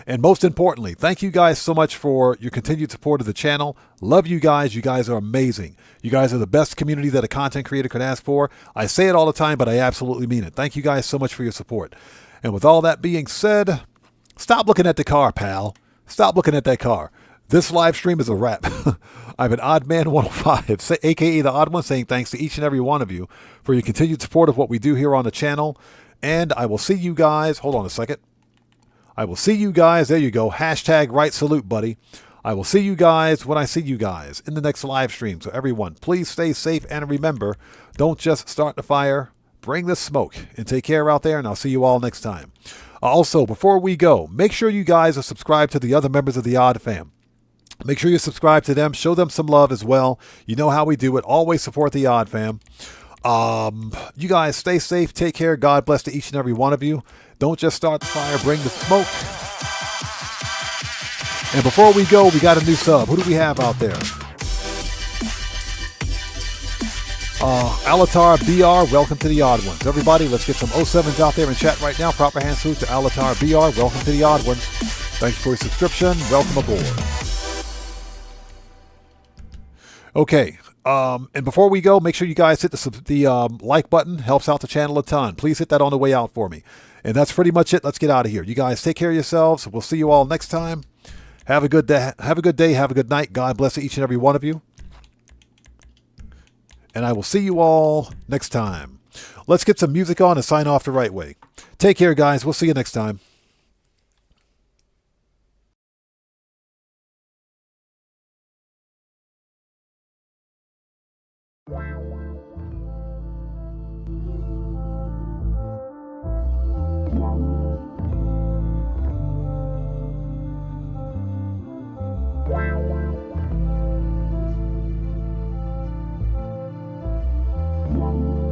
And most importantly, thank you guys so much for your continued support of the channel. Love you guys. You guys are amazing. You guys are the best community that a content creator could ask for. I say it all the time, but I absolutely mean it. Thank you guys so much for your support. And with all that being said, stop looking at the car, pal. Stop looking at that car. This live stream is a wrap. I'm an Odd Man 105, aka the Odd One, saying thanks to each and every one of you for your continued support of what we do here on the channel. And I will see you guys. Hold on a second. I will see you guys. There you go. Hashtag right salute, buddy. I will see you guys when I see you guys in the next live stream. So everyone, please stay safe and remember, don't just start the fire, bring the smoke, and take care out there, and I'll see you all next time. Also, before we go, make sure you guys are subscribed to the other members of the Odd Fam. Make sure you subscribe to them. Show them some love as well. You know how we do it. Always support the Odd Fam. You guys stay safe. Take care. God bless to each and every one of you. Don't just start the fire. Bring the smoke. And before we go, we got a new sub. Who do we have out there? Alatar BR, welcome to the Odd Ones. Everybody, let's get some 07s out there in chat right now. Proper hand salute to Alatar BR. Welcome to the Odd Ones. Thank you for your subscription. Welcome aboard. Okay. And before we go, make sure you guys hit the like button. Helps out the channel a ton. Please hit that on the way out for me. And that's pretty much it. Let's get out of here. You guys take care of yourselves. We'll see you all next time. Have a good day. Have a good day. Have a good night. God bless each and every one of you. And I will see you all next time. Let's get some music on and sign off the right way. Take care, guys. We'll see you next time. Wow.